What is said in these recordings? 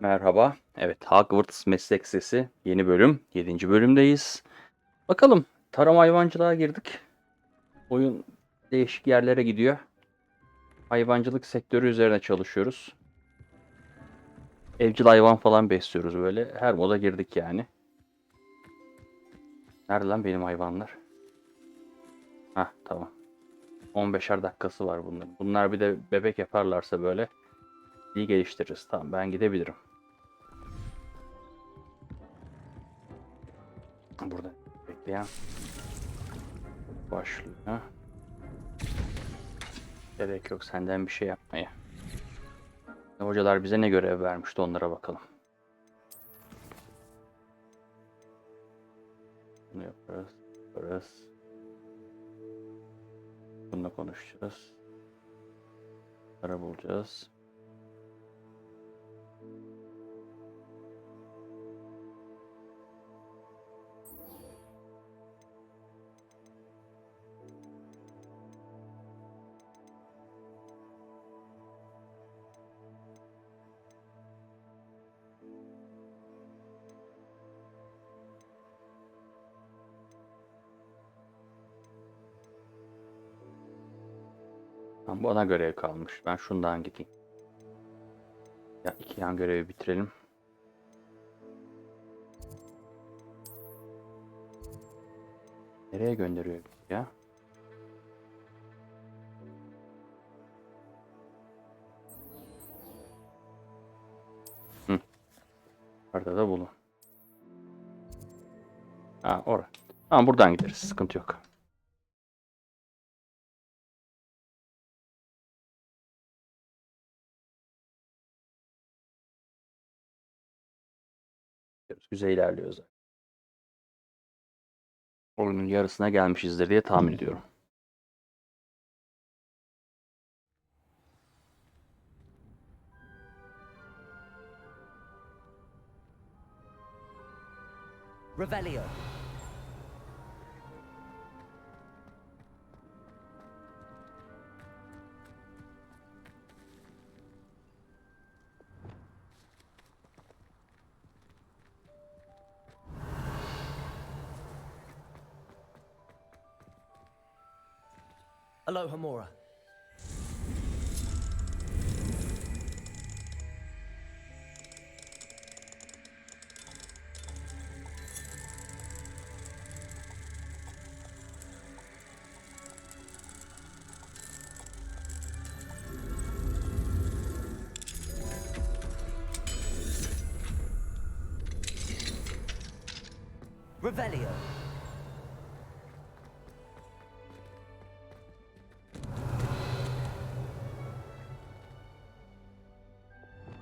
Merhaba. Evet, Hogwarts Meslek Lisesi yeni bölüm. 7. bölümdeyiz. Bakalım, tarım hayvancılığa girdik. Oyun değişik yerlere gidiyor. Hayvancılık sektörü üzerine çalışıyoruz. Evcil hayvan falan besliyoruz böyle. Her moda girdik yani. Nerede lan benim hayvanlar? Hah, tamam. 15'er dakikası var bunların. Bunlar bir de bebek yaparlarsa böyle iyi geliştiririz. Tamam, ben gidebilirim. Burada bekleyen başlıyor. Gerek yok senden bir şey yapmaya. Hocalar bize ne görev vermişti, onlara bakalım. Bunu yaparız. Yaparız. Bununla konuşacağız. Para bulacağız. Tamam, bu ana görev kalmış. Ben şundan gideyim. Ya iki yan görevi bitirelim. Nereye gönderiyor ya? Hı. Orada da bulun. Ha, orada. Tamam, buradan gideriz. Sıkıntı yok. Güzel ilerliyoruz. Oyunun yarısına gelmişizdir diye tahmin ediyorum. Revelio. Alohomora. Revelio.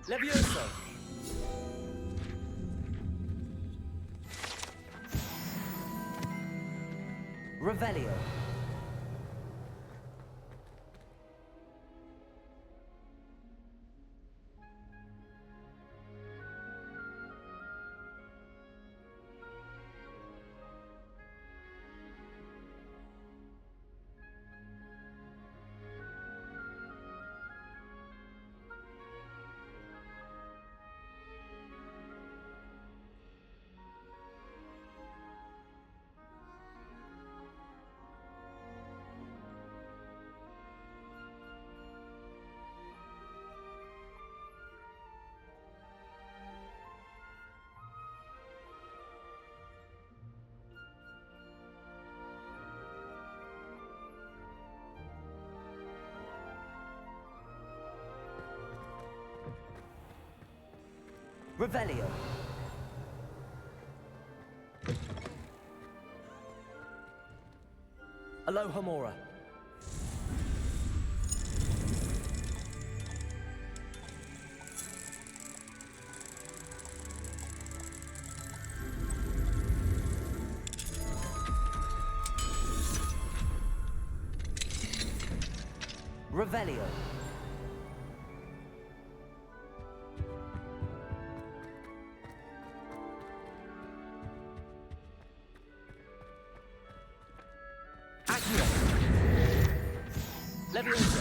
Levioso. Revelio. Revelio. Alohomora. Revelio. Accio. Levioso.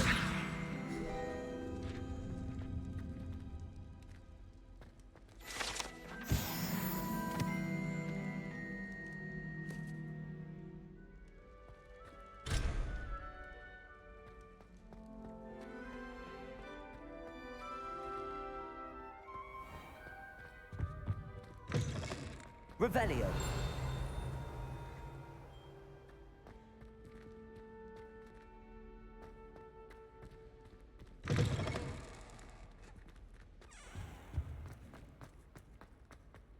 Revelio.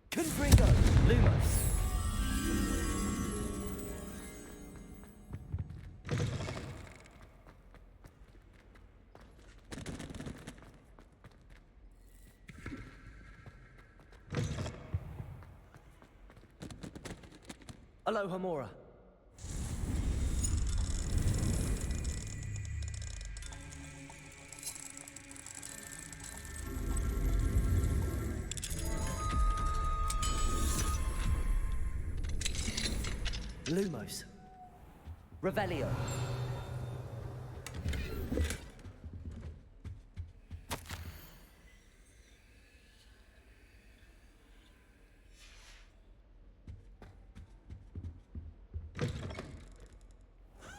Confringo. Lumos. Alohomora. Lumos. Revelio.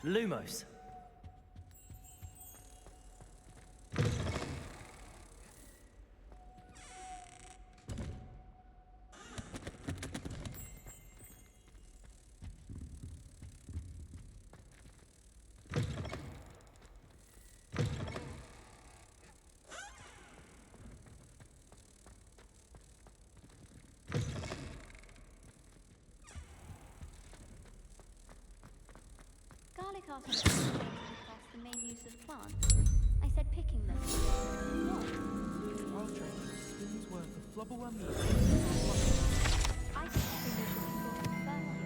Lumos. Garlic asked me to discuss the main use of plants. I said picking them. What? I'll trade you a spin's worth of flubble and meat. I think they should be brought in first.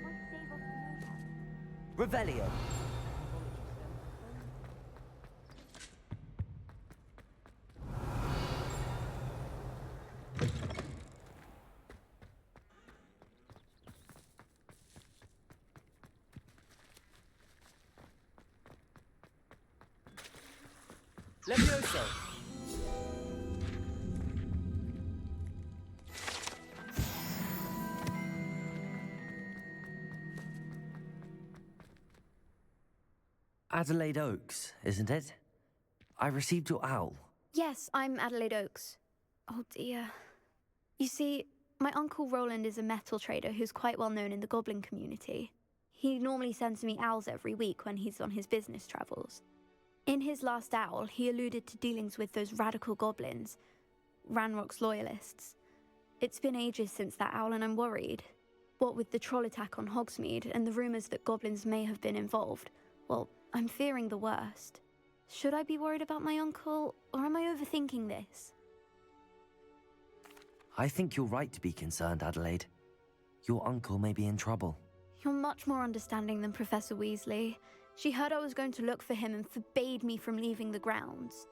Might save us more time. Revelio. Levioso. Adelaide Oaks, isn't it? I received your owl. Yes, I'm Adelaide Oaks. Oh dear. You see, my uncle Roland is a metal trader who's quite well known in the goblin community. He normally sends me owls every week when he's on his business travels. In his last owl, he alluded to dealings with those radical goblins, Ranrock's loyalists. It's been ages since that owl and I'm worried. What with the troll attack on Hogsmeade and the rumours that goblins may have been involved, well, I'm fearing the worst. Should I be worried about my uncle, or am I overthinking this? I think you're right to be concerned, Adelaide. Your uncle may be in trouble. You're much more understanding than Professor Weasley. She heard I was going to look for him and forbade me from leaving the grounds.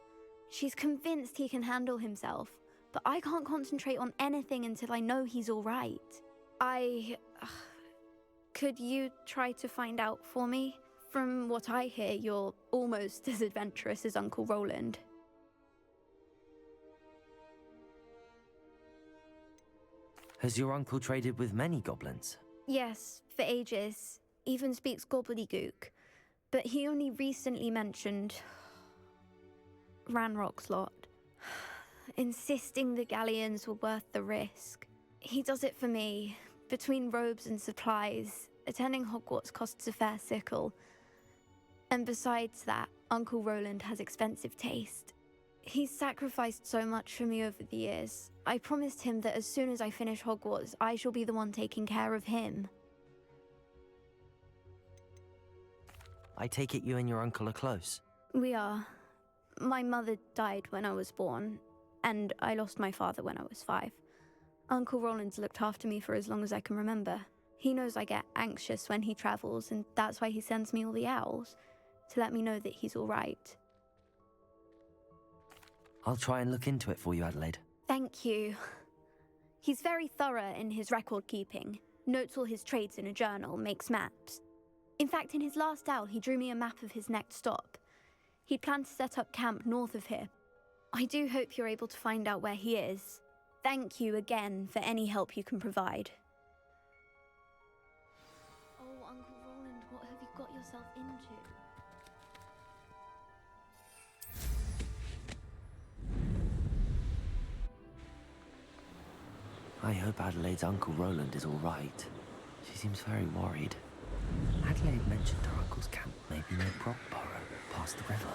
She's convinced he can handle himself, but I can't concentrate on anything until I know he's all right. Could you try to find out for me? From what I hear, you're almost as adventurous as Uncle Roland. Has your uncle traded with many goblins? Yes, for ages. Even speaks gobbledygook. But he only recently mentioned Ranrock's lot, insisting the galleons were worth the risk. He does it for me. Between robes and supplies, attending Hogwarts costs a fair sickle. And besides that, Uncle Roland has expensive taste. He's sacrificed so much for me over the years. I promised him that as soon as I finish Hogwarts, I shall be the one taking care of him. I take it you and your uncle are close. We are. My mother died when I was born, and I lost my father when I was 5. Uncle Roland's looked after me for as long as I can remember. He knows I get anxious when he travels, and that's why he sends me all the owls, to let me know that he's all right. I'll try and look into it for you, Adelaide. Thank you. He's very thorough in his record keeping, notes all his trades in a journal, makes maps. In fact, in his last owl, he drew me a map of his next stop. He'd planned to set up camp north of here. I do hope you're able to find out where he is. Thank you again for any help you can provide. Oh, Uncle Roland, what have you got yourself into? I hope Adelaide's Uncle Roland is all right. She seems very worried. Adelaide mentioned her uncle's camp may be near Brockborough, past the river.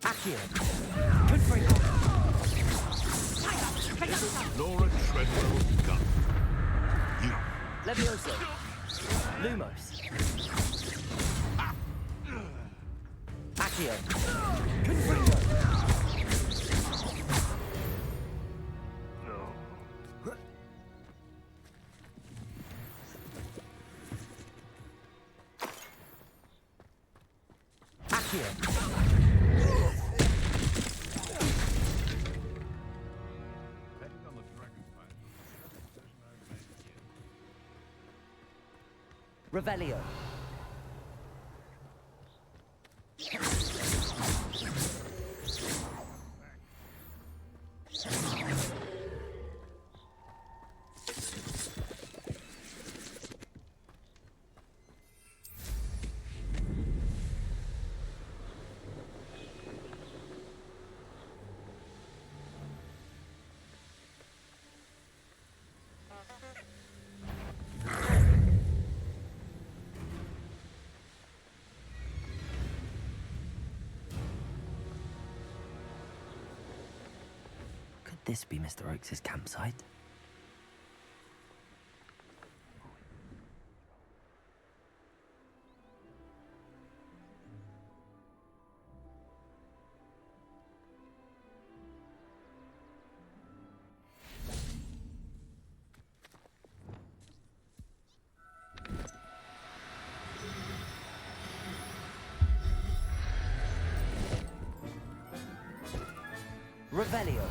Accio. Confringo. Laura Treadwell's gun. You. Levioso. Lumos. Accio. Confringo. Accio. Revelio. Could this be Mr. Oakes' campsite? Revelio.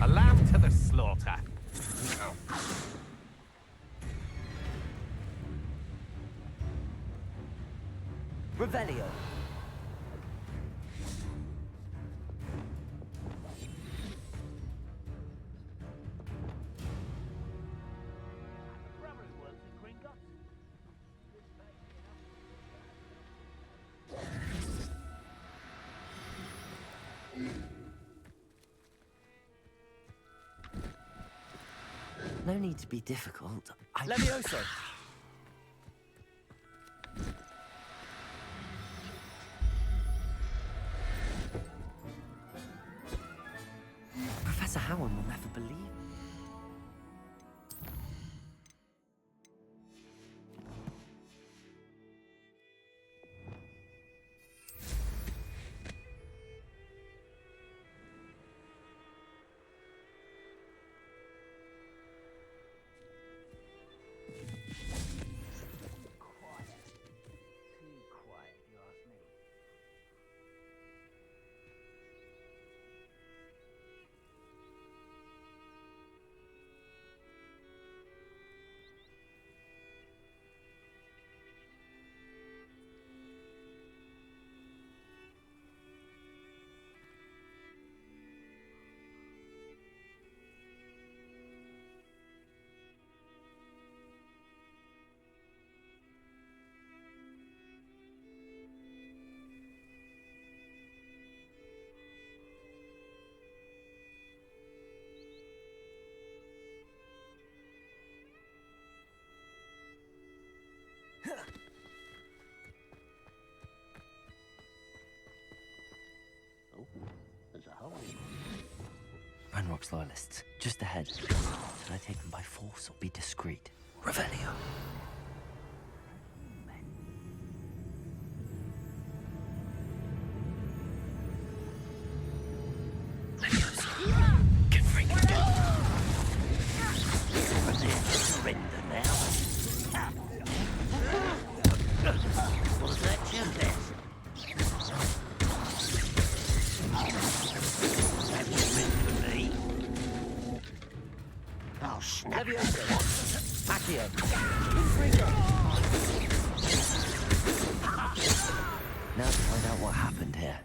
A lamb to the slaughter. Revelio. No need to be difficult. Levioso. Professor Howard will never believe. Ranrock's loyalists, just ahead. Should I take them by force or be discreet? Revelio. Surrender now. Was that your best? That was meant for me. Oh, snap. Levioso. Accio. Confringo. Now to find out what happened here.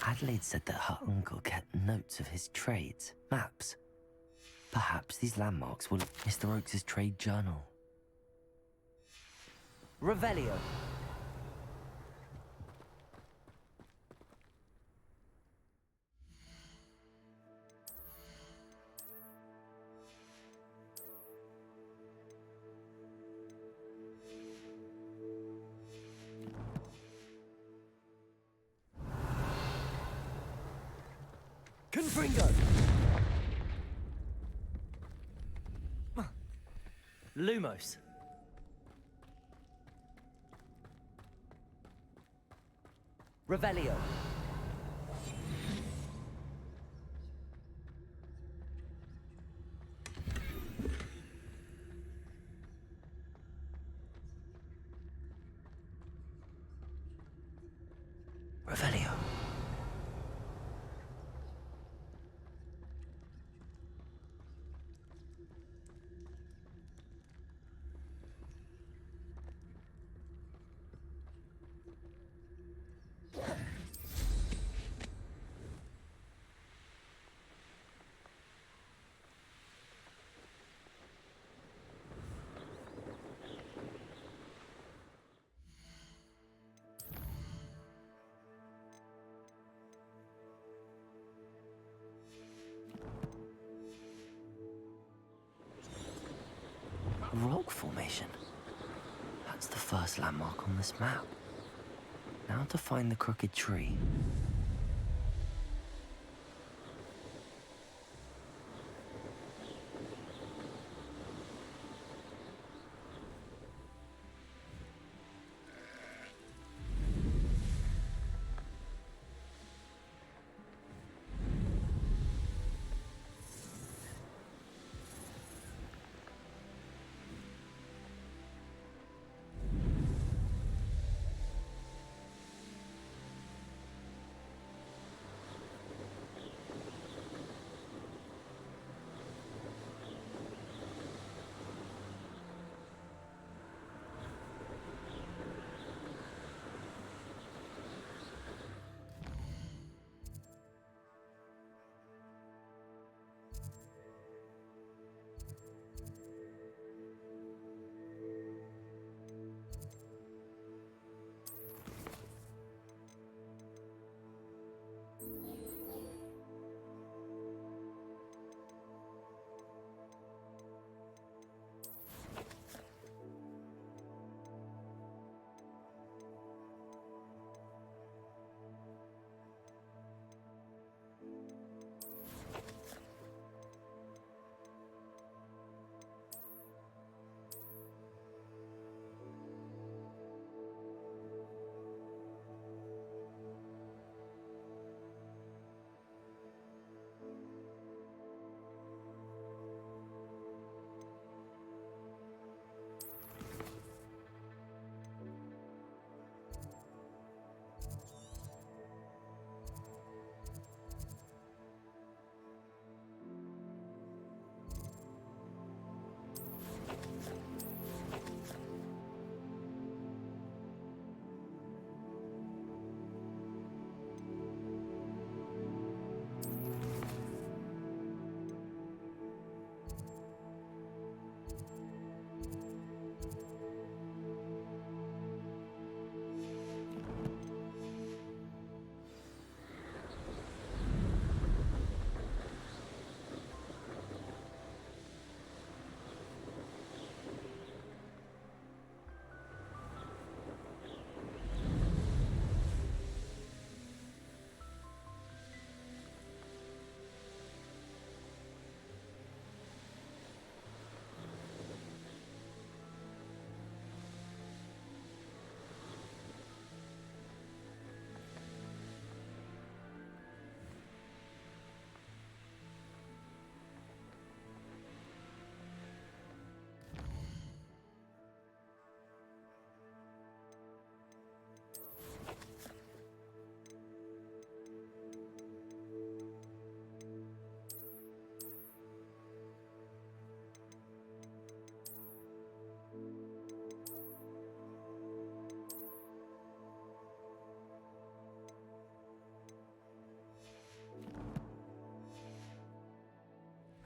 Adelaide said that her uncle kept notes of his trades, maps. Perhaps these landmarks were Mr. Oakes' trade journal. Revelio. Confringo. Lumos. Revelio. Revelio. A rock formation. That's the first landmark on this map. Now to find the crooked tree.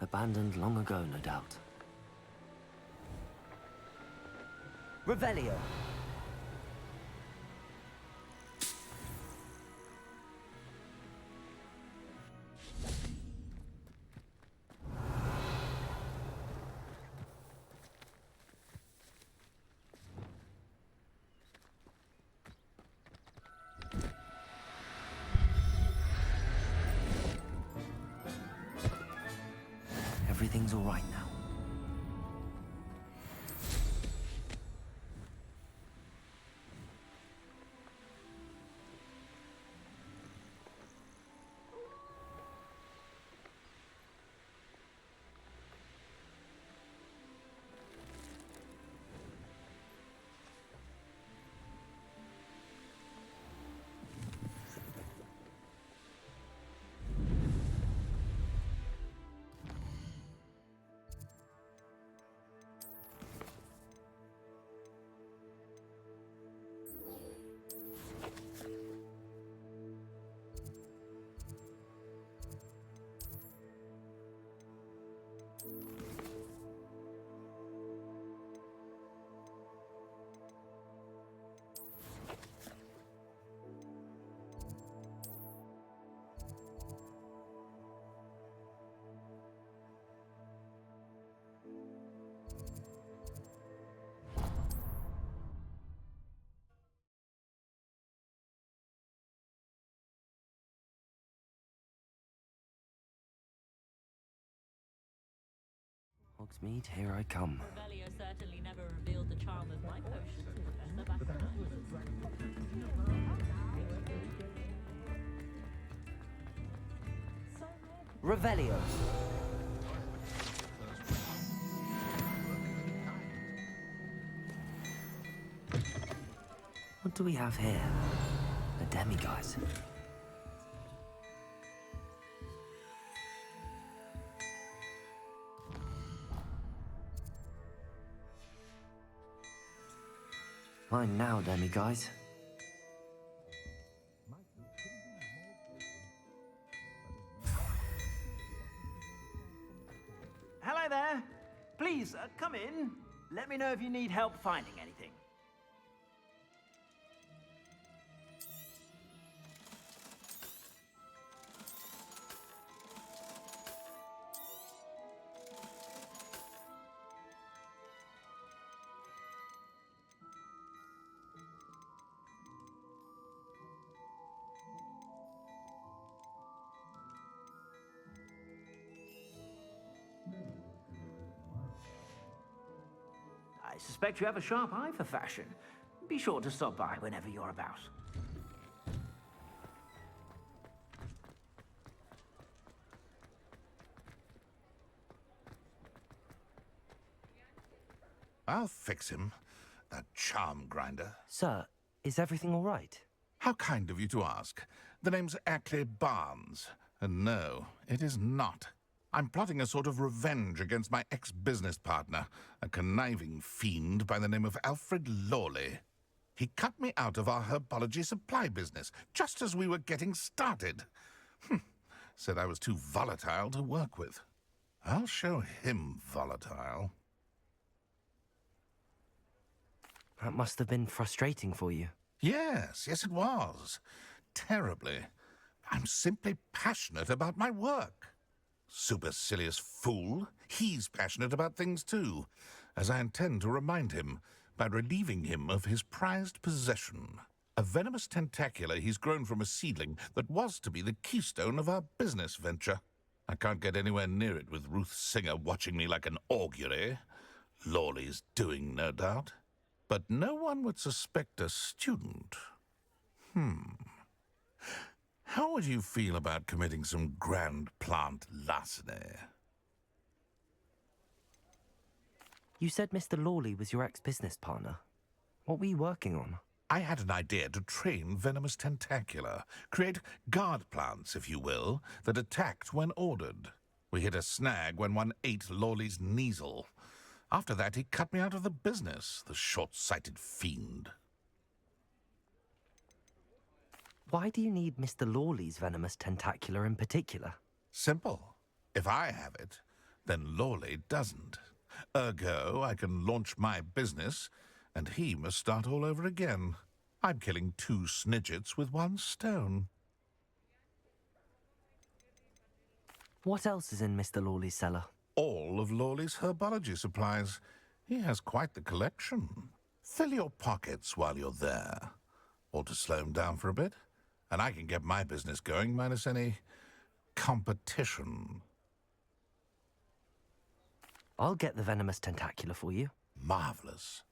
Abandoned long ago, no doubt. Revelio. Everything's all right now. Hogsmeade, here I come. Revelio certainly never revealed the charm of my potion to Professor back when I was Revelio. What do we have here? A demiguise. Mine now, demiguise. Hello there. Please, come in. Let me know if you need help finding anything. I suspect you have a sharp eye for fashion. Be sure to stop by whenever you're about. I'll fix him, that charm grinder. Sir, is everything all right? How kind of you to ask. The name's Ackley Barnes. And no, it is not. I'm plotting a sort of revenge against my ex-business partner, a conniving fiend by the name of Alfred Lawley. He cut me out of our herbology supply business just as we were getting started. Said I was too volatile to work with. I'll show him volatile. That must have been frustrating for you. Yes, it was. Terribly. I'm simply passionate about my work. Supercilious fool. He's passionate about things too, as I intend to remind him by relieving him of his prized possession. A venomous tentacula he's grown from a seedling that was to be the keystone of our business venture. I can't get anywhere near it with Ruth Singer watching me like an augury. Lawley's doing, no doubt. But no one would suspect a student. How would you feel about committing some grand plant larceny? You said Mr. Lawley was your ex-business partner. What were you working on? I had an idea to train venomous tentacula, create guard plants, if you will, that attacked when ordered. We hit a snag when one ate Lawley's Kneasel. After that, he cut me out of the business, the short-sighted fiend. Why do you need Mr. Lawley's venomous tentacula in particular? Simple. If I have it, then Lawley doesn't. Ergo, I can launch my business, and he must start all over again. I'm killing 2 snidgets with 1 stone. What else is in Mr. Lawley's cellar? All of Lawley's herbology supplies. He has quite the collection. Fill your pockets while you're there. Or to slow him down for a bit, and I can get my business going minus any competition. I'll get the venomous tentacula for you. Marvelous.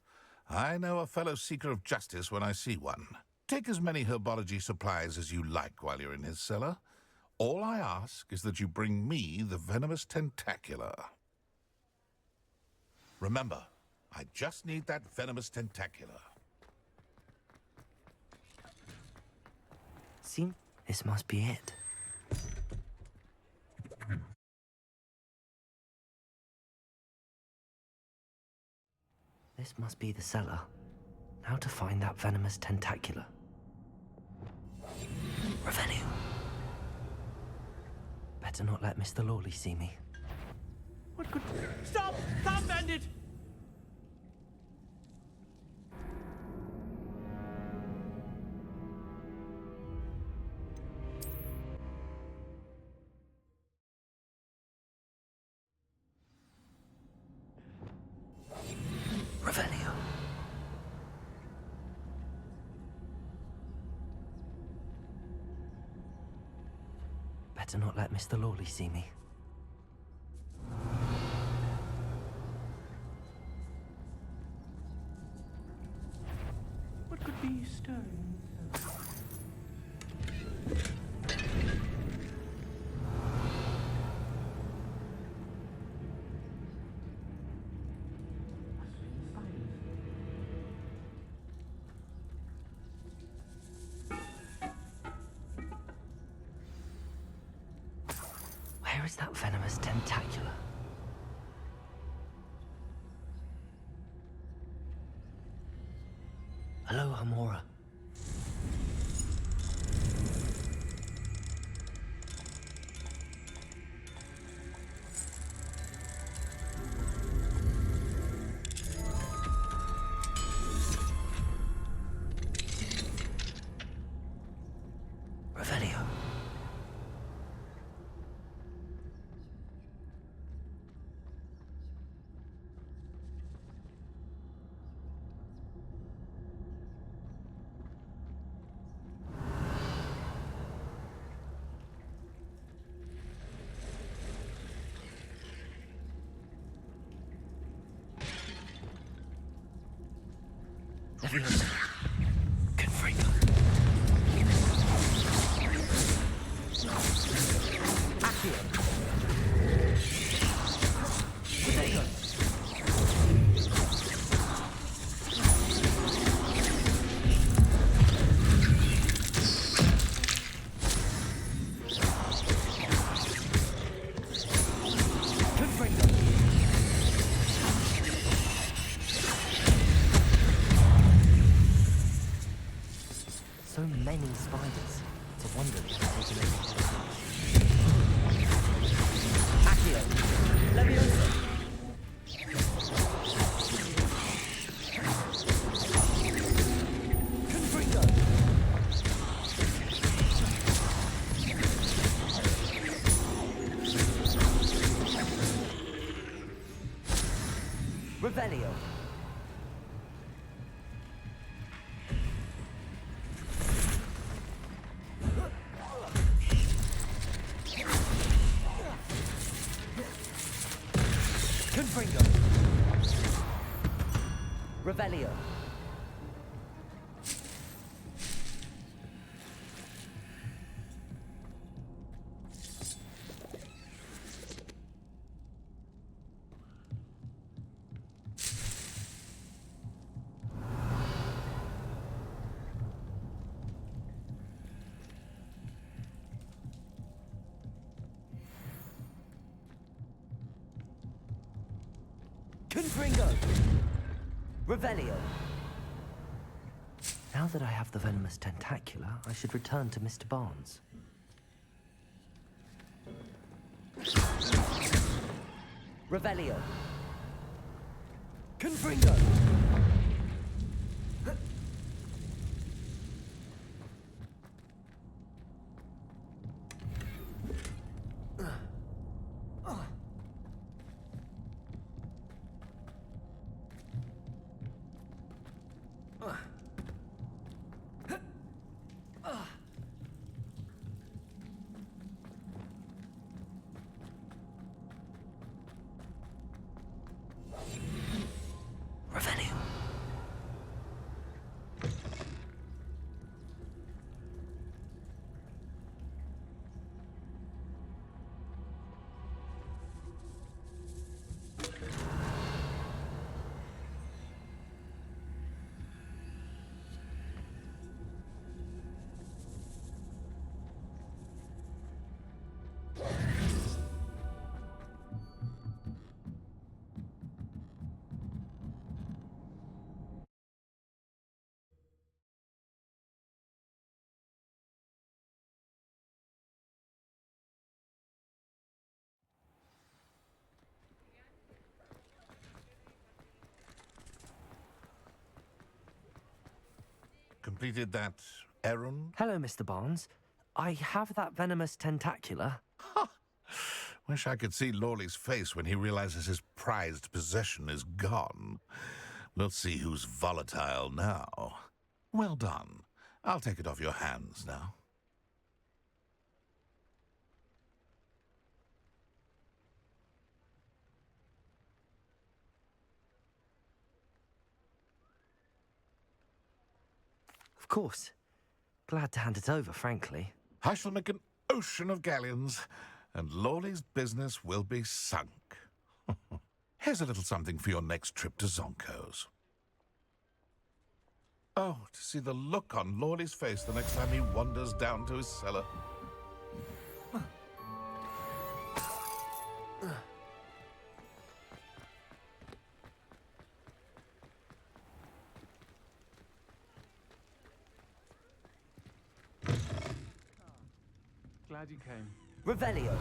I know a fellow seeker of justice when I see one. Take as many herbology supplies as you like while you're in his cellar. All I ask is that you bring me the venomous tentacula. Remember, I just need that venomous tentacula. See, this must be it. This must be the cellar. Now to find that venomous tentacula. Revelio. Better not let Mr. Lawley see me. What could... Stop! Stop, bandit! Revelio. Better not let Mr. Lawley see me. What could be stirring? Where is that venomous tentacula? Hello, Hamora. Revelio. Leviosa. Confringo. Accio. Potato. Confringo. So many spiders. It's a wonder they haven't taken any. Accio. Leviosa. Confringo. Revelio. Confringo. Revelio. Confringo. Revelio. Now that I have the venomous tentacula, I should return to Mr. Barnes. Revelio. Confringo. Revelio. Completed that errand? Hello, Mr. Barnes. I have that venomous tentacular. Wish I could see Lawley's face when he realizes his prized possession is gone. We'll see who's volatile now. Well done. I'll take it off your hands now. Of course. Glad to hand it over, frankly. I shall make an ocean of galleons, and Lawley's business will be sunk. Here's a little something for your next trip to Zonko's. Oh, to see the look on Lawley's face the next time he wanders down to his cellar. Glad you came. Revelio.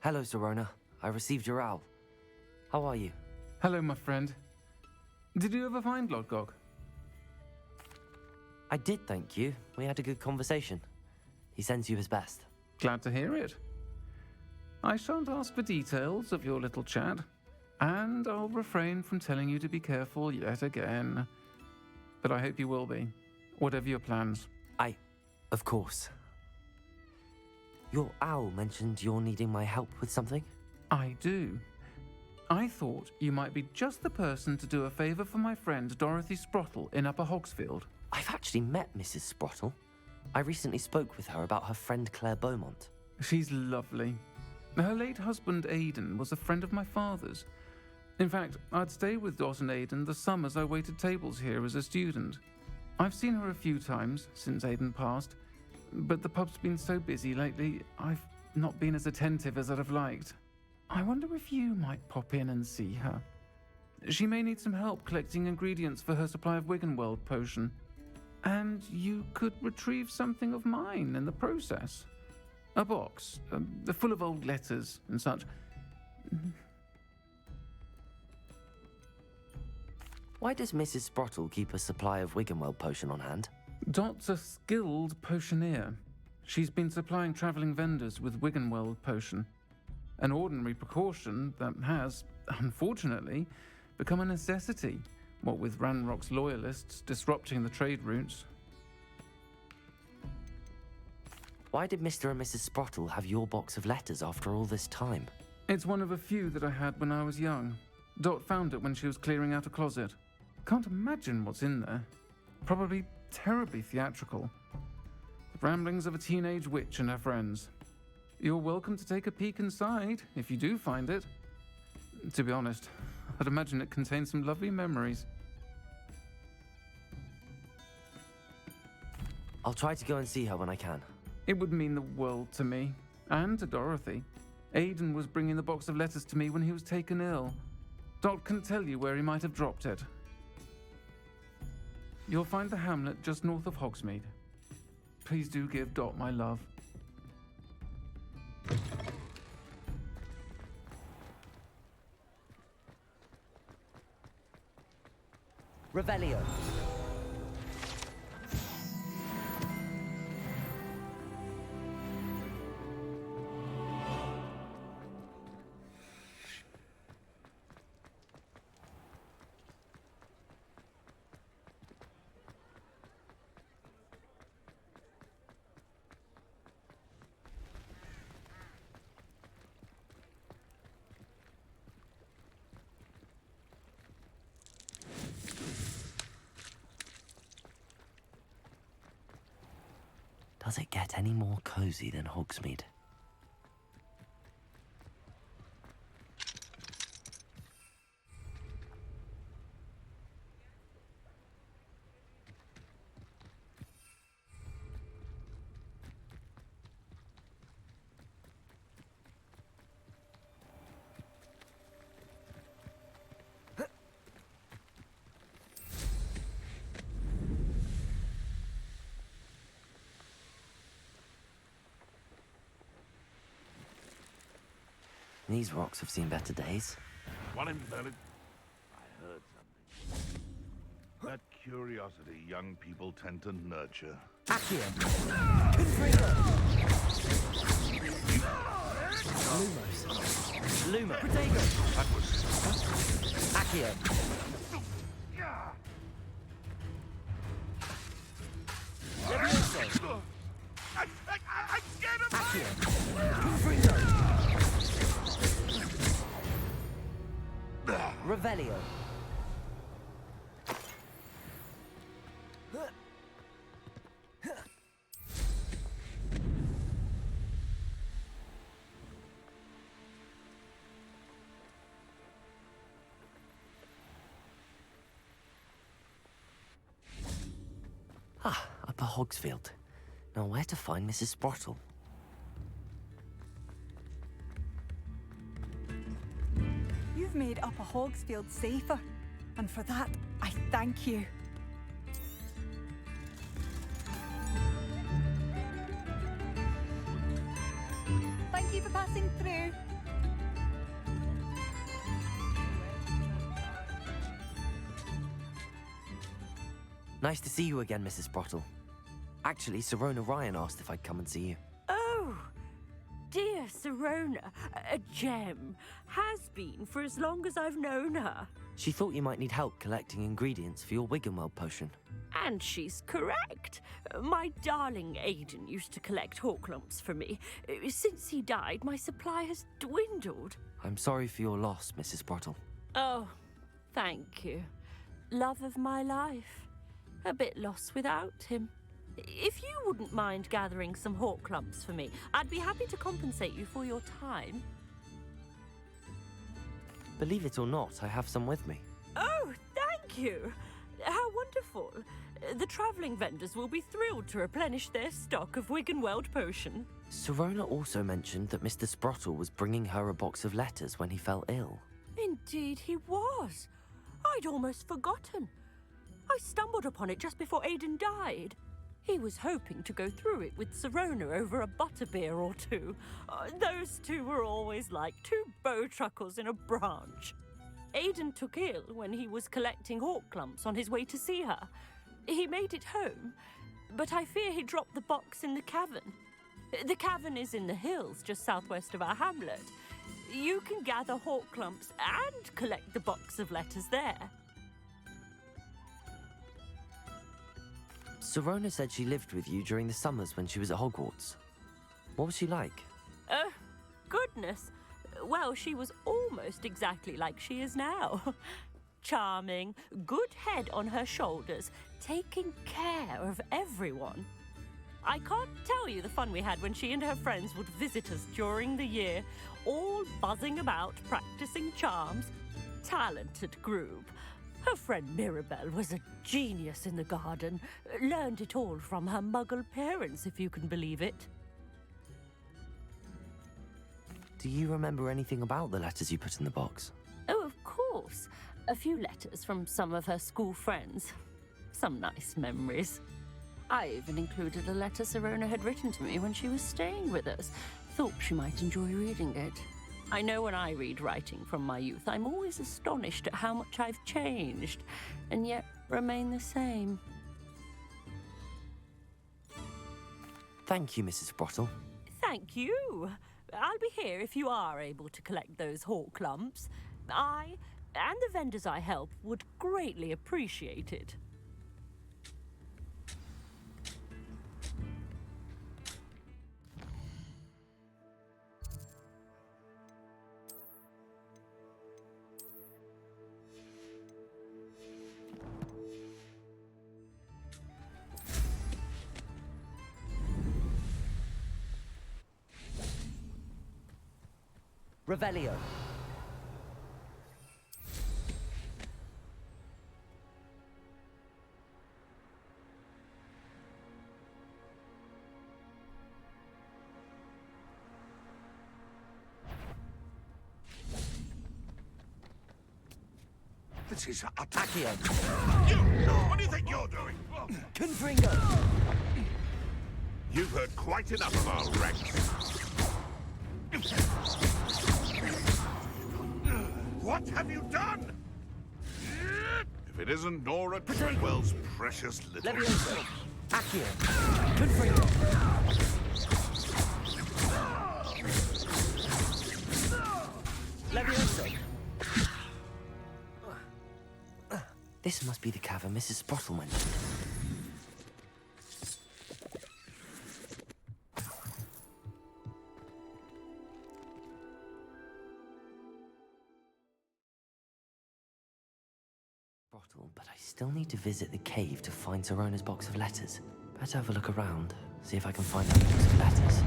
Hello, Zorona. I received your owl. How are you? Hello, my friend. Did you ever find Lodgok? I did, thank you. We had a good conversation. He sends you his best. Glad to hear it. I shan't ask for details of your little chat, and I'll refrain from telling you to be careful yet again. But I hope you will be, whatever your plans. Of course. Your owl mentioned you're needing my help with something? I do. I thought you might be just the person to do a favour for my friend Dorothy Sprottle in Upper Hogsfield. I've actually met Mrs. Sprottle. I recently spoke with her about her friend Claire Beaumont. She's lovely. Her late husband Aidan was a friend of my father's. In fact, I'd stay with Dot and Aidan the summers I waited tables here as a student. I've seen her a few times since Aidan passed, but the pub's been so busy lately, I've not been as attentive as I'd have liked. I wonder if you might pop in and see her. She may need some help collecting ingredients for her supply of Wiggenweld potion. And you could retrieve something of mine in the process. A box, full of old letters and such. Why does Mrs. Sprottle keep a supply of Wiggenweld potion on hand? Dot's a skilled potioneer. She's been supplying travelling vendors with Wiggenweld potion. An ordinary precaution that has, unfortunately, become a necessity, what with Ranrock's loyalists disrupting the trade routes. Why did Mr. and Mrs. Sprottle have your box of letters after all this time? It's one of a few that I had when I was young. Dot found it when she was clearing out a closet. Can't imagine what's in there. Probably terribly theatrical. The ramblings of a teenage witch and her friends. You're welcome to take a peek inside, if you do find it. To be honest, I'd imagine it contains some lovely memories. I'll try to go and see her when I can. It would mean the world to me, and to Dorothy. Aidan was bringing the box of letters to me when he was taken ill. Dot can tell you where he might have dropped it. You'll find the hamlet just north of Hogsmeade. Please do give Dot my love. Revelio. Does it get any more cozy than Hogsmeade? These rocks have seen better days. One invalid. I heard something. That curiosity young people tend to nurture. Accio. Confringo. Lumos. Luma. Protego. That was Accio. Levioso. I'm scared of Accio. Confringo. Revelio. Ah, Upper Hogsfield. Now where to find Mrs. Sprottle? You've made Upper Hogsfield safer, and for that, I thank you. Thank you for passing through. Nice to see you again, Mrs. Sprottle. Actually, Sirona Ryan asked if I'd come and see you. Oh, dear Sirona, a gem. Has been for as long as I've known her. She thought you might need help collecting ingredients for your Wiggenweld potion. And she's correct. My darling Aidan used to collect hawk lumps for me. Since he died, my supply has dwindled. I'm sorry for your loss, Mrs. Sprottle. Oh, thank you. Love of my life. A bit lost without him. If you wouldn't mind gathering some hawk lumps for me, I'd be happy to compensate you for your time. Believe it or not, I have some with me. Oh, thank you. How wonderful. The travelling vendors will be thrilled to replenish their stock of Wiggenweld potion. Sirona also mentioned that Mr. Sprottle was bringing her a box of letters when he fell ill. Indeed he was. I'd almost forgotten. I stumbled upon it just before Aidan died. He was hoping to go through it with Sirona over a butterbeer or two. Those two were always like two bowtruckles in a branch. Aidan took ill when he was collecting hawk lumps on his way to see her. He made it home, but I fear he dropped the box in the cavern. The cavern is in the hills just southwest of our hamlet. You can gather hawk lumps and collect the box of letters there. Sirona said she lived with you during the summers when she was at Hogwarts. What was she like? Goodness. Well, she was almost exactly like she is now. Charming, good head on her shoulders, taking care of everyone. I can't tell you the fun we had when she and her friends would visit us during the year, all buzzing about, practicing charms. Talented group. Her friend Mirabelle was a genius in the garden. Learned it all from her muggle parents, if you can believe it. Do you remember anything about the letters you put in the box? Oh, of course. A few letters from some of her school friends. Some nice memories. I even included a letter Sirona had written to me when she was staying with us. Thought she might enjoy reading it. I know when I read writing from my youth, I'm always astonished at how much I've changed, and yet remain the same. Thank you, Mrs. Sprottle. Thank you. I'll be here if you are able to collect those hawk lumps. I, and the vendors I help, would greatly appreciate it. Revelio. This is Accio. You! What do you think you're doing? Confringo. You've heard quite enough of our ranks. What have you done? If it isn't Nora Treadwell's precious little... Levioso. Accio. Confringo. Levioso. This must be the cavern Mrs. Sprottle mentioned. Sprottle, but I still need to visit the cave to find Sirona's box of letters. Better have a look around, see if I can find that box of letters.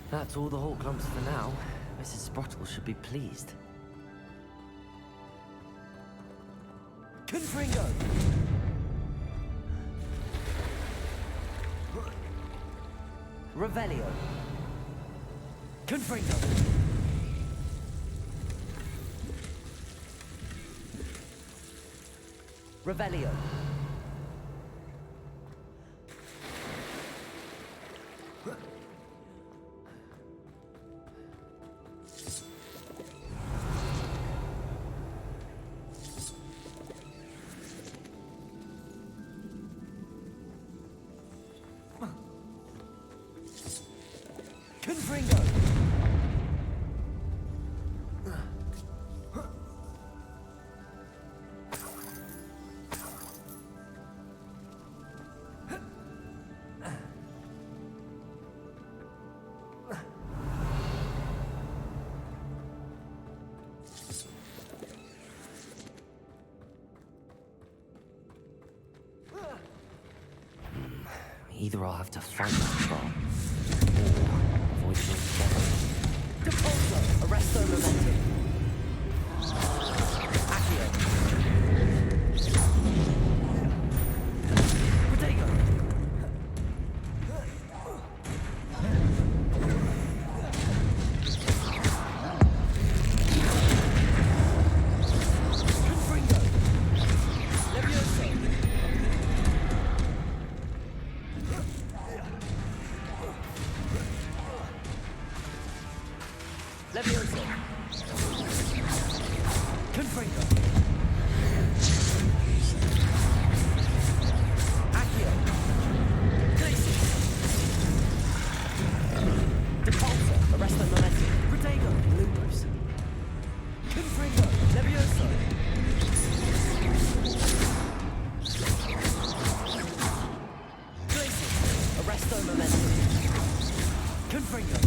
That's all the hawk lumps for now. Mrs. Sprottle should be pleased. Confringo. Revelio. Confringo. Revelio. Confringo. Either I'll have to fight that troll, or avoid it altogether. Depulso. Arresto momentum. Accio. Protego. Confringo. Levioso. Levioso. Confringo. Accio. Glacier. Depulso. Arresto momentum. Protego. Lupus. Confringo. Levioso. Glacier. Arresto momentum. Confringo.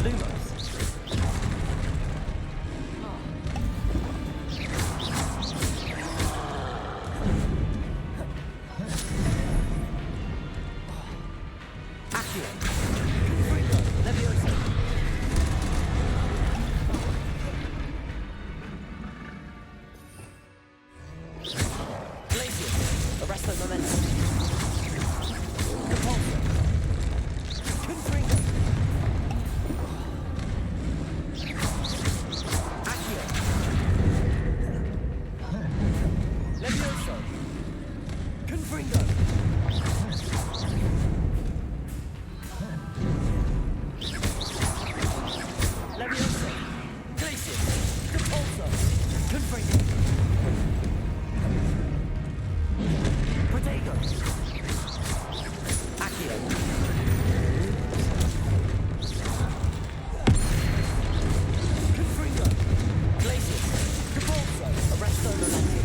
Lumos. Accio. Confringo. Levioso. Glacier. Arresto momentum. Depulso. Confringo. Accio. Levioso. Confringo. Leviosa. Glacius. Repulsor. Confringo. Protego. Accio. Confringo. Glacius. Repulsor. Arresto Volante.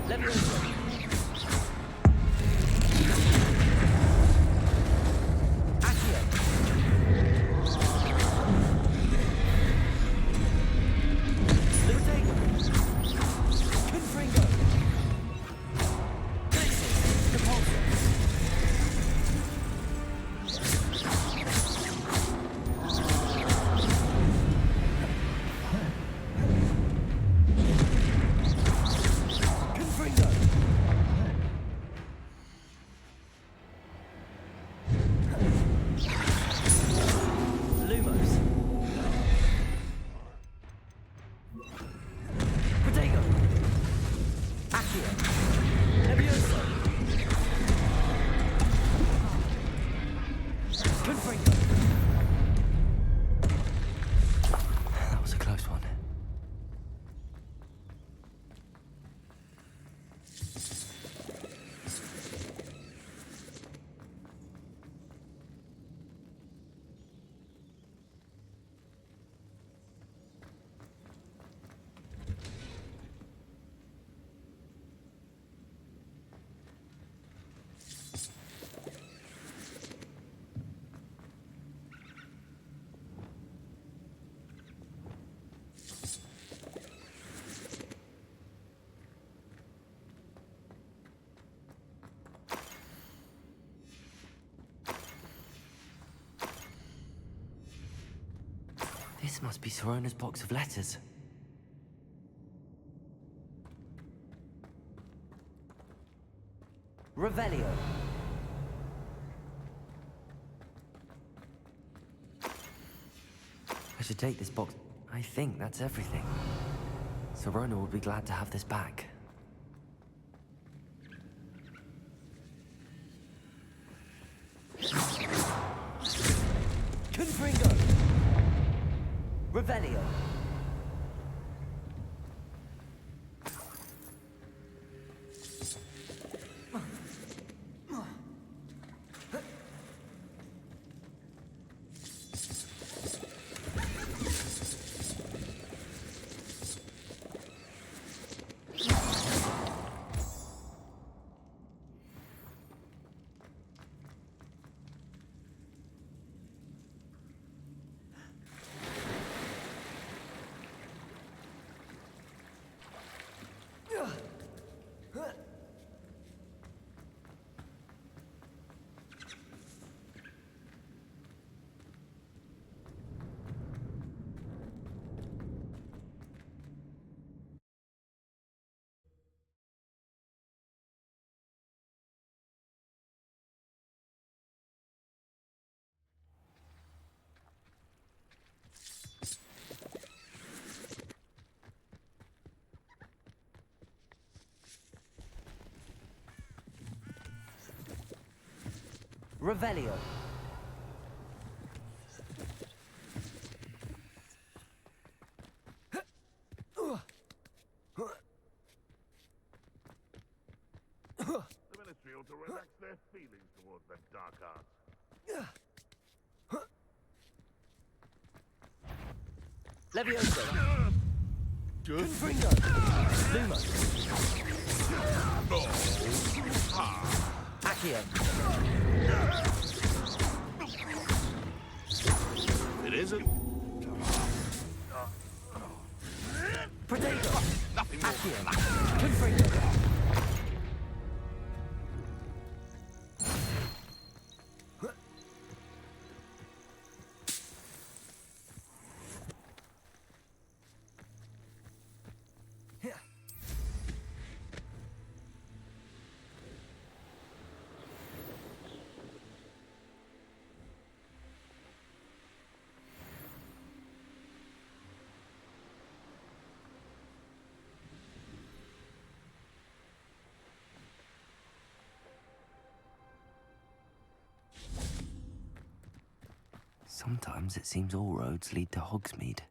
Leviosa. Accio. Protego. Confringo. Glacius. Repulsor. Confringo. Lumos. Protego. Accio. Leviosa. Confringo. That was a close one. This must be Sorona's box of letters. Revelio. I should take this box. I think that's everything. Sorona will be glad to have this back. Confringo. Revelio. Revelio. The Ministry ought to relax their feelings towards the dark arts. Leviosa. Confringo. Lumos. Accio. It isn't. Protego. Nothing more. Accio. Confringo. Sometimes it seems all roads lead to Hogsmeade.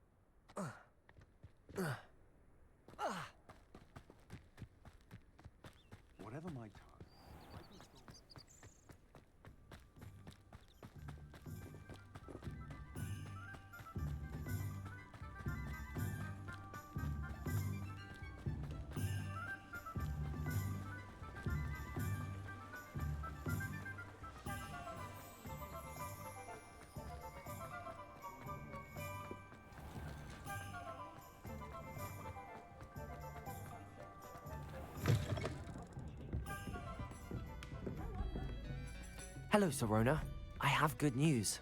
Whatever my time. Hello, Serona. I have good news.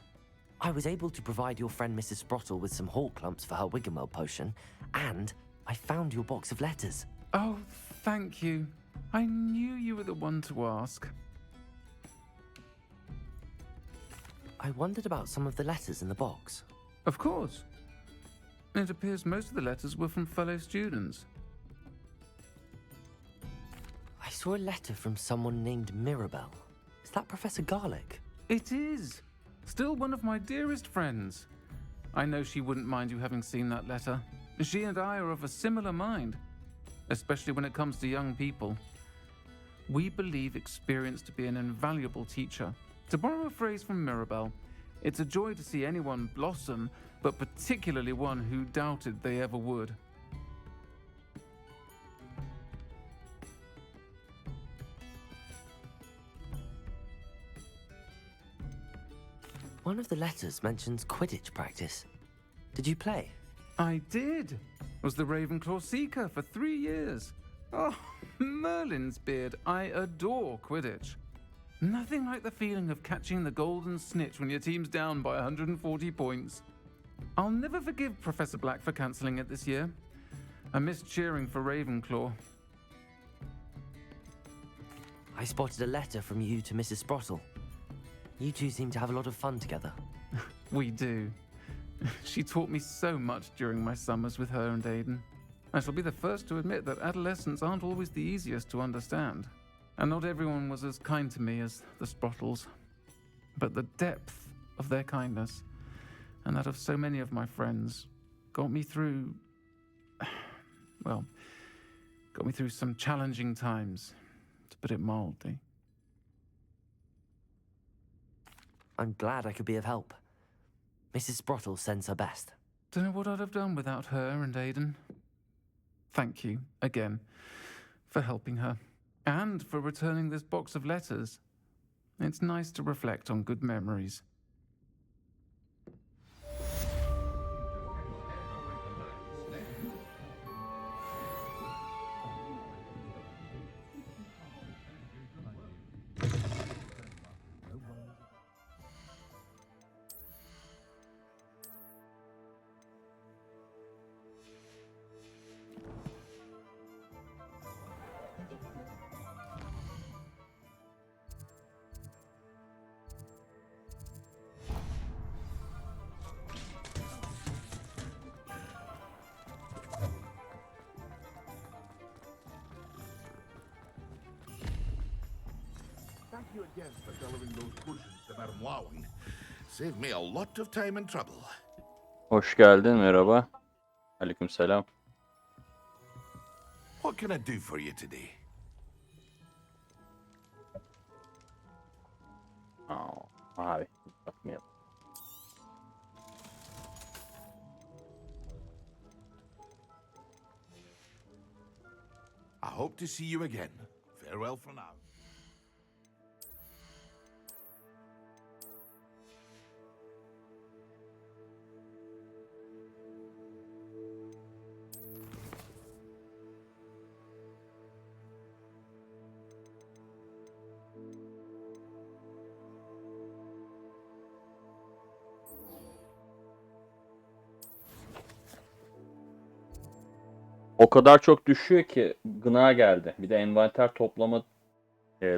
I was able to provide your friend Mrs. Sprottle with some hawk clumps for her Wiggenweld potion, and I found your box of letters. Oh, thank you. I knew you were the one to ask. I wondered about some of the letters in the box. Of course. It appears most of the letters were from fellow students. I saw a letter from someone named Mirabelle. Is that Professor Garlick? It is. Still one of my dearest friends. I know she wouldn't mind you having seen that letter. She and I are of a similar mind, especially when it comes to young people. We believe experience to be an invaluable teacher. To borrow a phrase from Mirabelle, it's a joy to see anyone blossom, but particularly one who doubted they ever would. One of the letters mentions Quidditch practice. Did you play? I did. Was the Ravenclaw Seeker for 3 years. Oh, Merlin's beard. I adore Quidditch. Nothing like the feeling of catching the golden snitch when your team's down by 140 points. I'll never forgive Professor Black for cancelling it this year. I missed cheering for Ravenclaw. I spotted a letter from you to Mrs. Sprottle. You two seem to have a lot of fun together. We do. She taught me so much during my summers with her and Aiden. I shall be the first to admit that adolescents aren't always the easiest to understand. And not everyone was as kind to me as the Sprottles. But the depth of their kindness, and that of so many of my friends, got me through... well, got me through some challenging times, to put it mildly. I'm glad I could be of help. Mrs. Sprottle sends her best. Don't know what I'd have done without her and Aiden. Thank you, again, for helping her, and for returning this box of letters. It's nice to reflect on good memories. Thank you again for delivering those cushions to Madame Lawing. Saved me a lot of time and trouble. Hoş geldin, merhaba. Aleykümselam. What can I do for you today? Abi, bakmayalım. I hope to see you again. Farewell for now. O kadar çok düşüyor ki gına geldi. Bir de envanter toplama,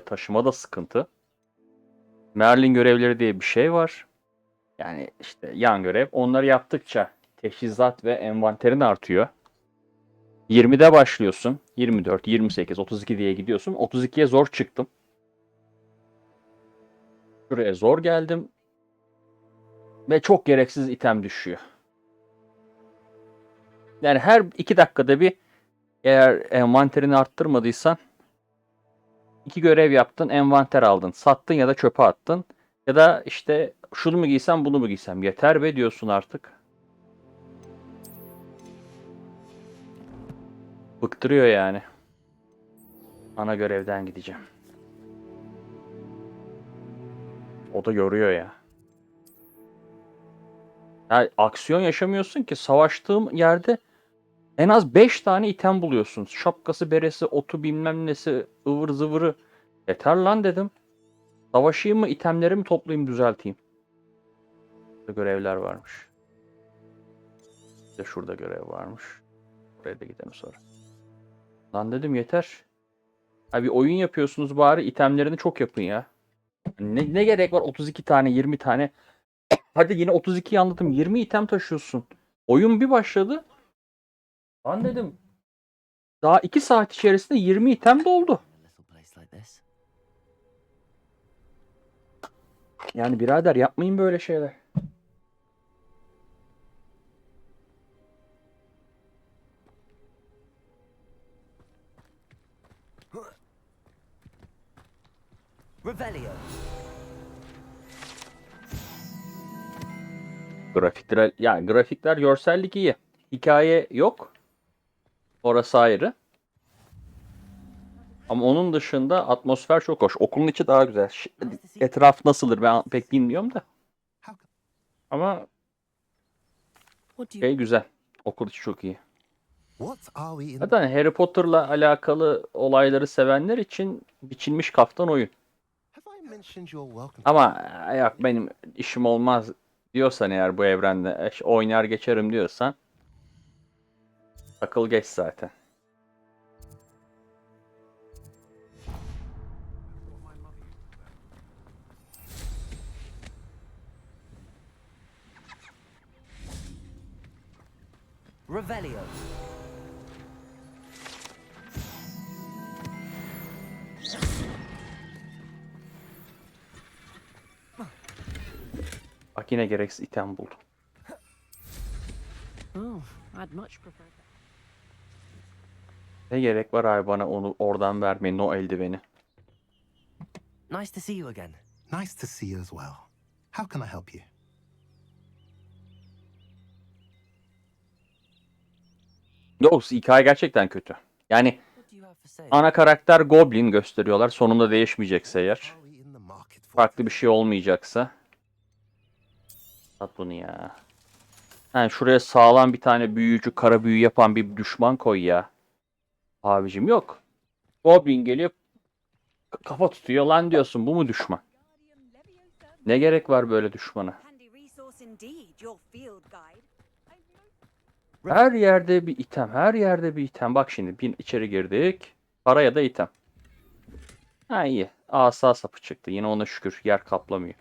taşıma da sıkıntı. Merlin görevleri diye bir şey var. Yani işte yan görev. Onları yaptıkça teçhizat ve envanterin artıyor. 20'de başlıyorsun. 24, 28, 32 diye gidiyorsun. 32'ye zor çıktım. Şuraya zor geldim. Ve çok gereksiz item düşüyor. Yani her 2 dakikada bir, eğer envanterini arttırmadıysan 2 görev yaptın, envanter aldın, sattın ya da çöpe attın. Ya da işte şunu mu giysem bunu mu giysem, yeter be diyorsun artık. Bıktırıyor yani. Ana görevden gideceğim. O da yoruyor ya. Yani aksiyon yaşamıyorsun ki, savaştığım yerde en az 5 tane item buluyorsun. Şapkası, beresi, otu bilmem nesi, ıvır zıvırı. Yeter lan dedim. Savaşayım mı, itemlerimi toplayayım, düzelteyim. Burada görevler varmış. Bir de şurada görev varmış. Buraya da gidelim sonra. Lan dedim yeter. Ha, bir oyun yapıyorsunuz, bari itemlerini çok yapın ya. Ne gerek var 32 tane 20 tane. Hadi yine 32'yi anladım. 20 item taşıyorsun. Oyun bir başladı. Lan dedim. Daha 2 saat içerisinde 20 item doldu. Yani birader, yapmayın böyle şeyler. Revelio. Grafikler, yani grafikler, görsellik iyi. Hikaye yok. Orası ayrı. Ama onun dışında atmosfer çok hoş. Okulun içi daha güzel. Etraf nasıldır ben pek bilmiyorum da. Ama şey güzel. Okul içi çok iyi. Zaten Harry Potter'la alakalı olayları sevenler için biçilmiş kaftan oyun. Ama yok benim işim olmaz diyorsan, eğer bu evrende oynar geçerim diyorsan, takıl geç zaten. Revelio. Bak yine gereksiz item buldum. Oh, I'd much prefer that. Ne gerek var abi bana onu oradan vermeyin, o eldiveni. Nice to see you again. Nice to see you as well. How can I help you? Yok, hikaye gerçekten kötü. Yani ana karakter Goblin gösteriyorlar. Sonunda değişmeyecekse eğer. Farklı bir şey olmayacaksa. At bunu ya. Yani şuraya sağlam bir tane büyücü, kara büyü yapan bir düşman koy ya. Abicim yok. Goblin geliyor, kafa tutuyor lan diyorsun, bu mu düşman? Ne gerek var böyle düşmana? Her yerde bir item, her yerde bir item. Bak şimdi içeri girdik. Para ya da item. Ha iyi. Asa sapı çıktı. Yine ona şükür, yer kaplamıyor.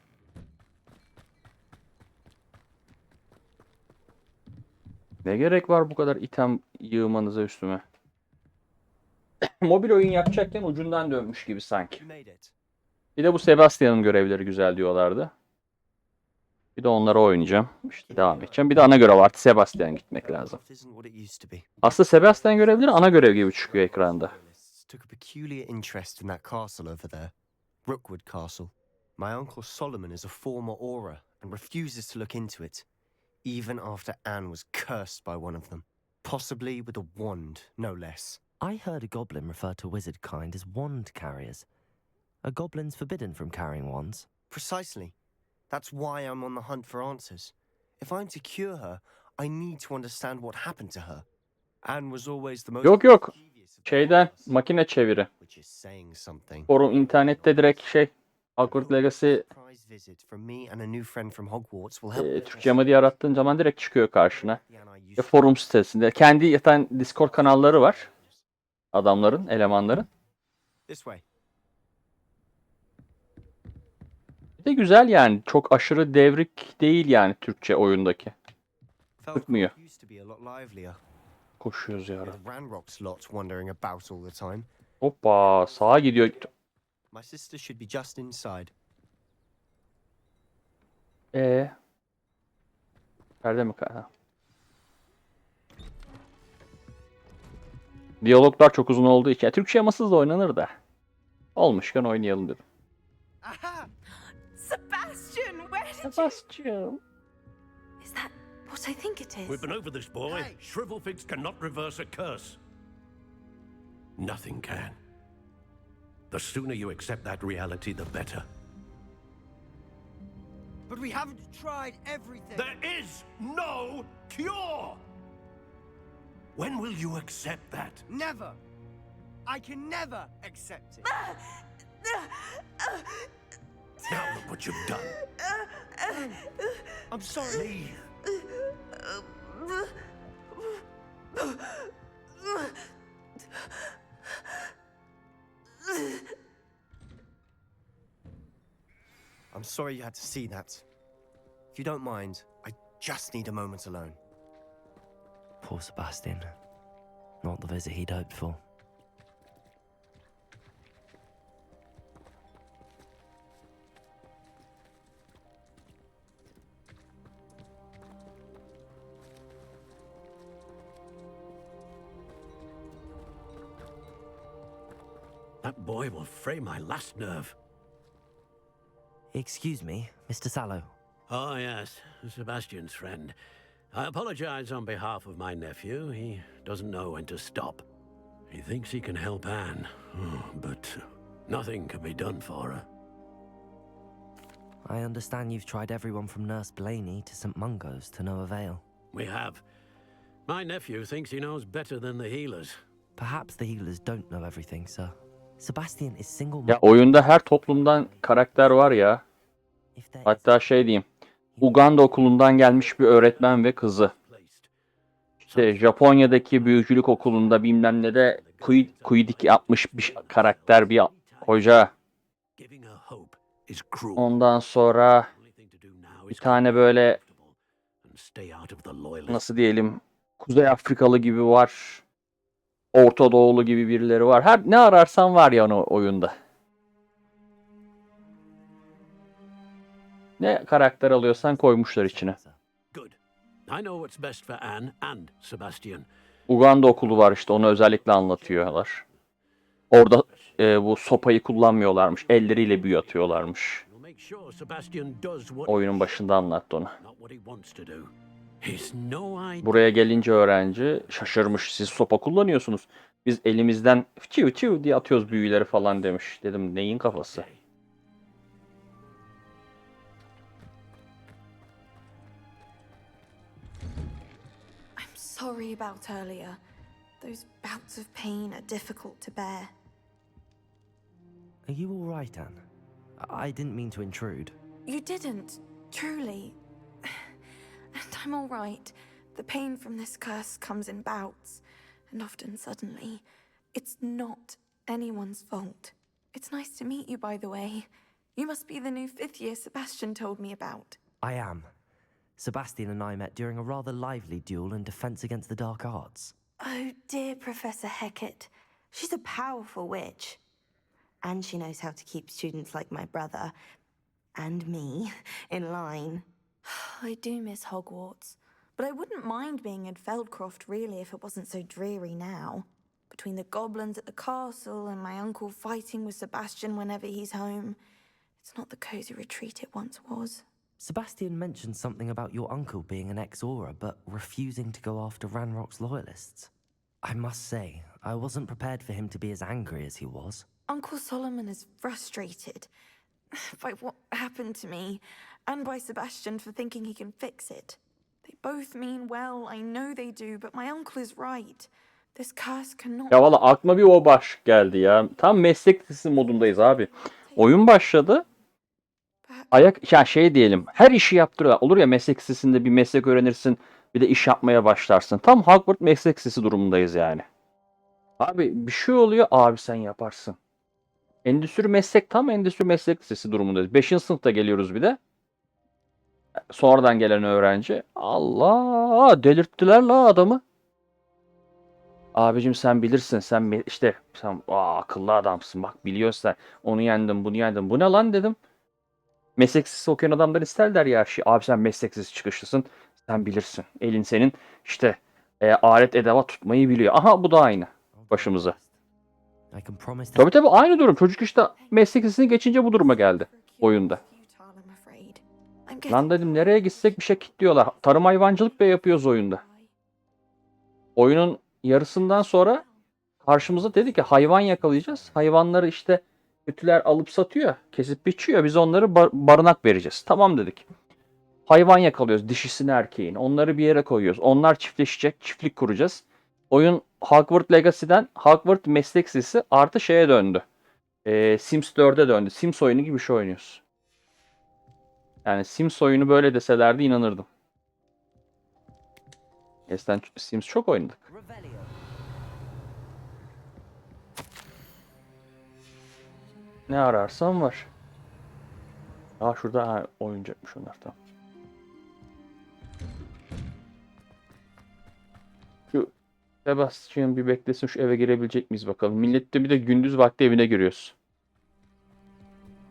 Ne gerek var bu kadar item yığmanıza üstüme? Mobil oyun yapacakken ucundan dönmüş gibi sanki. Bir de bu Sebastian'ın görevleri güzel diyorlardı. Bir de onları oynayacağım. İşte devam edeceğim. Bir de ana görev artı Sebastian gitmek lazım. Aslında Sebastian görevleri ana görev gibi çıkıyor ekranda. Took a peculiar interest in that castle over there, Rookwood Castle. My uncle Solomon is a former Auror and refuses to look into it, even after Anne was cursed by one of them, possibly with a wand, no less. I heard a goblin refer to wizard kind as wand carriers. Are goblins forbidden from carrying wands? Precisely. That's why I'm on the hunt for answers. If I'm to cure her, I need to understand what happened to her. Anne was always the most... Yok. Şeyden makine çeviri. Which is saying something. Forum internette direkt Hogwarts Legacy Türkçe mi diye arattığın zaman direkt çıkıyor karşına. Ve forum sitesinde. Kendi yatan Discord kanalları var. Adamların, elemanların. Bir de güzel yani. Çok aşırı devrik değil yani Türkçe oyundaki. Sıkmıyor. Koşuyoruz ya. Hoppa, sağa gidiyor. My sister should be just inside. Perde mi? Ha. Diyaloglar çok uzun olduğu için. Türkçe yamasız da oynanır da. Olmuşken oynayalım dedim. Aha! Sebastian, where did Sebastian. Is that what I think it is? We've been over this, boy. Hey. Shrivelfigs cannot reverse a curse. Nothing can. The sooner you accept that reality, the better. But we haven't tried everything. There is no cure! When will you accept that? Never. I can never accept it. Now look what you've done. I'm sorry. I'm sorry you had to see that. If you don't mind, I just need a moment alone. Poor Sebastian. Not the visit he'd hoped for. That boy will fray my last nerve. Excuse me, Mr. Sallow. Oh, yes, Sebastian's friend. I apologize on behalf of my nephew. He doesn't know when to stop. He thinks he can help Anne, but nothing can be done for her. I understand you've tried everyone from Nurse Blaney to St. Mungo's to no avail. We have. My nephew thinks he knows better than the healers. Perhaps the healers don't know everything, sir. Sebastian is single. Ya oyunda her toplumdan karakter var ya. Hatta şey diyeyim. Uganda okulundan gelmiş bir öğretmen ve kızı. İşte Japonya'daki büyücülük okulunda bilmem ne de kuyudik yapmış bir karakter, bir hoca. Ondan sonra bir tane böyle nasıl diyelim Kuzey Afrikalı gibi var. Orta Doğulu gibi birileri var. Her ne ararsan var ya o oyunda. Ne karakter alıyorsan koymuşlar içine. I know what's best for Anne and Sebastian. Uganda okulu var işte, onu özellikle anlatıyorlar. Orada bu sopayı kullanmıyorlarmış. Elleriyle büyü atıyorlarmış. Oyunun başında anlattı onu. Buraya gelince öğrenci şaşırmış. Siz sopa kullanıyorsunuz. Biz elimizden çiv çiv diye atıyoruz büyüleri falan demiş. Dedim neyin kafası? I'm sorry about earlier. Those bouts of pain are difficult to bear. Are you all right, Anne? I didn't mean to intrude. You didn't, truly. And I'm all right. The pain from this curse comes in bouts, and often suddenly. It's not anyone's fault. It's nice to meet you, by the way. You must be the new 5th year Sebastian told me about. I am. Sebastian and I met during a rather lively duel in Defense Against the Dark Arts. Oh, dear Professor Hecat. She's a powerful witch. And she knows how to keep students like my brother and me in line. I do miss Hogwarts, but I wouldn't mind being in Feldcroft really if it wasn't so dreary now. Between the goblins at the castle and my uncle fighting with Sebastian whenever he's home, it's not the cosy retreat it once was. Sebastian mentioned something about your uncle being an ex-Aura, but refusing to go after Ranrock's loyalists. I must say, I wasn't prepared for him to be as angry as he was. Uncle Solomon is frustrated by what happened to me, and by Sebastian for thinking he can fix it. They both mean well, I know they do, but my uncle is right. This curse cannot... Ya valla aklıma bir o baş geldi ya. Tam meslek lisesi modundayız abi. Oyun başladı. Ya şey diyelim, her işi yaptırıyorlar. Olur ya meslek lisesinde bir meslek öğrenirsin, bir de iş yapmaya başlarsın. Tam Hogwarts Meslek Lisesi durumundayız yani. Abi bir şey oluyor, abi sen yaparsın. Endüstri meslek lisesi durumundayız. 5. sınıfta geliyoruz bir de. Sonradan gelen öğrenci. Allah, delirttiler la adamı. Abicim sen bilirsin, sen işte sen akıllı adamsın, bak biliyorsun sen. Onu yendim, bunu yendim. Bu ne lan dedim. Meslek lisesi okuyan adamlar isterler ya her şeyi. Abi sen meslek lisesi çıkışlısın. Sen bilirsin. Elin senin işte alet edevat tutmayı biliyor. Aha bu da aynı başımıza. Tabii aynı durum. Çocuk işte meslek lisesini geçince bu duruma geldi oyunda. Lan dedim nereye gitsek bir şey kilitliyorlar. Tarım hayvancılık bile yapıyoruz oyunda. Oyunun yarısından sonra karşımıza dedi ki hayvan yakalayacağız. Hayvanları işte kötüler alıp satıyor. Kesip biçiyor. Biz onları barınak vereceğiz. Tamam dedik. Hayvan yakalıyoruz. Dişisini erkeğini. Onları bir yere koyuyoruz. Onlar çiftleşecek. Çiftlik kuracağız. Oyun Hogwarts Legacy'den Hogwarts Meslek Lisesi artı şeye döndü. Sims 4'e döndü. Sims oyunu gibi bir şey oynuyoruz. Yani Sims oyunu böyle deselerdi inanırdım. Eskiden Sims çok oynadık. Ne ararsan var. Aa şurada oyuncakmış onlar tamam. Şu Sebastian bir beklesin şu eve girebilecek miyiz bakalım. Millette bir de gündüz vakti evine giriyoruz.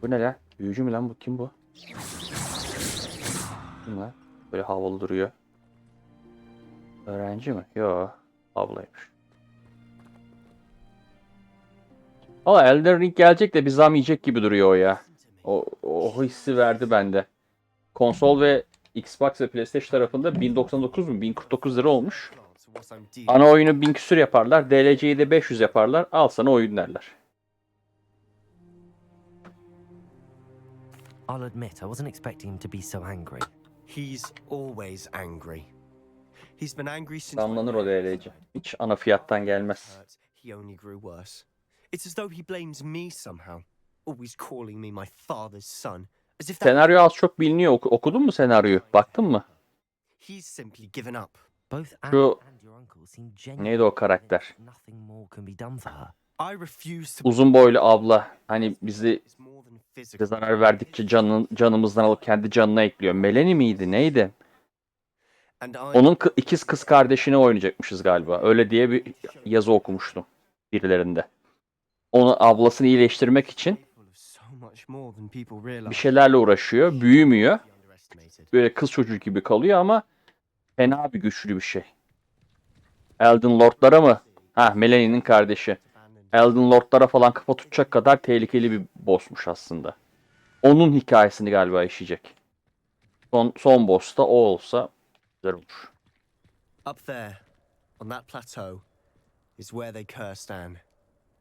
Bu ne lan? Büyücü mü lan bu? Kim bu? Kim lan? Böyle havalı duruyor. Öğrenci mi? Yo, ablaymış. Valla Elden Ring gelecek de bir zam yiyecek gibi duruyor o ya. O hissi verdi bende. Konsol ve Xbox ve PlayStation tarafında 1099 mu? 1049 lira olmuş. Ana oyunu 1000 küsür yaparlar. DLC'yi de 500 yaparlar. Al sana oyun derler. I'll admit I wasn't expecting him to be so angry. He's always angry. He's been angry since Zamlanır o DLC. Hiç ana fiyattan gelmez. he only grew worse. It's as though he blames me somehow. Always calling me my father's son. As if that Senaryo az çok biliniyor. Okudun mu senaryoyu? Baktın mı? he's simply given up. Both Anne Şu and your uncle seem genuine. neydi o karakter? Nothing more can be done for her. I refuse to Uzun boylu abla. Hani bize zarar verdikçe canımızdan alıp kendi canına ekliyor. Melanie miydi? Neydi? and I Onun ikiz kız kardeşini oynayacakmışız galiba. Öyle diye bir yazı okumuştum birilerinde. Onu ablasını iyileştirmek için so much more than people realize. bir şeylerle uğraşıyor. Büyümüyor. Böyle kız çocuğu gibi kalıyor ama fena bir güçlü bir şey. Elden Lord'lara mı? Melanie'nin kardeşi. Elden Lord'lara falan kafa tutacak kadar tehlikeli bir boss'muş aslında. Onun hikayesini galiba işleyecek. Son boss da o olsa güzel olur. Up there, on that plateau, is where they cursed Anne.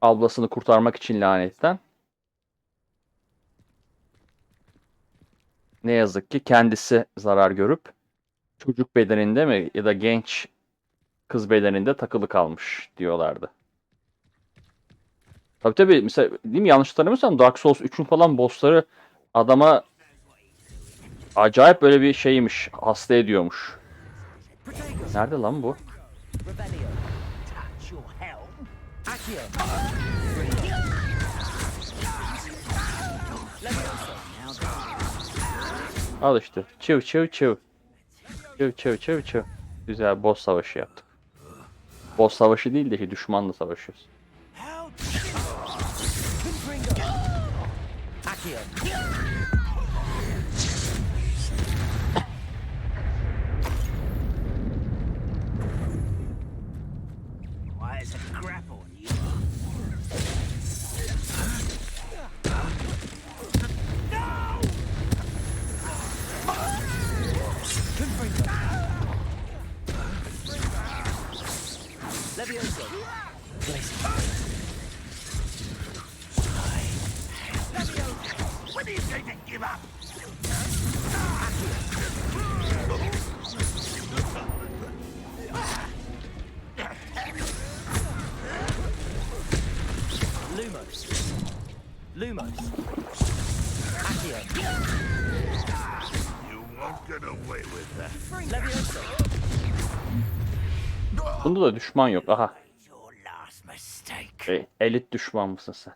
Ablasını kurtarmak için lanetten. Ne yazık ki kendisi zarar görüp çocuk bedeninde mi ya da genç kız bedeninde takılı kalmış diyorlardı. Tabii mesela değil mi yanlış hatırlamıyorsam Dark Souls 3'ün falan bossları adama acayip böyle bir şeymiş, hasta ediyormuş. Nerede lan bu? Al işte. Çıv çıv çıv. Çıv çıv çıv çıv. Güzel boss savaşı yaptık. Boss savaşı değil de düşmanla savaşıyoruz. Lumos. Bunda da düşman yok. Aha. Elit düşman mısın sen?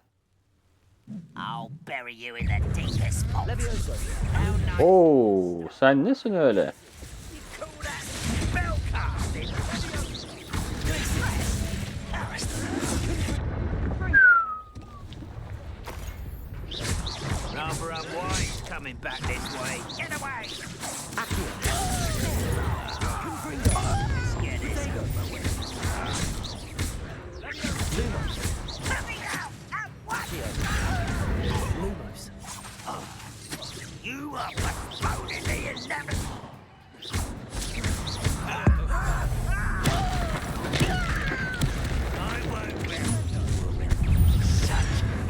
Oo, sen nesin öyle?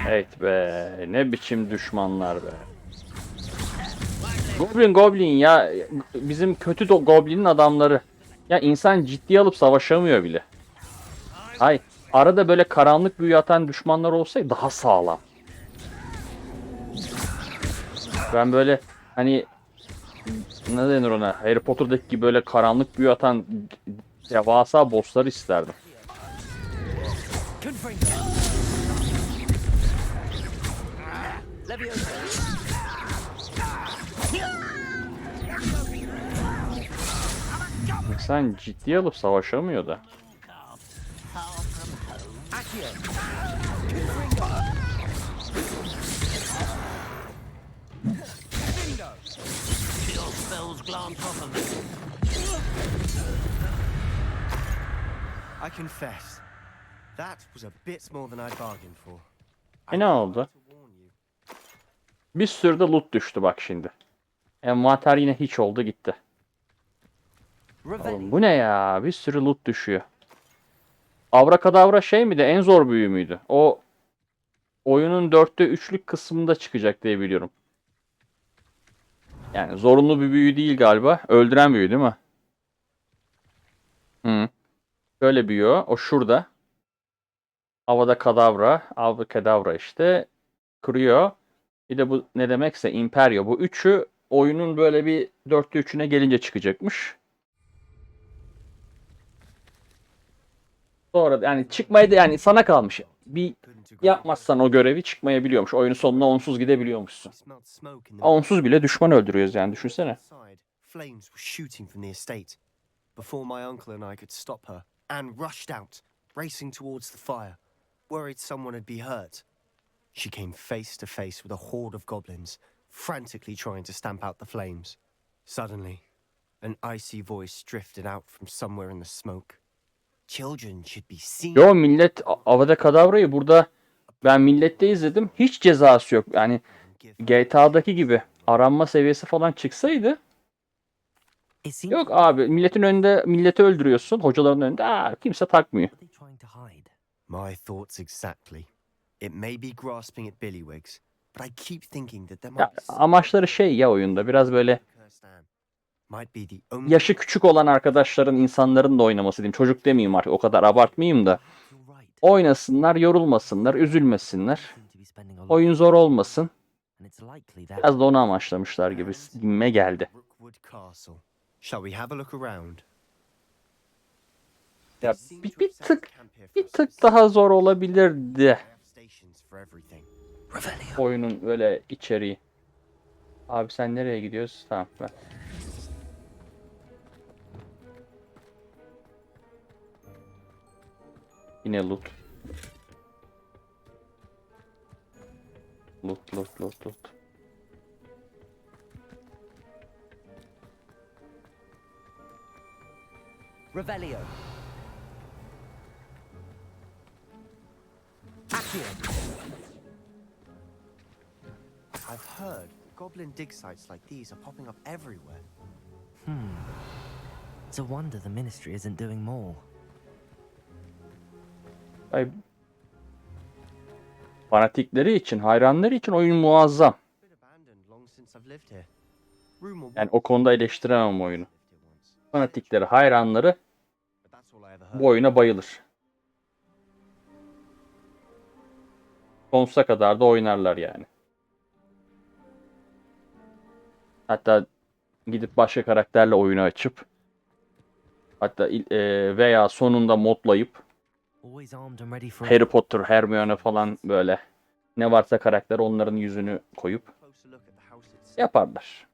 Evet be, ne biçim düşmanlar be. Goblin ya, bizim kötü Goblin'in adamları. Ya insan ciddiye alıp savaşamıyor bile. Ay, arada böyle karanlık büyü atan düşmanlar olsaydı daha sağlam. Ben böyle hani ne denir ona? Harry Potter'daki gibi böyle karanlık büyü atan devasa bosslar isterdim. İnsan ciddiye alıp savaşamıyor da. I confess, that was a bit more than I bargained for. Ne oldu? Bir sürü de loot düştü bak şimdi. Envanter yine hiç oldu gitti. Oğlum bu ne ya? Bir sürü loot düşüyor. Abrakadabra şey miydi? En zor büyü müydü? O oyunun 4'te 3'lük kısmında çıkacak diye biliyorum. Yani zorunlu bir büyü değil galiba. Öldüren büyü değil mi? Hı. Böyle büyü o. O şurada. Havada kadavra. Abrakadabra işte. Kırıyor. Bir de bu ne demekse Imperio. Bu üçü oyunun böyle bir 4'te 3'üne gelince çıkacakmış. Sonra yani çıkmayı da yani sana kalmış. Bir yapmazsan o görevi çıkmayabiliyormuş. Oyunun sonuna onsuz gidebiliyormuşsun. Onsuz bile düşman öldürüyoruz yani düşünsene. Flames were shooting from the estate. Before my uncle and I could stop her, Anne rushed out, racing towards the fire, worried someone had been hurt. She came face to face with a horde of goblins, frantically trying to stamp out the flames. Suddenly, an icy voice drifted out from somewhere in the smoke. Children should be seen. Yo millet Avada Kedavra'yı burada ben millette izledim. Hiç cezası yok. Yani GTA'daki gibi aranma seviyesi falan çıksaydı. Yok abi milletin önünde milleti öldürüyorsun. Hocaların önünde kimse takmıyor. My thoughts exactly. It may be grasping at billywhigs, but I keep thinking that there Ya, might be amaçları şey ya oyunda biraz böyle might be the only yaşı küçük olan arkadaşların insanların da oynaması diyeyim. Çocuk demeyeyim artık o kadar abartmayayım da. Oynasınlar, yorulmasınlar, üzülmesinler. Oyun zor olmasın. Biraz da onu amaçlamışlar gibime geldi. Rookwood Castle. Shall we have a look around? Ya bir tık daha zor olabilirdi. Oyunun böyle içeriği. Abi sen nereye gidiyorsun? Tamam ben. Yine loot. Loot. Revelio. I've heard goblin dig sites like these are popping up everywhere. It's a wonder the ministry isn't doing more. Ay, fanatikleri için, hayranları için oyun muazzam. Yani o konuda eleştiremem oyunu. Fanatikleri, hayranları bu oyuna bayılır. Sonsuza kadar da oynarlar yani. Hatta gidip başka karakterle oyunu açıp hatta veya sonunda modlayıp Harry Potter, Hermione falan böyle ne varsa karakter onların yüzünü koyup yaparlar.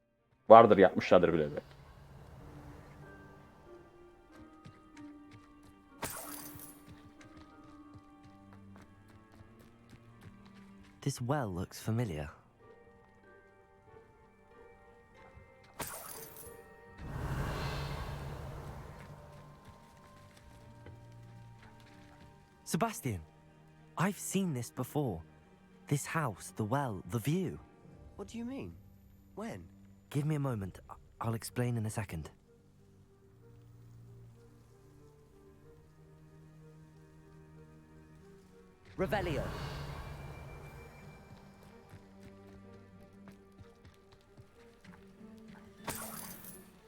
Vardır yapmışlardır bile. This well looks familiar. Sebastian, I've seen this before. This house, the well, the view. What do you mean? When? Give me a moment. I'll explain in a second. Revelio.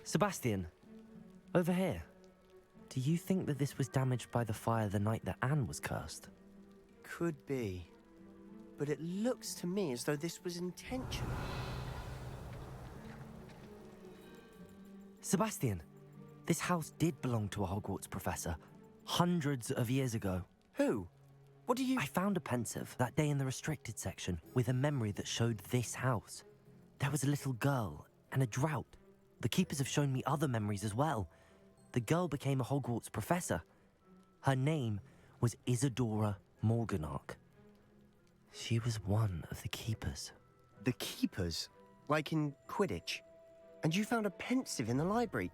Sebastian, over here. Do you think that this was damaged by the fire the night that Anne was cursed? Could be. But it looks to me as though this was intentional. Sebastian, this house did belong to a Hogwarts professor hundreds of years ago. Who? What do you... I found a pensive that day in the restricted section with a memory that showed this house. There was a little girl and a drought. The keepers have shown me other memories as well. The girl became a Hogwarts professor. Her name was Isadora Morganach. She was one of the keepers. The keepers? Like in Quidditch? And you found a pensive in the library?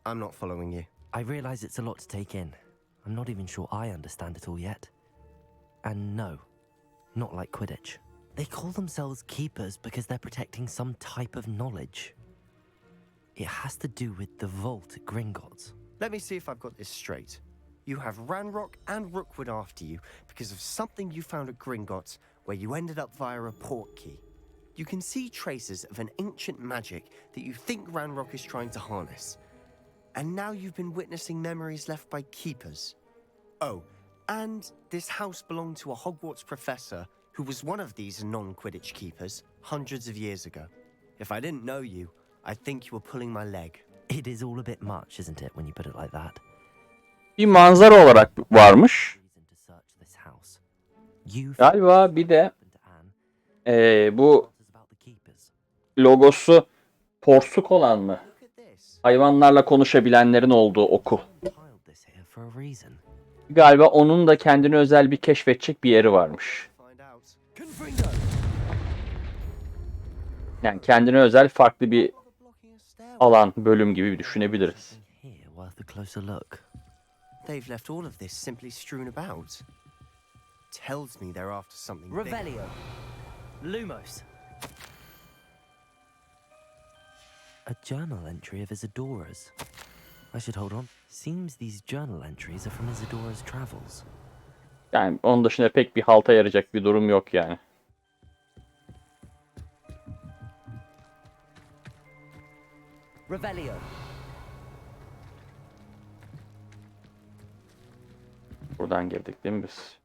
I'm not following you. I realize it's a lot to take in. I'm not even sure I understand it all yet. And no, not like Quidditch. They call themselves keepers because they're protecting some type of knowledge. It has to do with the vault at Gringotts. Let me see if I've got this straight. You have Ranrock and Rookwood after you because of something you found at Gringotts where you ended up via a portkey. You can see traces of an ancient magic that you think Ranrock is trying to harness. And now you've been witnessing memories left by keepers. Oh, and this house belonged to a Hogwarts professor who was one of these non-Quidditch keepers hundreds of years ago. If I didn't know you, I'd think you were pulling my leg. It is all a bit much, isn't it, when you put it like that? Bir manzara olarak varmış. Galiba bir de bu logosu porsuk olan mı? Hayvanlarla konuşabilenlerin olduğu oku. Galiba onun da kendine özel bir keşfedecek bir yeri varmış. Yani kendine özel farklı bir alan, bölüm gibi düşünebiliriz. They've left all of this simply strewn about. Tells me they're after something big. Revelio. Lumos. A journal entry of Isadora's. I should hold on. Seems these journal entries are from Isadora's travels. Yani onun dışında pek bir halta yarayacak bir durum yok yani. Revelio. Buradan girdik değil mi biz?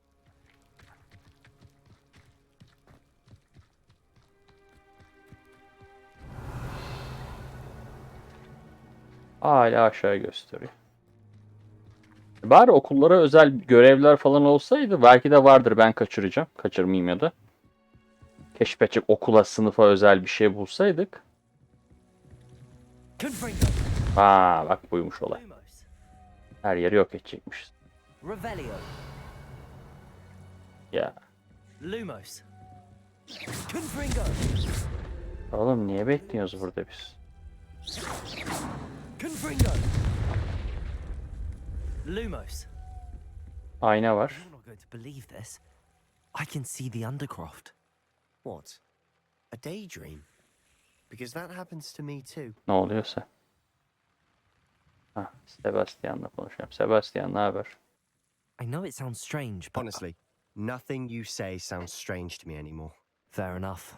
Hala aşağı gösteriyor. Bari okullara özel görevler falan olsaydı belki de vardır, ben kaçıracağım. Kaçırmayayım ya da. Keşfedecek okula, sınıfa özel bir şey bulsaydık. Aa bak buymuş olay. Her yeri yok edecekmişiz. Revelio. Ya. Lumos. Confringo. Oğlum niye bekliyoruz burada biz? Confringo. Lumos. Ayna var. You're not going to believe this. I can see the Undercroft. What? A daydream? Because that happens to me too. Ne oluyorsa. Ha, Sebastian'la konuşuyorum. Sebastian, ne haber? I know it sounds strange, but Honestly, nothing you say sounds strange to me anymore. fair enough.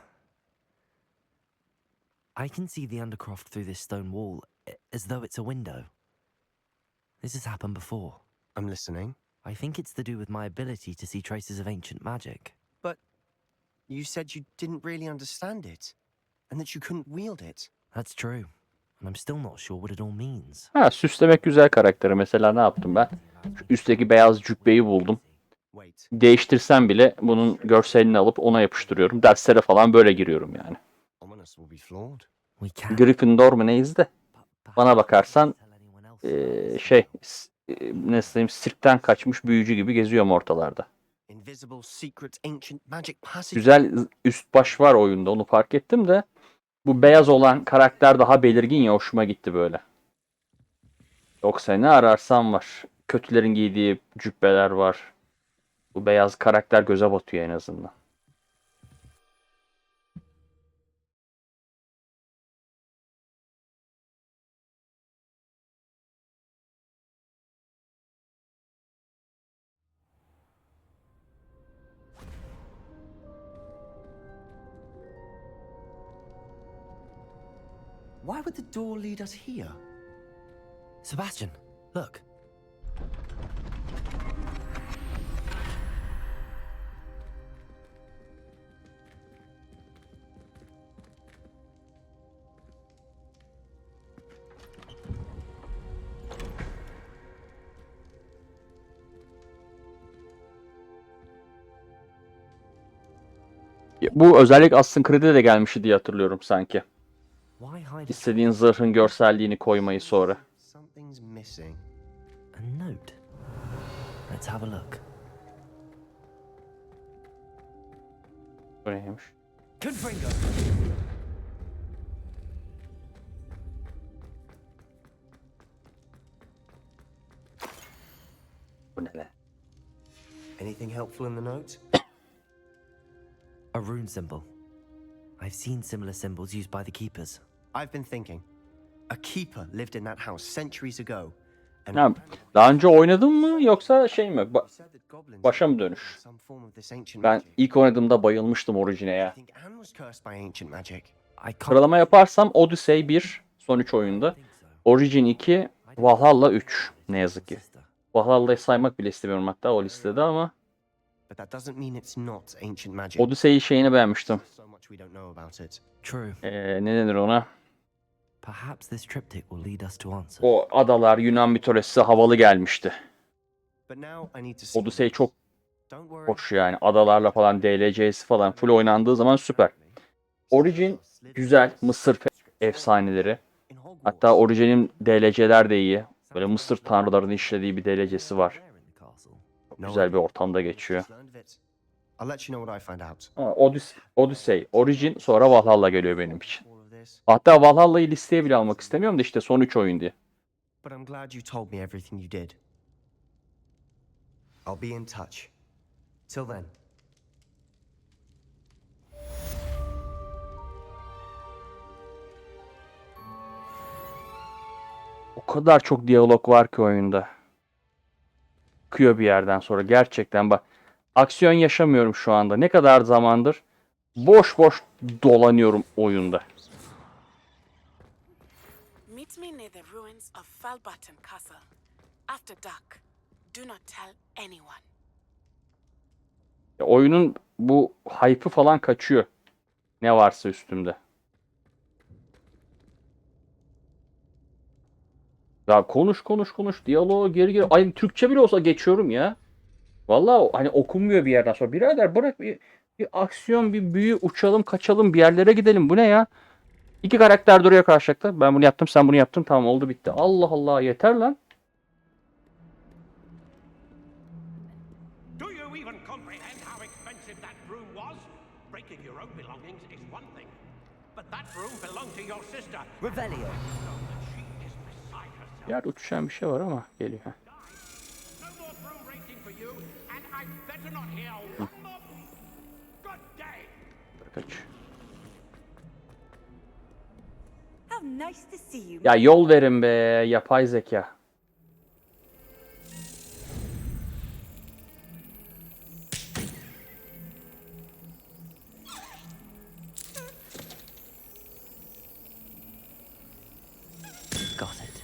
I can see the Undercroft through this stone wall, as though it's a window. This has happened before. I'm listening. I think it's to do with my ability to see traces of ancient magic. But you said you didn't really understand it, and that you couldn't wield it. That's true, and I'm still not sure what it all means. Ha, süslemek güzel karakteri. Mesela ne yaptım ben? Şu üstteki beyaz cübbeyi buldum. Değiştirsem bile bunun görselini alıp ona yapıştırıyorum. Derslere falan böyle giriyorum yani. Gryffindor mu neyiz de? Bana bakarsan nasıl diyeyim, sirkten kaçmış büyücü gibi geziyorum ortalarda. Güzel üst baş var oyunda, onu fark ettim de bu beyaz olan karakter daha belirgin ya, hoşuma gitti böyle. Yoksa ne ararsan var. Kötülerin giydiği cübbeler var. Bu beyaz karakter göze batıyor en azından. Why would the door lead us here? Sebastian, look. Bu özellik Assassin's Creed'e de gelmişti diye hatırlıyorum sanki. Why hide İstediğin zırhın görselliğini koymayı sonra. Something's missing. a note? Let's have a look. Bu neymiş? Confringo. Bu ne lan? Anything helpful in the note? A rune symbol. I've seen similar symbols used by the keepers. I've been thinking. A keeper lived in that house centuries ago. And Ha, daha önce oynadın mı yoksa şey mi? Başa mı dönüş? some form of this ancient Ben magic. ilk oynadığımda bayılmıştım orijine I ya. think Anne was cursed by ancient magic. I can't Sıralama yaparsam Odyssey 1, son 3 oyunda. Origin 2, Valhalla 3 ne yazık ki. Valhalla'yı saymak bile istemiyorum hatta o listede ama But that doesn't mean it's not ancient magic. Odyssey'i şeyini beğenmiştim. So much we don't know about it. True. Ne denir ona? Perhaps this triptych will lead us to answer. O adalar, Yunan mitolojisi havalı gelmişti. But now I need to see. Odyssey çok Don't worry. hoş yani. Adalarla falan, DLC'si falan full oynandığı zaman süper. Origin güzel. Mısır efsaneleri. In Hogwarts, Hatta Origin'in DLC'ler de iyi. Böyle Mısır tanrılarını işlediği bir DLC'si var. no Güzel bir idea. ortamda geçiyor. Just learned of it. I'll let you know what I find out. Ha, Odyssey, Origin, sonra Valhalla geliyor benim için. All of this. Hatta Valhalla'yı listeye bile almak istemiyorum da işte son 3 oyun diye. But I'm glad you told me everything you did. I'll be in touch. Till then. O kadar çok diyalog var ki oyunda. Sıkıyor bir yerden sonra gerçekten bak. Aksiyon yaşamıyorum şu anda. Ne kadar zamandır boş boş dolanıyorum oyunda. Meet me near the ruins of Falbutton Castle. After dark. Do not tell anyone. Oyunun bu hype'ı falan kaçıyor. Ne varsa üstümde. Ya konuş. Diyaloğu geri. Ay Türkçe bile olsa geçiyorum ya. Vallahi hani okunmuyor bir yerden sonra. Birader bırak bir aksiyon, bir büyü, uçalım, kaçalım, bir yerlere gidelim. Bu ne ya? İki karakter duruyor karşılıklı. Ben bunu yaptım, sen bunu yaptın. Tamam oldu bitti. Allah Allah yeter lan. Do you even comprehend how expensive that broom was? Breaking your own belongings is one thing, but that broom belonged to your sister. Revelio. Yerde uçuşan bir şey var ama geliyor. No more broom racing for you, and I better not hear one more. Good day. Kaç. How nice to see you. Ya yol verin be yapay zeka. Got it.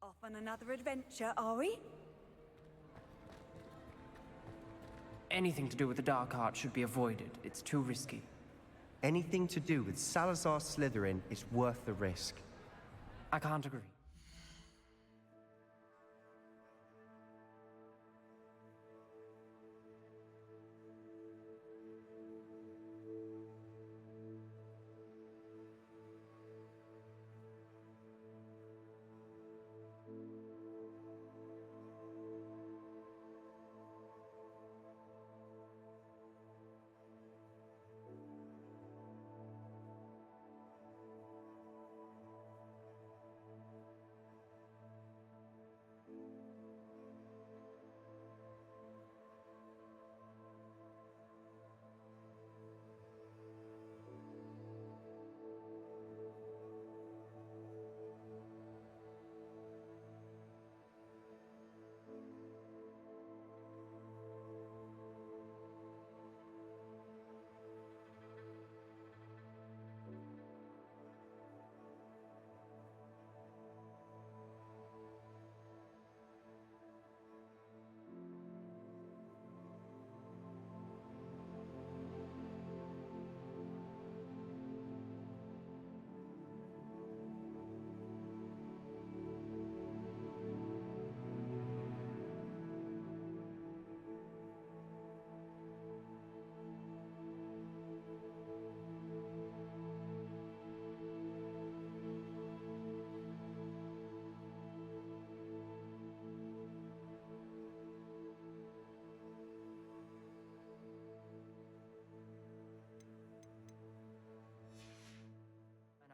Off on another adventure, are we? Anything to do with the dark art should be avoided. It's too risky. Anything to do with Salazar Slytherin is worth the risk. I can't agree.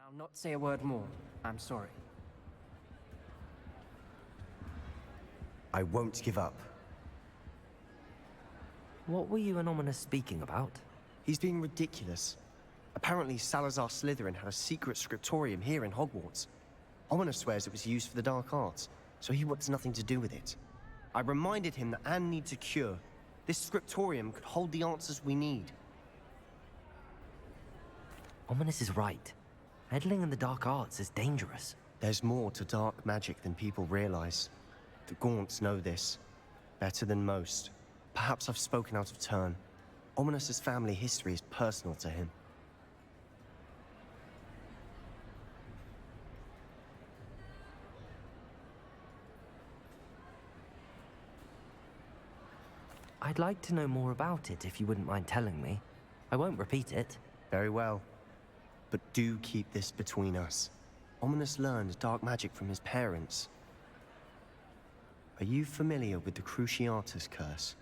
I'll not say a word more. I'm sorry. I won't give up. What were you and Ominous speaking about? He's being ridiculous. Apparently, Salazar Slytherin had a secret scriptorium here in Hogwarts. Ominous swears it was used for the dark arts, so he wants nothing to do with it. I reminded him that Anne needs a cure. This scriptorium could hold the answers we need. Ominous is right. Meddling in the dark arts is dangerous. There's more to dark magic than people realize. The Gaunts know this better than most. Perhaps I've spoken out of turn. Ominous's family history is personal to him. I'd like to know more about it if you wouldn't mind telling me. I won't repeat it. Very well. But do keep this between us. Ominous learned dark magic from his parents. Are you familiar with the Cruciatus curse?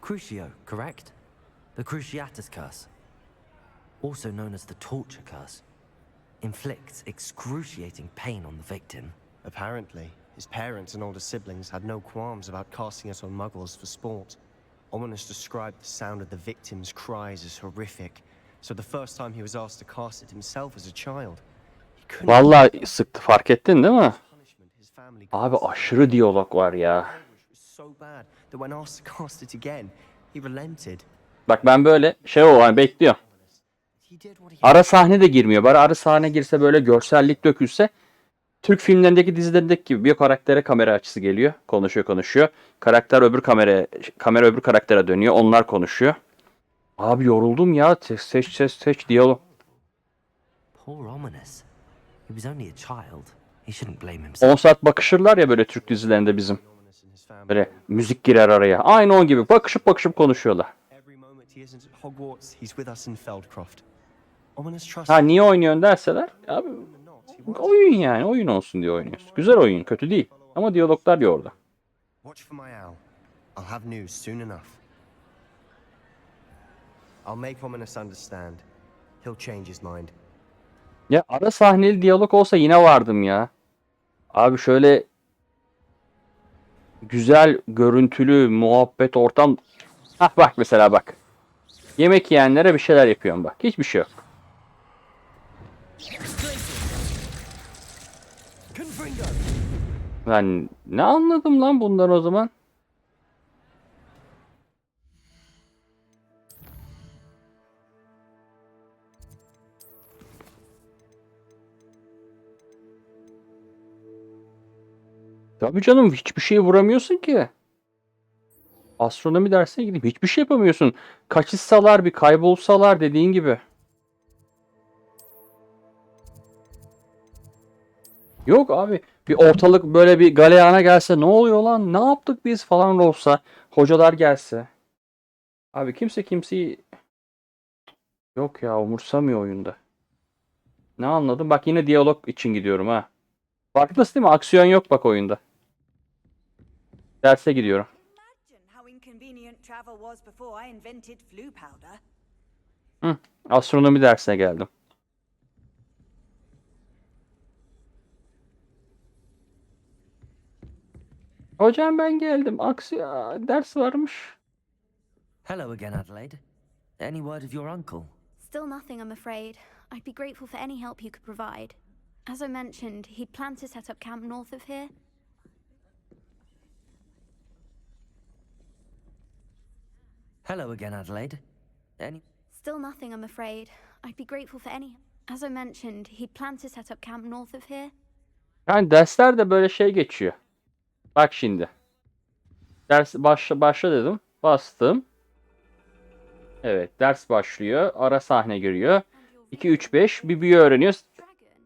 Crucio, correct? The Cruciatus curse. Also known as the torture curse. Inflicts excruciating pain on the victim. Apparently, his parents and older siblings had no qualms about casting it on muggles for sport. Ominous described the sound of the victim's cries as horrific, so the first time he was asked to cast it himself as a child, he couldn't... Vallahi sıktı, fark ettin değil mi? Abi aşırı diyalog var ya. So bad that when asked to cast it again, he relented. Bak ben böyle hani bekliyor. Ara sahne de girmiyor. Bari ara sahne girse, böyle görsellik dökülse. Türk filmlerindeki, dizilerindeki gibi bir karaktere kamera açısı geliyor. Konuşuyor. Karakter kamera öbür karaktere dönüyor. Onlar konuşuyor. Abi yoruldum ya. Seç diyalog. Poor Ominous. He was only a child. He shouldn't blame himself. 10 saat bakışırlar ya böyle Türk dizilerinde bizim. Böyle müzik girer araya. Aynı onun gibi bakışıp konuşuyorlar. Ha niye oynuyorsun derseler. Abi oyun yani. Oyun olsun diye oynuyoruz. Güzel oyun. Kötü değil. Ama diyaloglar ya orada. Watch for my owl. I'll have news soon enough. I'll make Ominous understand. He'll change his mind. Ya ara sahneli diyalog olsa yine vardım ya. Abi şöyle güzel görüntülü muhabbet ortam. Hah bak mesela bak. Yemek yiyenlere bir şeyler yapıyorum bak. Hiçbir şey yok. Ben ne anladım lan bundan o zaman? Tabii canım, hiçbir şeye vuramıyorsun ki. Astronomi dersine gidip hiçbir şey yapamıyorsun. Kaçışsalar, bir kaybolsalar dediğin gibi. Yok abi, bir ortalık böyle bir galeyana gelse, ne oluyor lan, ne yaptık biz falan olsa, hocalar gelse. Abi kimse kimseyi yok ya, umursamıyor oyunda. Ne anladım? Bak yine diyalog için gidiyorum ha. Farkındasın değil mi? Aksiyon yok bak oyunda. Derse gidiyorum. Astronomi dersine geldim. Hocam ben geldim. Ders varmış. Hello again, Adelaide. Any word of your uncle? Still nothing, I'm afraid. I'd be grateful for any help you could provide. As I mentioned, he'd planned to set up camp north of here. Hello again, Adelaide. Still nothing, I'm afraid. I'd be grateful for any... As I mentioned, he'd planned to set up camp north of here. Yani dersler de böyle şey geçiyor. Bak şimdi. Ders başla dedim. Bastım. Evet, ders başlıyor. Ara sahne giriyor. 2 3 5 bir büyü öğreniyoruz.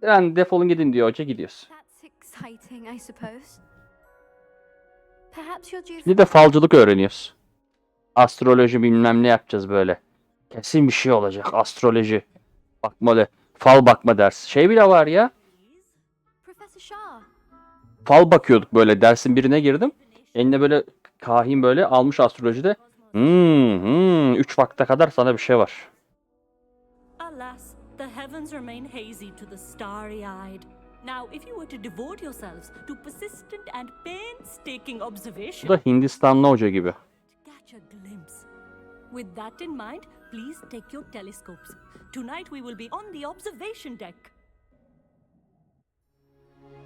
Yani defolun gidin diyor hoca, gidiyoruz. Exciting, I suppose. Perhaps you're due Bir de falcılık öğreniyoruz. Astroloji bilmem ne yapacağız böyle. Kesin bir şey olacak. Astroloji. Bakmalı. Fal bakma dersi. Şey bile var ya. Fal bakıyorduk böyle. Dersin birine girdim. Eline böyle kahin böyle almış astrolojide. 3 3 vakte kadar sana bir şey var. Alas, the heavens remain hazy to the starry-eyed. Now, if you were to devote yourselves to persistent and painstaking Bu observation, da Hindistanlı hoca gibi. catch a glimpse. With that in mind, please take your telescopes. Tonight we will be on the observation deck.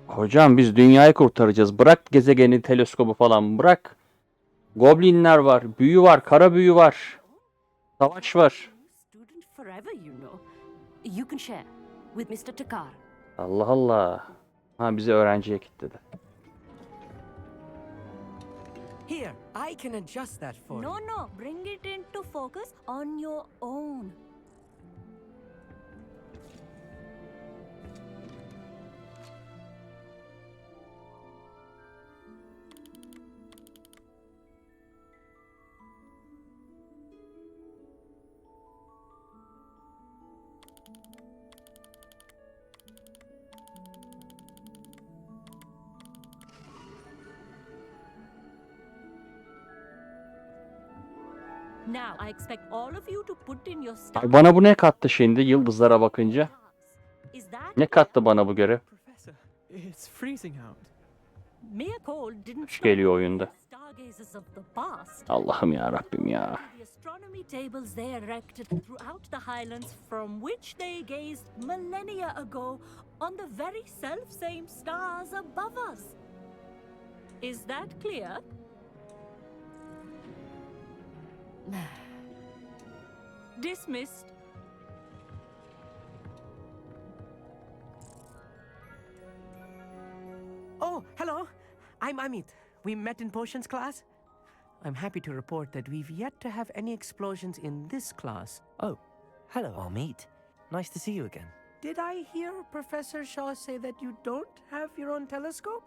Hocam biz dünyayı kurtaracağız. Bırak gezegeni, teleskobu falan bırak. Goblinler var, büyü var, kara büyü var. Savaş var. Student forever, you know. You can share with Mr. Takar. Allah Allah. Ha bizi öğrenciye kilitledi. Here, I can adjust that for you. No, no, bring it into focus on your own. Now, I expect all of you to put in your stuff. Ay bana bu ne kattı şimdi yıldızlara bakınca? Is that Ne kattı bana bu görev? Professor, it's freezing out. Mia Cole didn't Hoş geliyor oyunda. stargazers of the past. Allah'ım ya Rabbim ya. The astronomy tables they erected throughout the highlands from which they gazed millennia ago on the very self-same stars above us. Is that clear? Dismissed. Oh, hello. I'm Amit. We met in potions class. I'm happy to report that we've yet to have any explosions in this class. Oh, hello, Amit. Nice to see you again. Did I hear Professor Shaw say that you don't have your own telescope?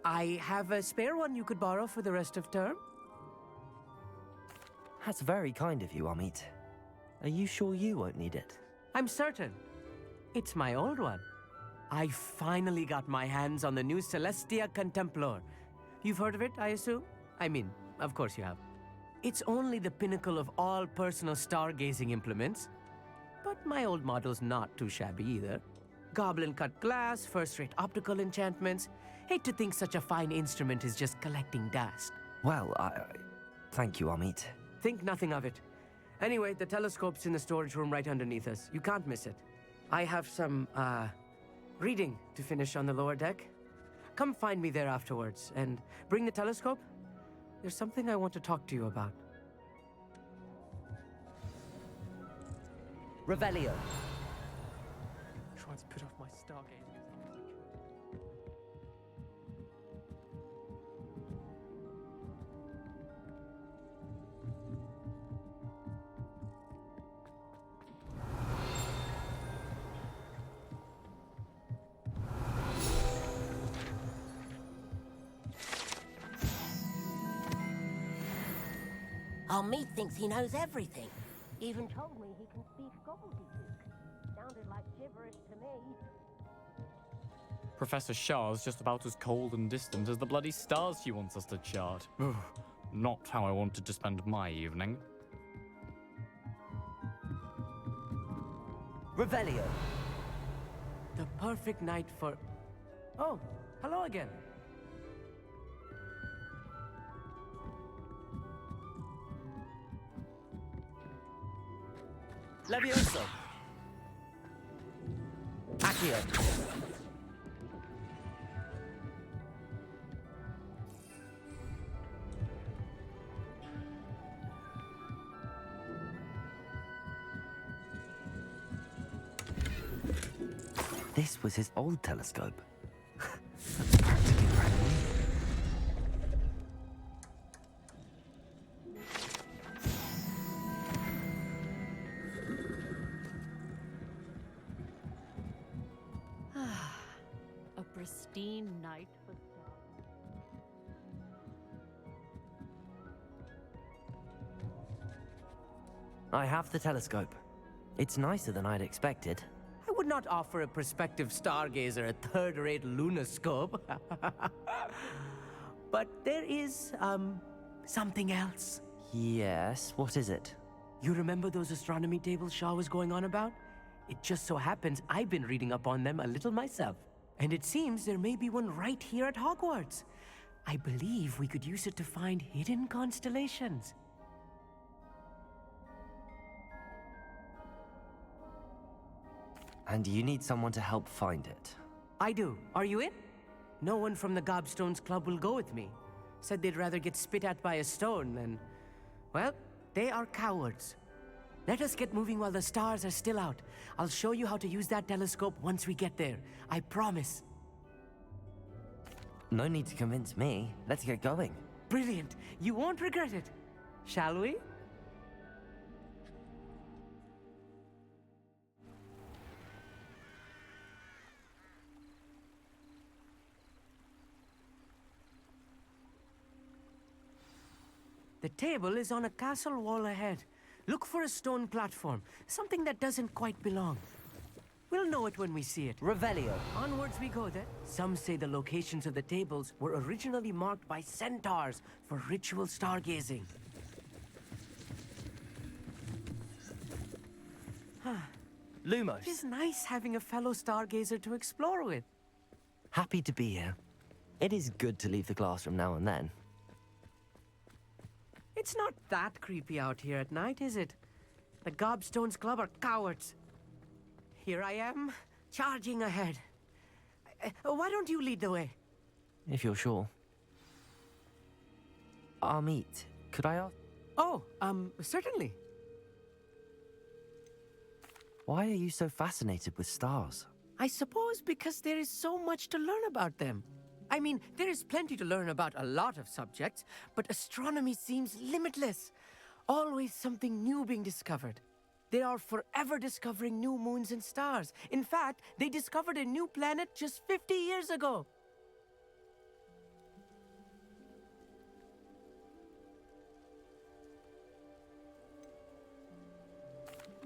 I have a spare one you could borrow for the rest of term. That's very kind of you, Amit. Are you sure you won't need it? I'm certain. It's my old one. I finally got my hands on the new Celestia Contemplor. You've heard of it, I assume? I mean, of course you have. It's only the pinnacle of all personal stargazing implements. But my old model's not too shabby either. Goblin-cut glass, first-rate optical enchantments. Hate to think such a fine instrument is just collecting dust. Well, thank you, Amit. Think nothing of it. Anyway, the telescope's in the storage room right underneath us. You can't miss it. I have some, reading to finish on the lower deck. Come find me there afterwards, and bring the telescope. There's something I want to talk to you about. Revelio. Try to put off my stargazing. Amit thinks he knows everything. Even told me he can speak gobbledygook. Sounded like gibberish to me. Professor Shah's just about as cold and distant as the bloody stars she wants us to chart. Not how I wanted to spend my evening. Revelio. The perfect night for... Oh, hello again. Levioso. Accio. This was his old telescope. That's practically brand new. A pristine night for stars. I have the telescope. It's nicer than I'd expected. I would not offer a prospective stargazer a third-rate lunoscope. But there is, something else. Yes, what is it? You remember those astronomy tables Shaw was going on about? It just so happens I've been reading up on them a little myself. And it seems there may be one right here at Hogwarts. I believe we could use it to find hidden constellations. And you need someone to help find it. I do. Are you in? No one from the Gobstones Club will go with me. Said they'd rather get spit at by a stone than... Well, they are cowards. Let us get moving while the stars are still out. I'll show you how to use that telescope once we get there. I promise. No need to convince me. Let's get going. Brilliant. You won't regret it. Shall we? The table is on a castle wall ahead. Look for a stone platform, something that doesn't quite belong. We'll know it when we see it. Revelio. Onwards we go then. Some say the locations of the tables were originally marked by centaurs for ritual stargazing. Lumos. It is nice having a fellow stargazer to explore with. Happy to be here. It is good to leave the classroom now and then. It's not that creepy out here at night, is it? The Gobstones Club are cowards. Here I am, charging ahead. Why don't you lead the way? If you're sure. Amit, could I ask? Oh, certainly. Why are you so fascinated with stars? I suppose because there is so much to learn about them. I mean, there is plenty to learn about a lot of subjects, but astronomy seems limitless. Always something new being discovered. They are forever discovering new moons and stars. In fact, they discovered a new planet just 50 years ago.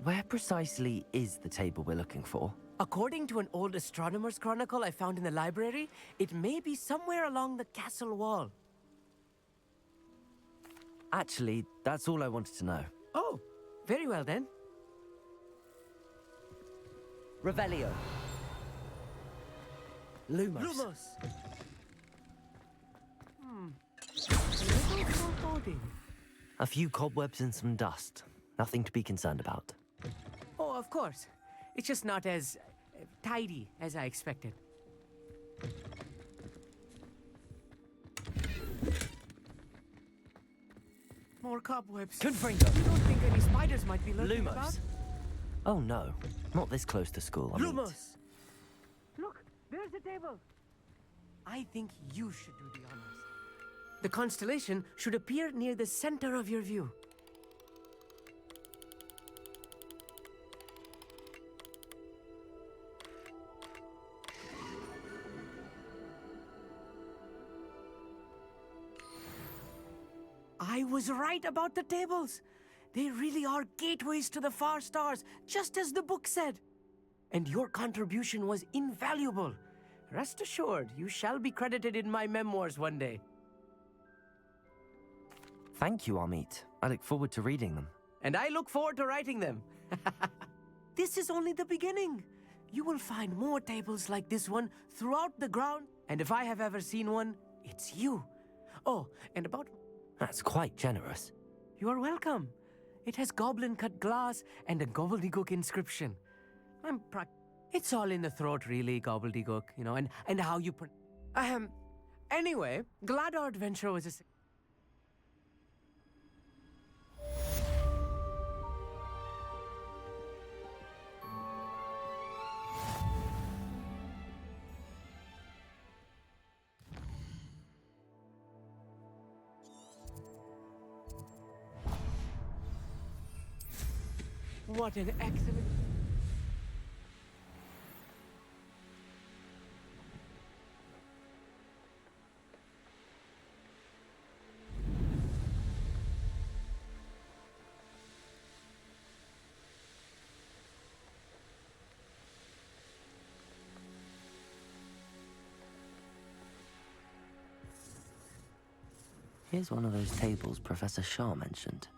Where precisely is the table we're looking for? According to an old astronomer's chronicle I found in the library, it may be somewhere along the castle wall. Actually, that's all I wanted to know. Oh, very well then. Revelio. Lumos. Lumos. A little foreboding. A few cobwebs and some dust. Nothing to be concerned about. Oh, of course. It's just not as tidy as I expected. More cobwebs. Confringo. You don't think any spiders might be lurking about? Lumos. Oh no, not this close to school. I mean. Lumos. Look, there's the table. I think you should do the honors. The constellation should appear near the center of your view. I was right about the tables. They really are gateways to the far stars, just as the book said. And your contribution was invaluable. Rest assured, you shall be credited in my memoirs one day. Thank you, Amit. I look forward to reading them. And I look forward to writing them. This is only the beginning. You will find more tables like this one throughout the ground. And if I have ever seen one, it's you. Oh, and about... That's quite generous. You are welcome. It has goblin-cut glass and a gobbledygook inscription. It's all in the throat, really, gobbledygook, you know, and how you... Anyway, glad our adventure was a... What an excellent... Here's one of those tables Professor Shah mentioned.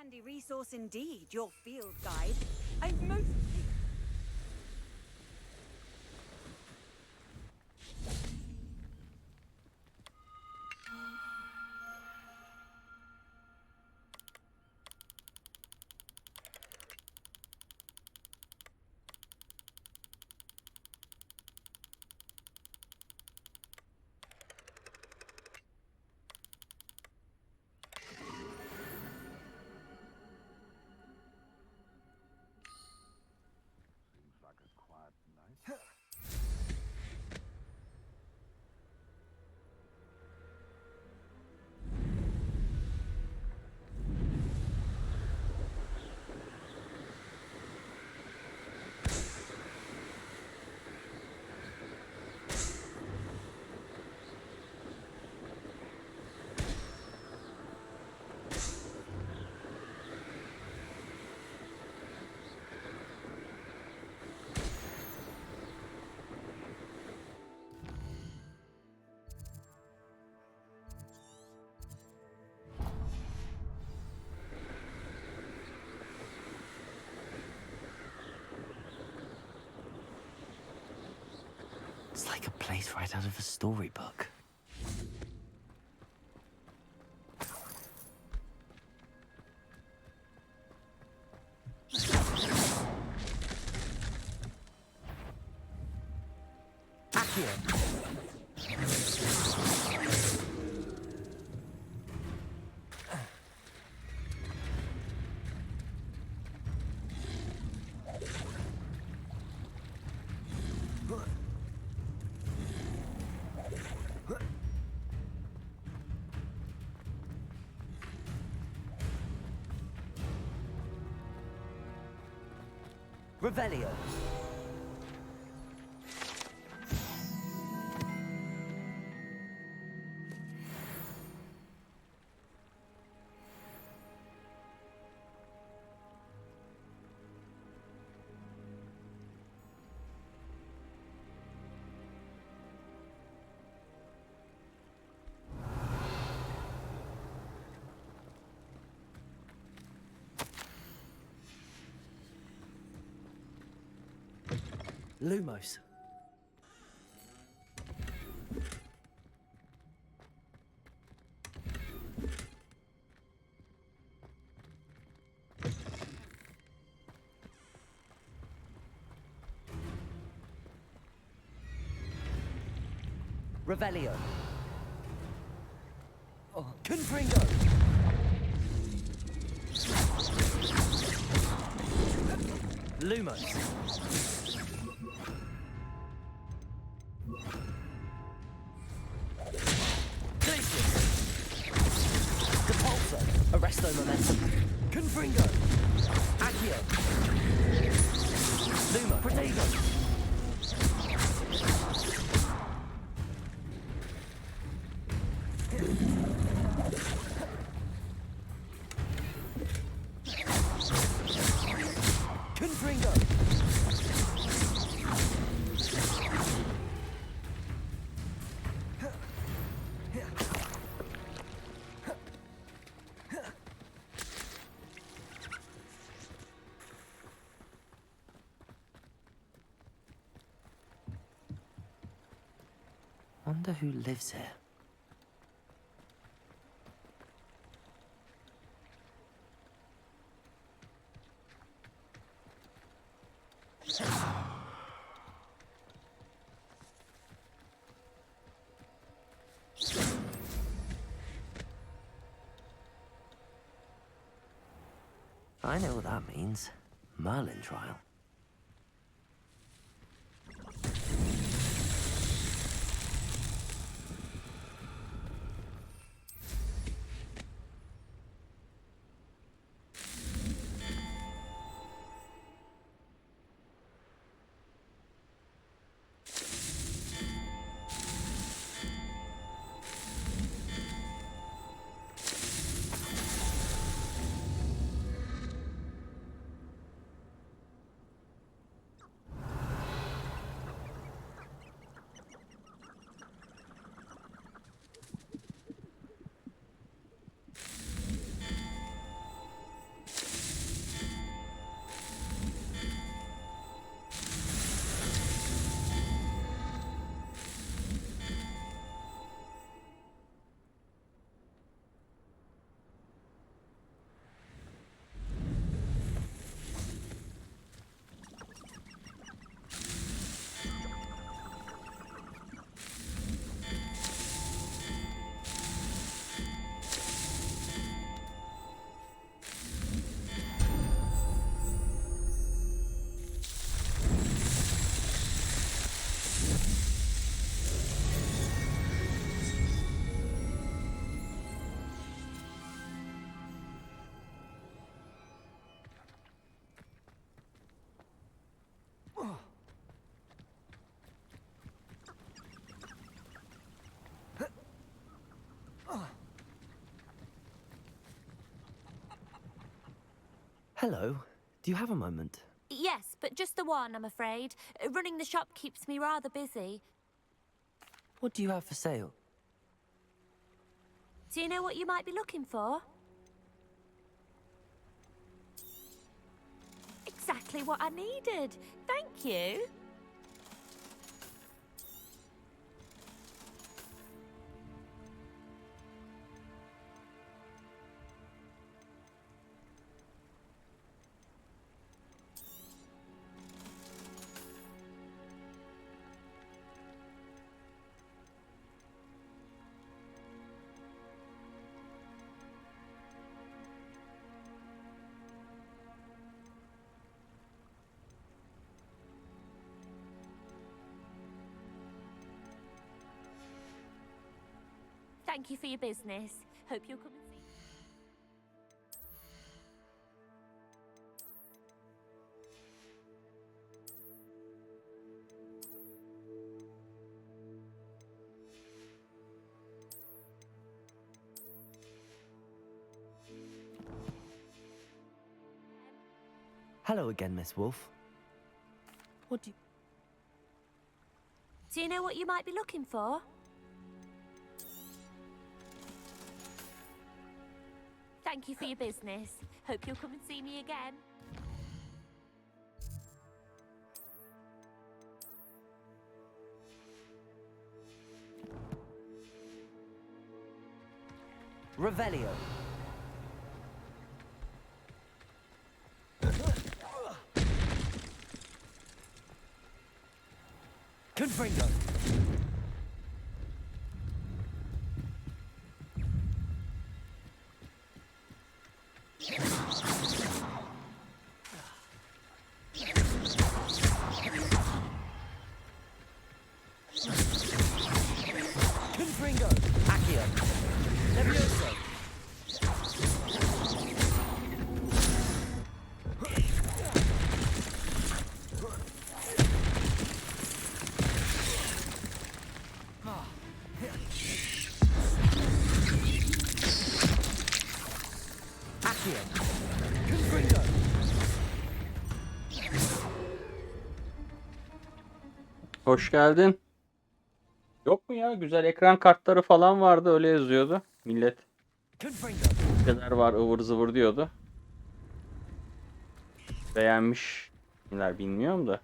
handy resource indeed, your field guide. I've mostly... It's like a place right out of a storybook. Revelio. Lumos. Revelio. Oh, Confringo. Lumos. Arresto momentum. Confringo. Accio. Luma. Protego. Confringo. Wonder who lives here. I know what that means. Merlin trial. Hello. Do you have a moment? Yes, but just the one, I'm afraid. Running the shop keeps me rather busy. What do you have for sale? Do you know what you might be looking for? Exactly what I needed. Thank you. Thank you for your business. Hope you'll come and see. Hello again, Miss Wolf. What do you... Do you know what you might be looking for? Thank you for your business. Hope you'll come and see me again. Revelio. Confringo. Confringo. Accio. Levioso. Accio. Confringo. Hoş geldin. Yok mu ya? Güzel ekran kartları falan vardı. Öyle yazıyordu. Millet ne kadar var ıvır zıvır diyordu. Beğenmiş kimler bilmiyorum da.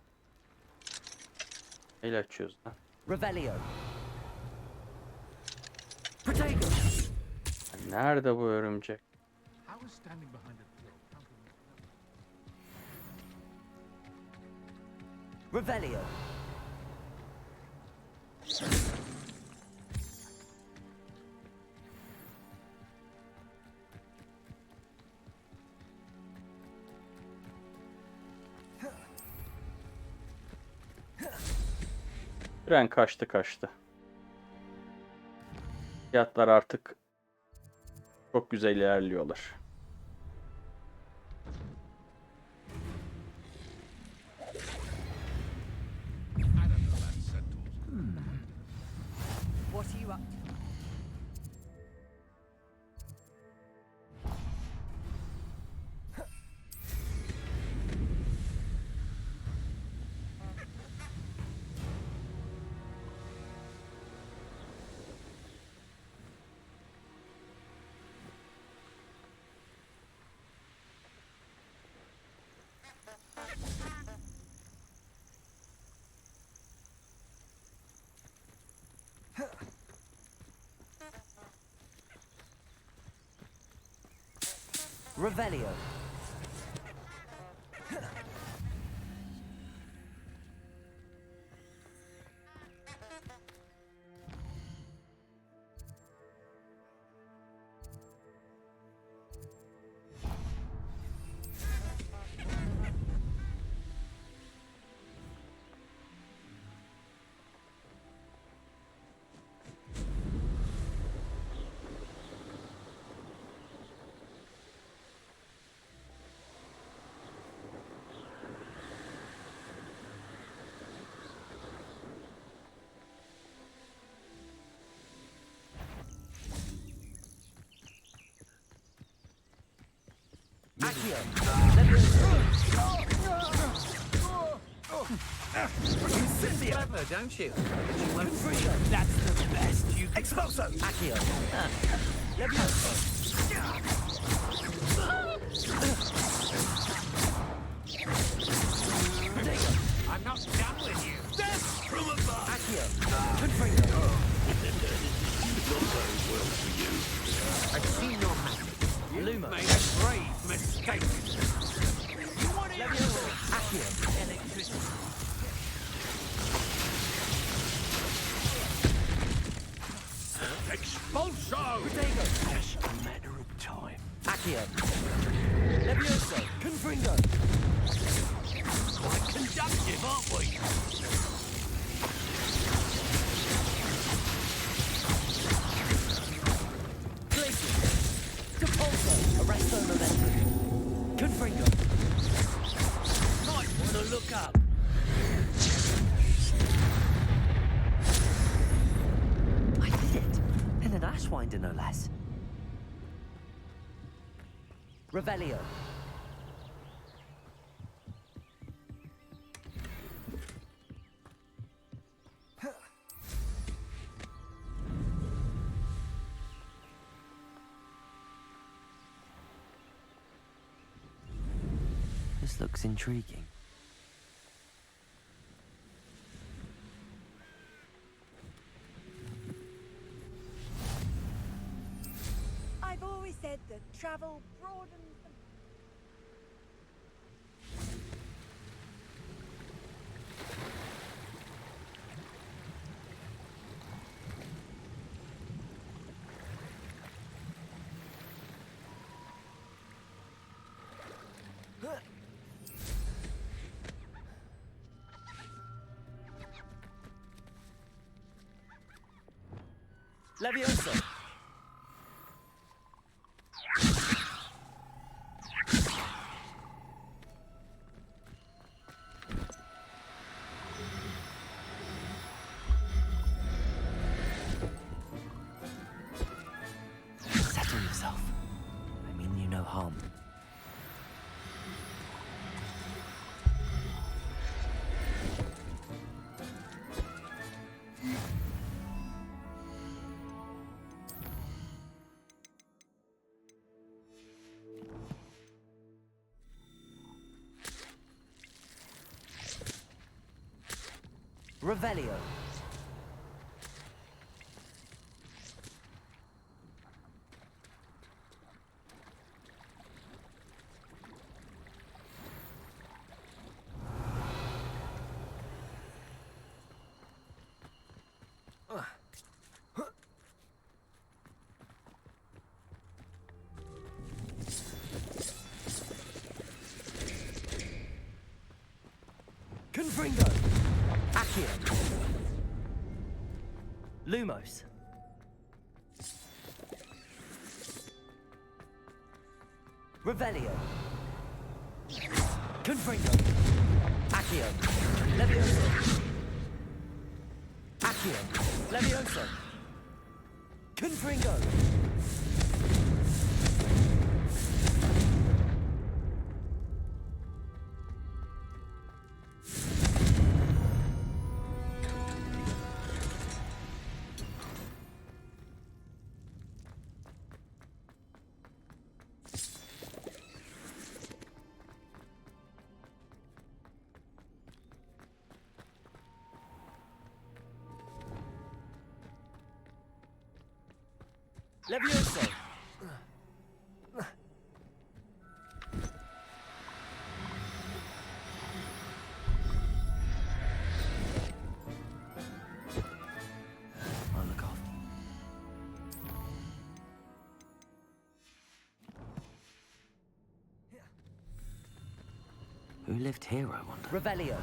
El açıyoruz lan. Revelio. Nerede bu örümcek? Revelio. Tren kaçtı. Fiyatlar artık çok güzel ilerliyorlar. What are you up to? Revelio. Accio. Levioso. You sit the clever, don't you? That's the best you can. Expulso. Accio. Levioso. I'm not done with you. Death from above. Accio. Confringo. Not very well for you. I've seen your magic. You've made a grave mistake. You want it? Levioso. Accio. Electricity. Expulso! Just a matter of time. Accio. Levioso. Confringo. Quite conductive, aren't we? Glacier. Depulso. Arresto momentum. Confringo. Might want to look up. I did it. In an Ashwinder, no less. Revelio. This looks intriguing. I've always said that travel broadens the... Levioso. Settle yourself. I mean you no harm. Revelio. Confringo. Accio. Lumos. Revelio. Confringo. Accio. Levioso. Accio. Levioso. Confringo. Levioso. I'll look after. Who lived here, I wonder? Revelio.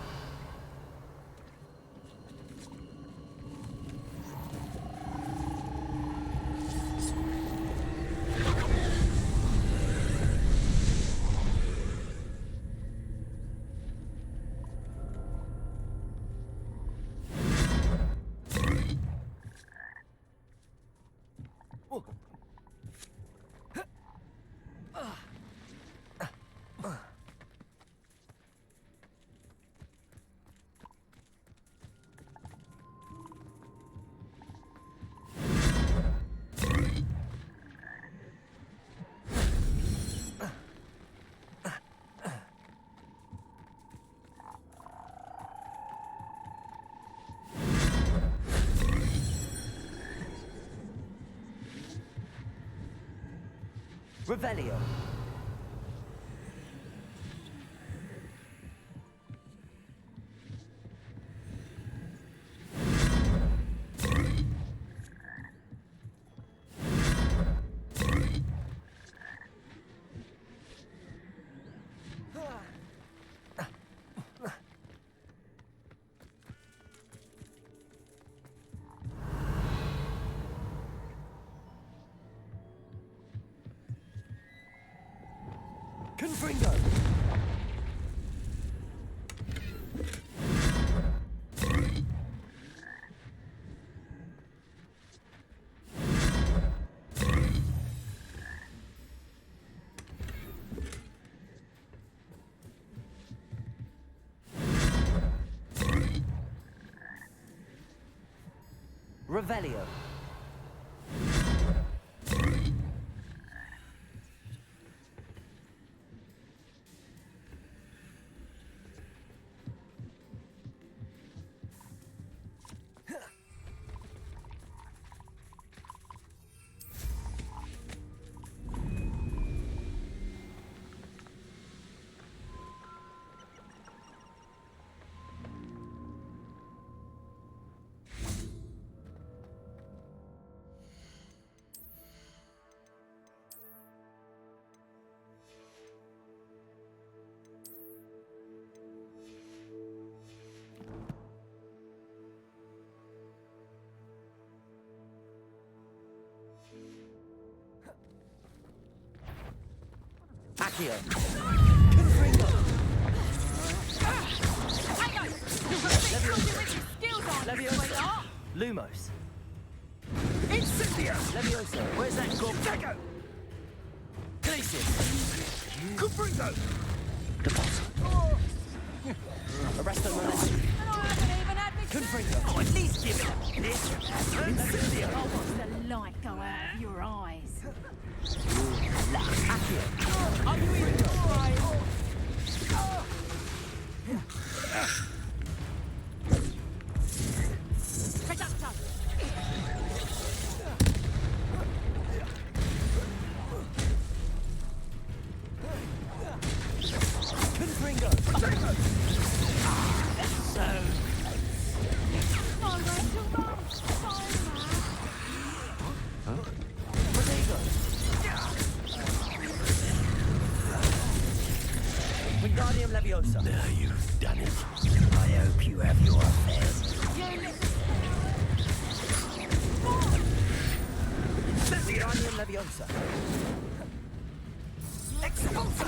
Revelio. Confringo! Revelio. Accio. Confringo. Leviosa. Lumos. Incendio! Leviosa. Where's that gob? Dago! Glacius. Confringo! Arresto Momentum. Confringo. Oh, at least give it this. Incendio! Oh, what's the light go out of your eyes? Accio. Confringo. Wingardium Leviosa. Now you've done it. I hope you have your affairs. Wingardium Leviosa. Expulso!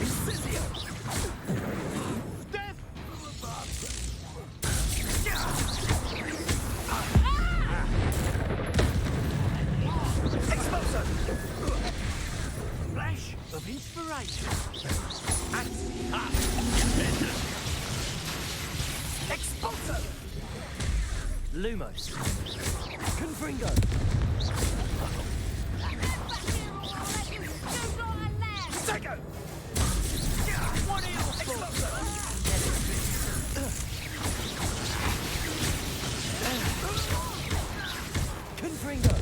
Incendio! Death! Expulso! Flash of inspiration. Expulso! Lumos. Confringo. Dago! What are you Confringo.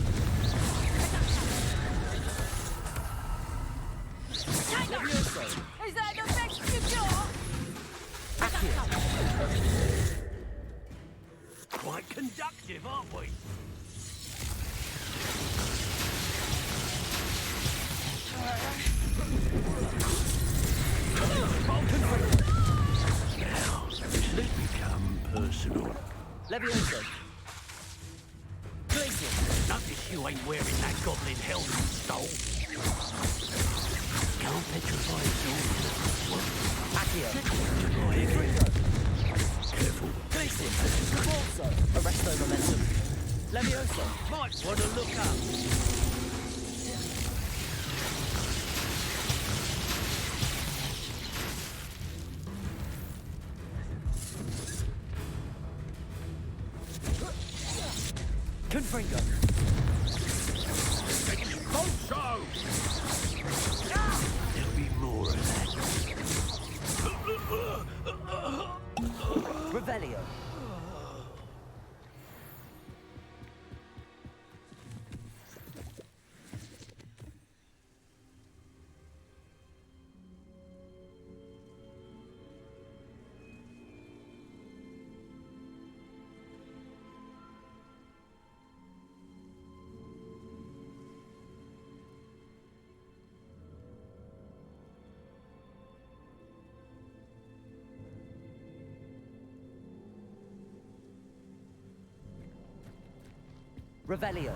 Levioso. Is that the best you got? Accio. Quite conductive, aren't we? Now, this has become personal. Levioso. Glacius. Notice you ain't wearing that goblin helmet you stole. Can't petrify us all. Accio. Careful. Glacius. Corso. Arresto Momentum. Levioso. Might want to look up. Confringo. Expulso! There'll be more of that. Revelio. Revelio.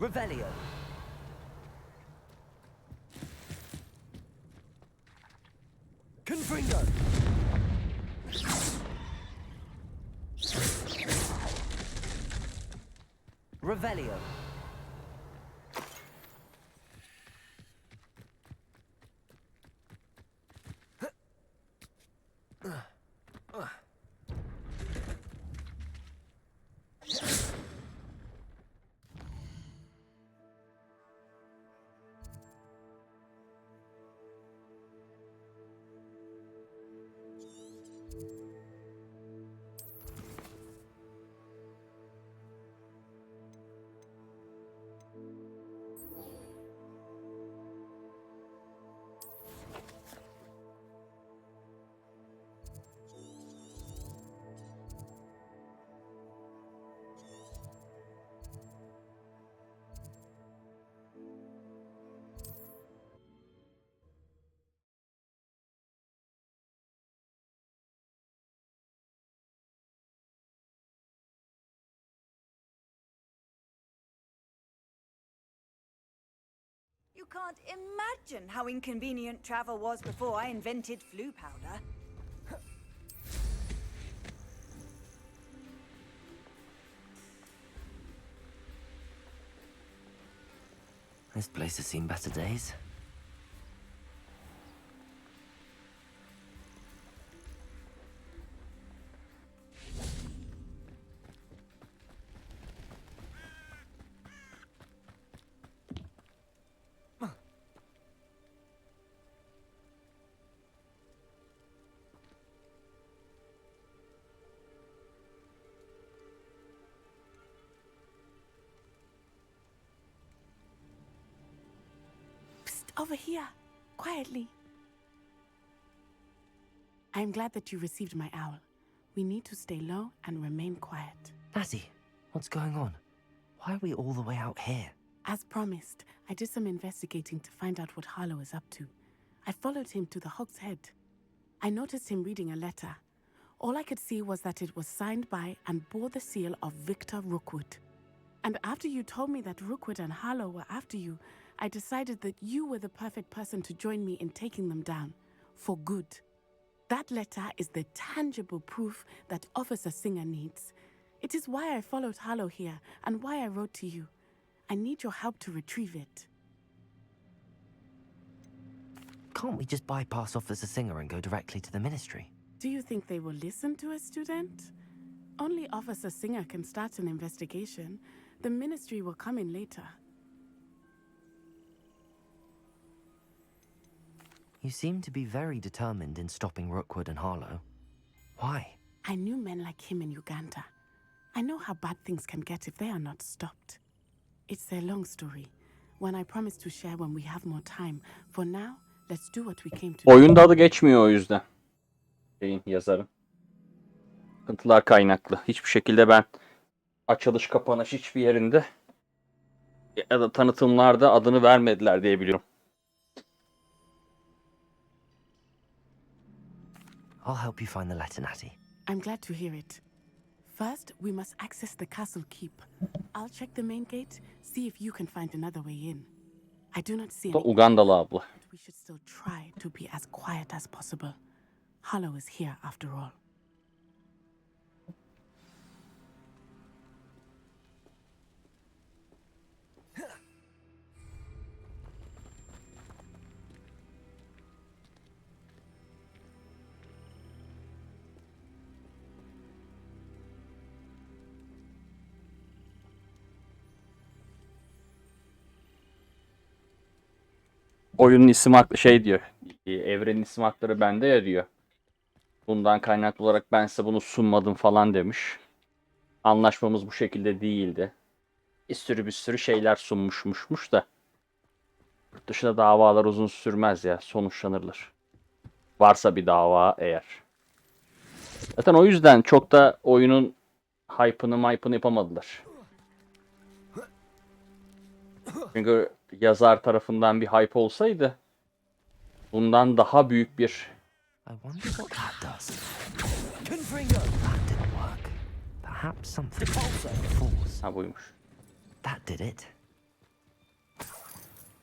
Revelio. Confringo. Revelio. You can't imagine how inconvenient travel was before I invented flu powder. This place has seen better days. Over here, quietly. I'm glad that you received my owl. We need to stay low and remain quiet. Natty, what's going on? Why are we all the way out here? As promised, I did some investigating to find out what Harlow is up to. I followed him to the Hog's Head. I noticed him reading a letter. All I could see was that it was signed by and bore the seal of Victor Rookwood. And after you told me that Rookwood and Harlow were after you, I decided that you were the perfect person to join me in taking them down, for good. That letter is the tangible proof that Officer Singer needs. It is why I followed Harlow here, and why I wrote to you. I need your help to retrieve it. Can't we just bypass Officer Singer and go directly to the Ministry? Do you think they will listen to a student? Only Officer Singer can start an investigation. The Ministry will come in later. You seem to be very determined in stopping Rookwood and Harlow. Why? I knew men like him in Uganda. I know how bad things can get if they are not stopped. It's a long story, one I promise to share when we have more time. For now, let's do what we came to do. Oyunda adı geçmiyor o yüzden. Yazarın. Sıkıntılar kaynaklı. Hiçbir şekilde ben açılış kapanış hiçbir yerinde ya da tanıtımlarda adını vermediler diye biliyorum. I'll help you find the letter, Natty. I'm glad to hear it. First, we must access the castle keep. I'll check the main gate, see if you can find another way in. I do not see any, Ugandalı abla. but we should still try to be as quiet as possible. Harlow is here after all. Oyunun isim haklı şey diyor. Evrenin isim hakları bende ya diyor. Bundan kaynaklı olarak ben size bunu sunmadım falan demiş. Anlaşmamız bu şekilde değildi. Bir sürü şeyler sunmuşmuş da. Yurt dışında davalar uzun sürmez ya. Sonuçlanırlar. Varsa bir dava eğer. Zaten o yüzden çok da oyunun hype'ını yapamadılar. Çünkü yazar tarafından bir hype olsaydı bundan daha büyük bir I wonder what that does. That didn't work. Perhaps something force. ha buymuş. That did it.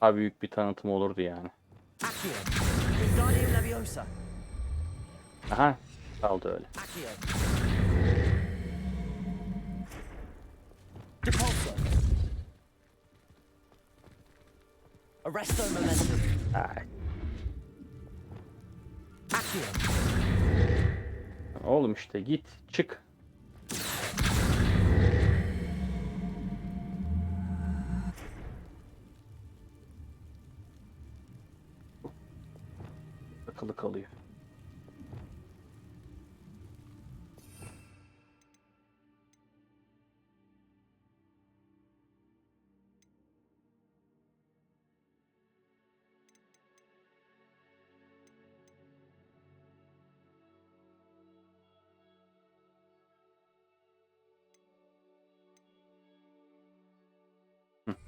Daha büyük bir tanıtım olurdu yani. Aha kaldı öyle. Arresto momentum. Ay. Oğlum işte git çık. Akıllı kalıyor.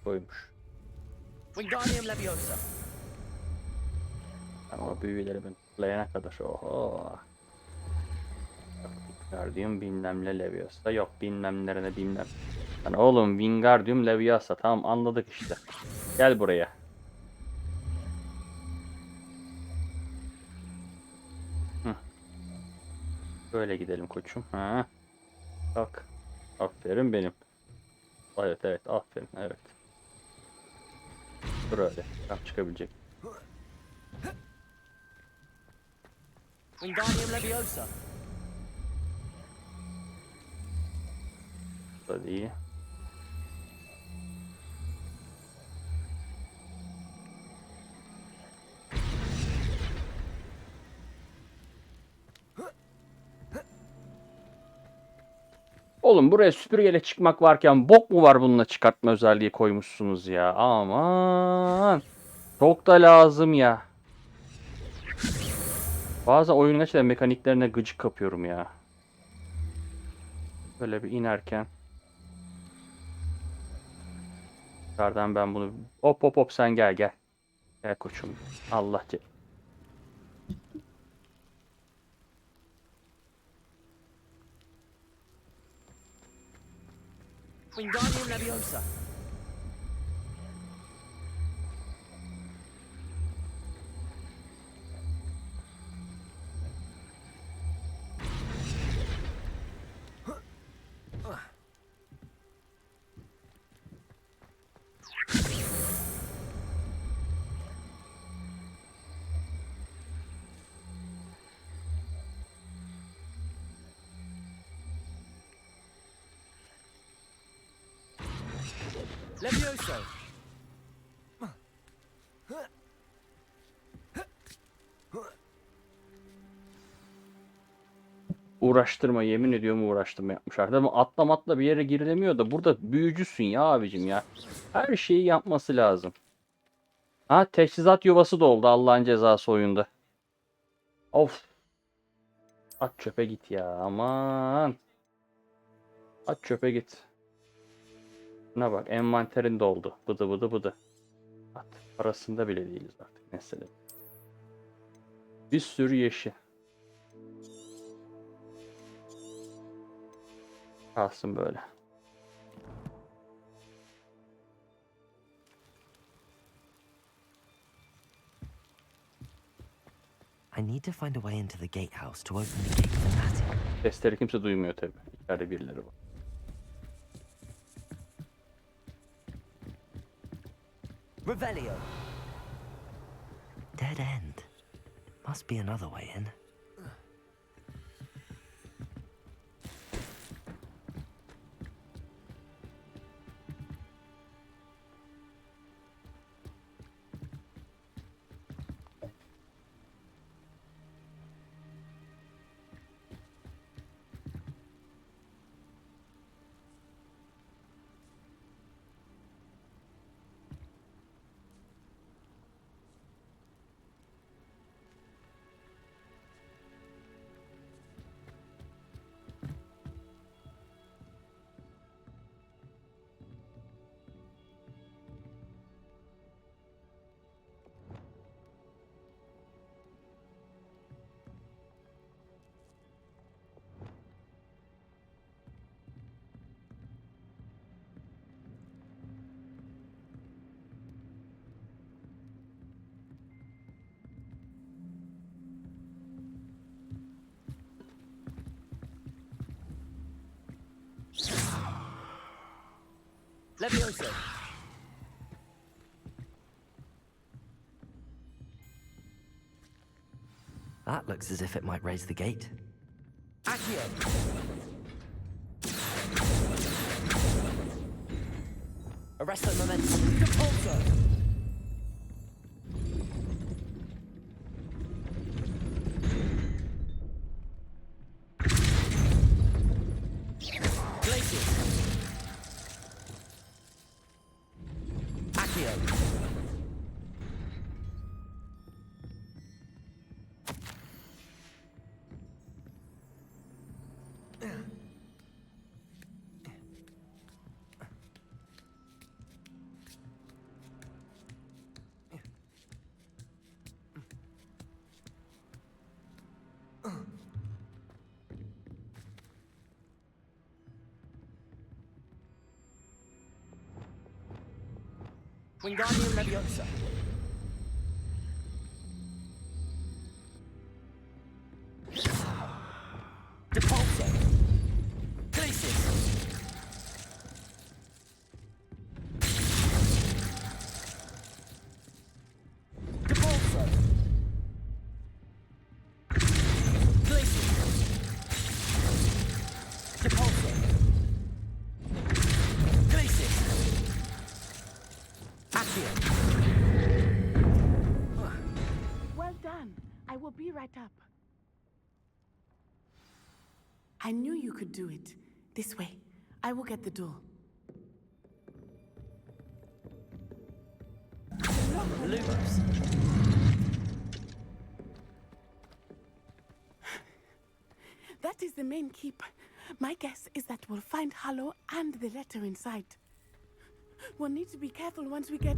Koymuş. Wingardium Leviosa. Ben o büyüleri ben tıklayana kadar. Oho. Wingardium bilmem ne Leviosa. Yok bilmem nerede bilmem. Yani oğlum Wingardium Leviosa. Tamam anladık işte. Gel buraya. Hı. Böyle gidelim koçum. Ha. Bak. Aferin benim. Evet aferin evet. Dur öyle. Tam çıkabilecek. Wingardium Leviosa. Bu da iyi. Oğlum buraya süpürgeyle çıkmak varken bok mu var bununla çıkartma özelliği koymuşsunuz ya. Aman. Çok da lazım ya. Bazen oyunun gerçekten mekaniklerine gıcık kapıyorum ya. Böyle bir inerken. Yukarıdan ben bunu... Hop sen gel. Gel koçum. Allah ce... Wingardium Leviosa. Leviosa. Uğraştırma yemin ediyorum uğraştırma yapmışlar. Ama atla bir yere girilemiyor da burada büyücüsün ya abicim ya. Her şeyi yapması lazım. Ha teçhizat yuvası da oldu Allah'ın cezası oyunda. Of. At çöpe git ya aman. At çöpe git. Ne bak envanterin doldu. Bıdı. At. Parasında bile değiliz artık mesele. Bir sürü yeşil. Kalsın böyle. I need to find a way into the gatehouse to open the gate for Natty. Sesleri kimse duymuyor tabi. İçeride birileri var. Revelio. Dead end. Must be another way in. Levioso. That looks as if it might raise the gate. Accio. Arresto momentum. Depulso. Glacius. Accio. Wingardium Leviosa. Depulso. Glacius. Depulso. Glacius. Depulso. Glacius. Accio. Well done. I will be right up. I knew you could do it. This way. I will get the door. Lumos. That is the main keep. My guess is that we'll find Hallow and the letter inside. We'll need to be careful once we get...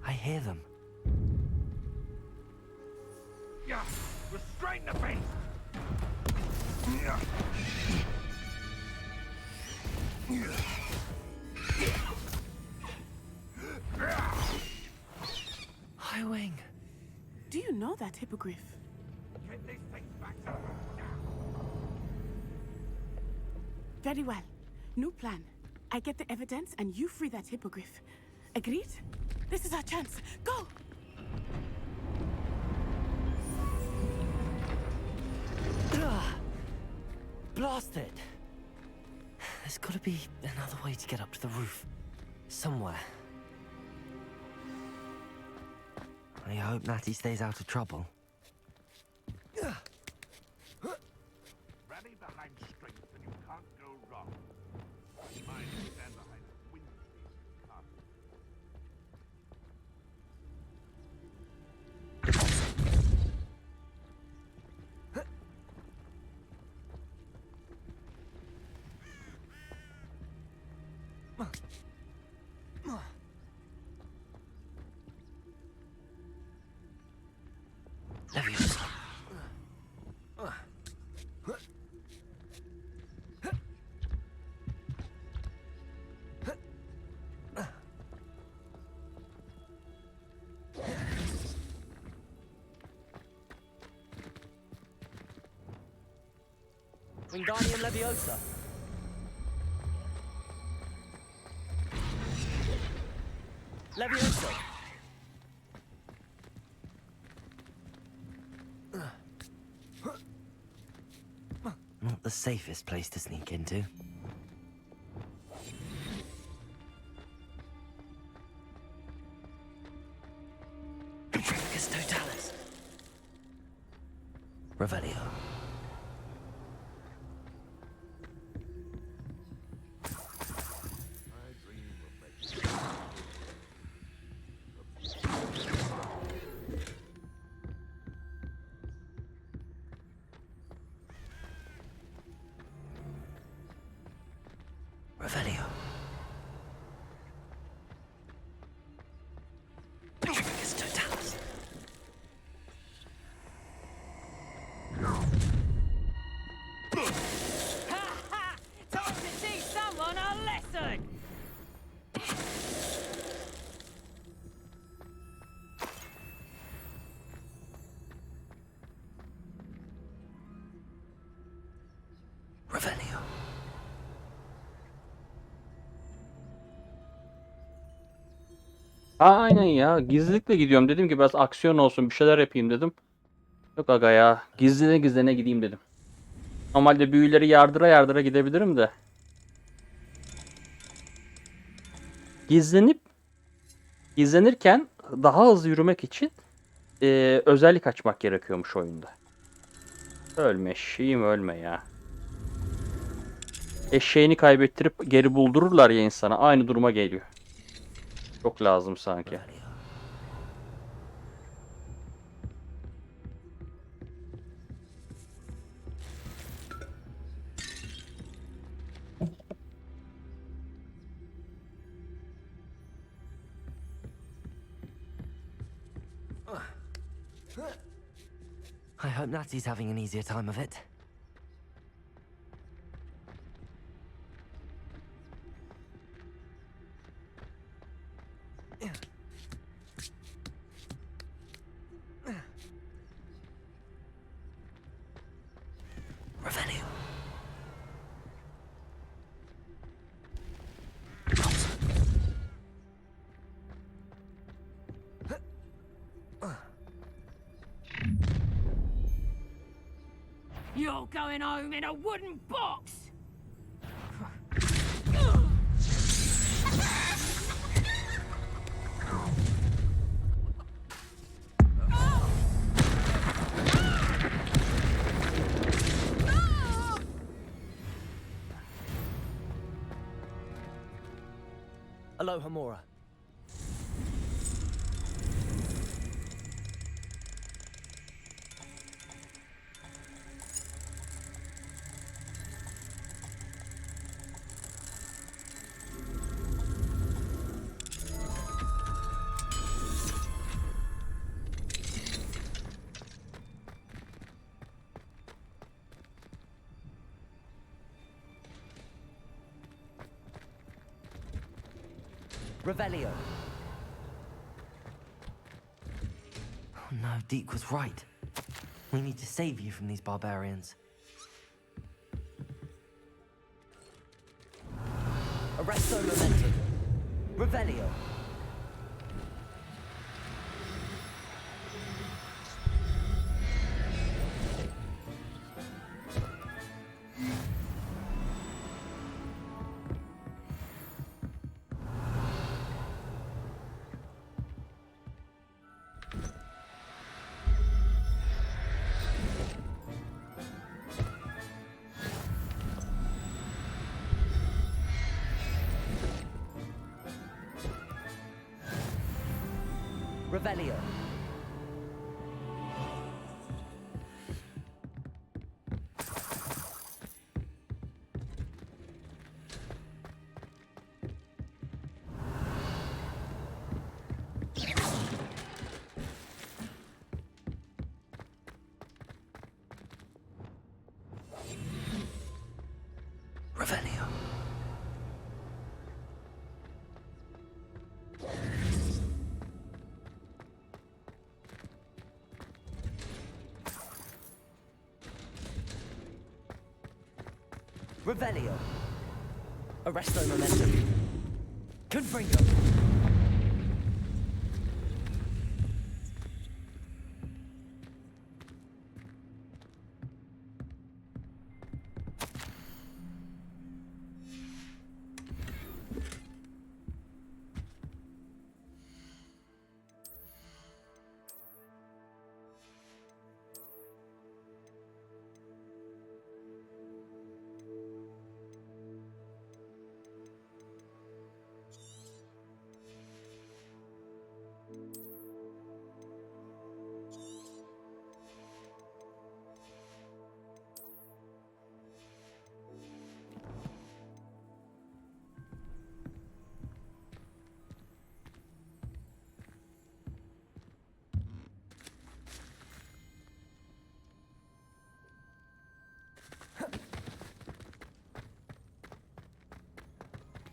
I hear them. Yeah, restrain the beast! High Wing. Do you know that hippogriff? Get these things back to now. Very well. New plan. I get the evidence and you free that hippogriff. Agreed? This is our chance. Go! Blasted! There's gotta be another way to get up to the roof. Somewhere. I hope Natty stays out of trouble. Rally behind strength and you can't go wrong. Mine stand behind Winfrey's castle. Leviosa. Wingardium Leviosa. Leviosa. Not the safest place to sneak into. Petrificus Totalis. Revelio. Revelio. Petrificus Totalis. Aynen ya. Gizlilikle gidiyorum. Dedim ki biraz aksiyon olsun, bir şeyler yapayım dedim. Yok aga ya. Gizline gizline gideyim dedim. Normalde büyüleri yardıra yardıra gidebilirim de. Gizlenip gizlenirken daha hızlı yürümek için özellik açmak gerekiyormuş oyunda. Ölme eşeğim ölme ya. Eşeğini kaybettirip geri buldururlar ya insana. Aynı duruma geliyor. Çok lazım sanki. I hope Natty's having an easier time of it. Revelio. You're going home in a wooden box! Aloha Mora. Revelio. Oh no, Deke was right. We need to save you from these barbarians. Arresto momentum. Revelio. Revelio. Revelio. Revelio. Arresto momentum. Confringo.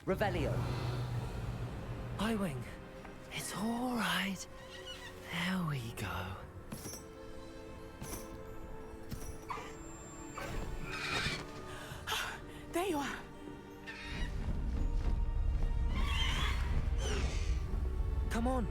Revelio. I-Wing. It's all right. There we go. There you are. Come on.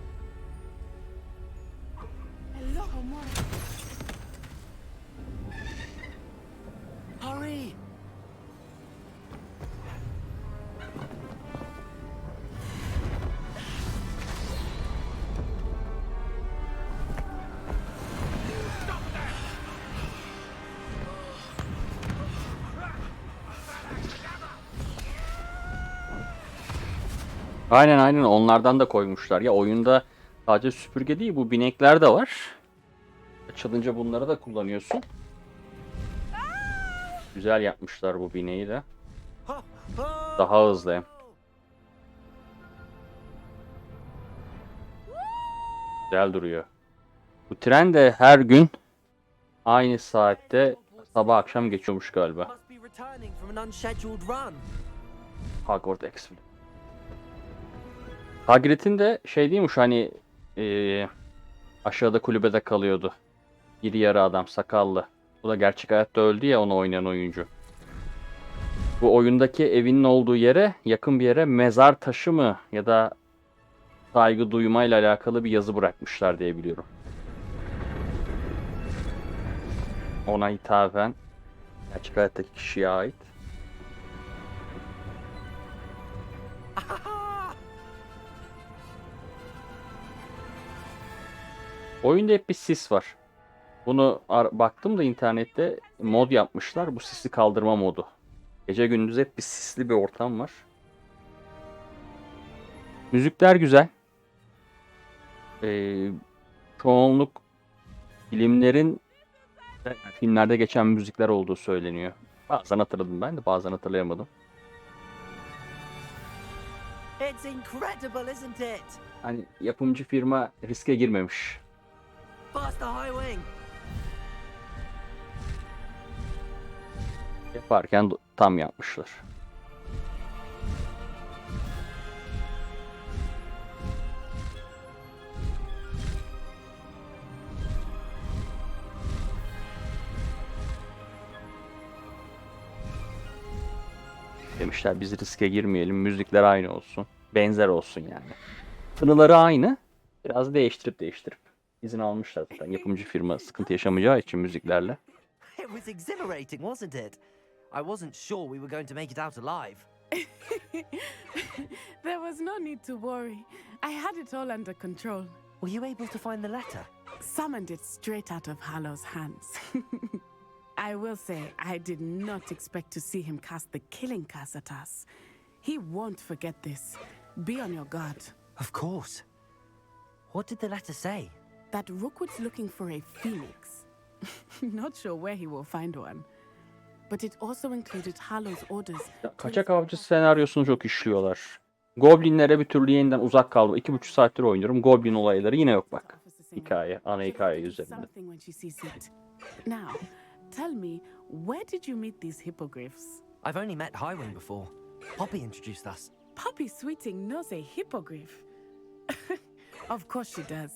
Aynen aynen, onlardan da koymuşlar. Ya oyunda sadece süpürge değil, bu binekler de var. Açılınca bunları da kullanıyorsun. Güzel yapmışlar bu bineği de. Daha hızlı hem. Güzel duruyor. Bu tren de her gün aynı saatte sabah akşam geçiyormuş galiba. Must be returning from an unscheduled run. Hogwarts Express. Hagrid'in de şey değilmiş hani aşağıda kulübede kalıyordu. İri yarı adam, sakallı. Bu da gerçek hayatta öldü ya, onu oynayan oyuncu. Bu oyundaki evinin olduğu yere, yakın bir yere mezar taşı mı ya da saygı duymayla alakalı bir yazı bırakmışlar diye biliyorum. Ona hitaben gerçek hayattaki kişiye ait. Oyunda hep bir sis var. Bunu baktım da internette mod yapmışlar. Bu sisi kaldırma modu. Gece gündüz hep bir sisli bir ortam var. Müzikler güzel. Çoğunluk filmlerde geçen müzikler olduğu söyleniyor. Bazen hatırladım ben de, bazen hatırlayamadım. It's incredible, isn't it? Hani yapımcı firma riske girmemiş. Past the high wing. Yaparken tam yapmışlar. Demişler biz riske girmeyelim, müzikler aynı olsun, benzer olsun yani. Tınıları aynı, biraz değiştirip izin almışlar zaten. Yapımcı firma sıkıntı yaşamayacağı için müziklerle. It was exhilarating, wasn't it? I wasn't sure we were going to make it out alive. There was no need to worry. I had it all under control. Were you able to find the letter? Summoned it straight out of Hallow's hands. I will say, I did not expect to see him cast the killing curse at us. He won't forget this. Be on your guard. Of course. What did the letter say? That Rookwood's looking for a phoenix. Not sure where he will find one. But it also included Hallow's orders. Kaçak avcı senaryosunu çok işliyorlar. Goblinlere bir türlü yeniden uzak kalma. 2,5 saattir oynuyorum. Goblin olayları yine yok bak. Ana hikaye üzerinde. Now, tell me, where did you meet these hippogriffs? I've only met Highwing before. Poppy introduced us. Poppy Sweeting knows a hippogriff. Of course she does.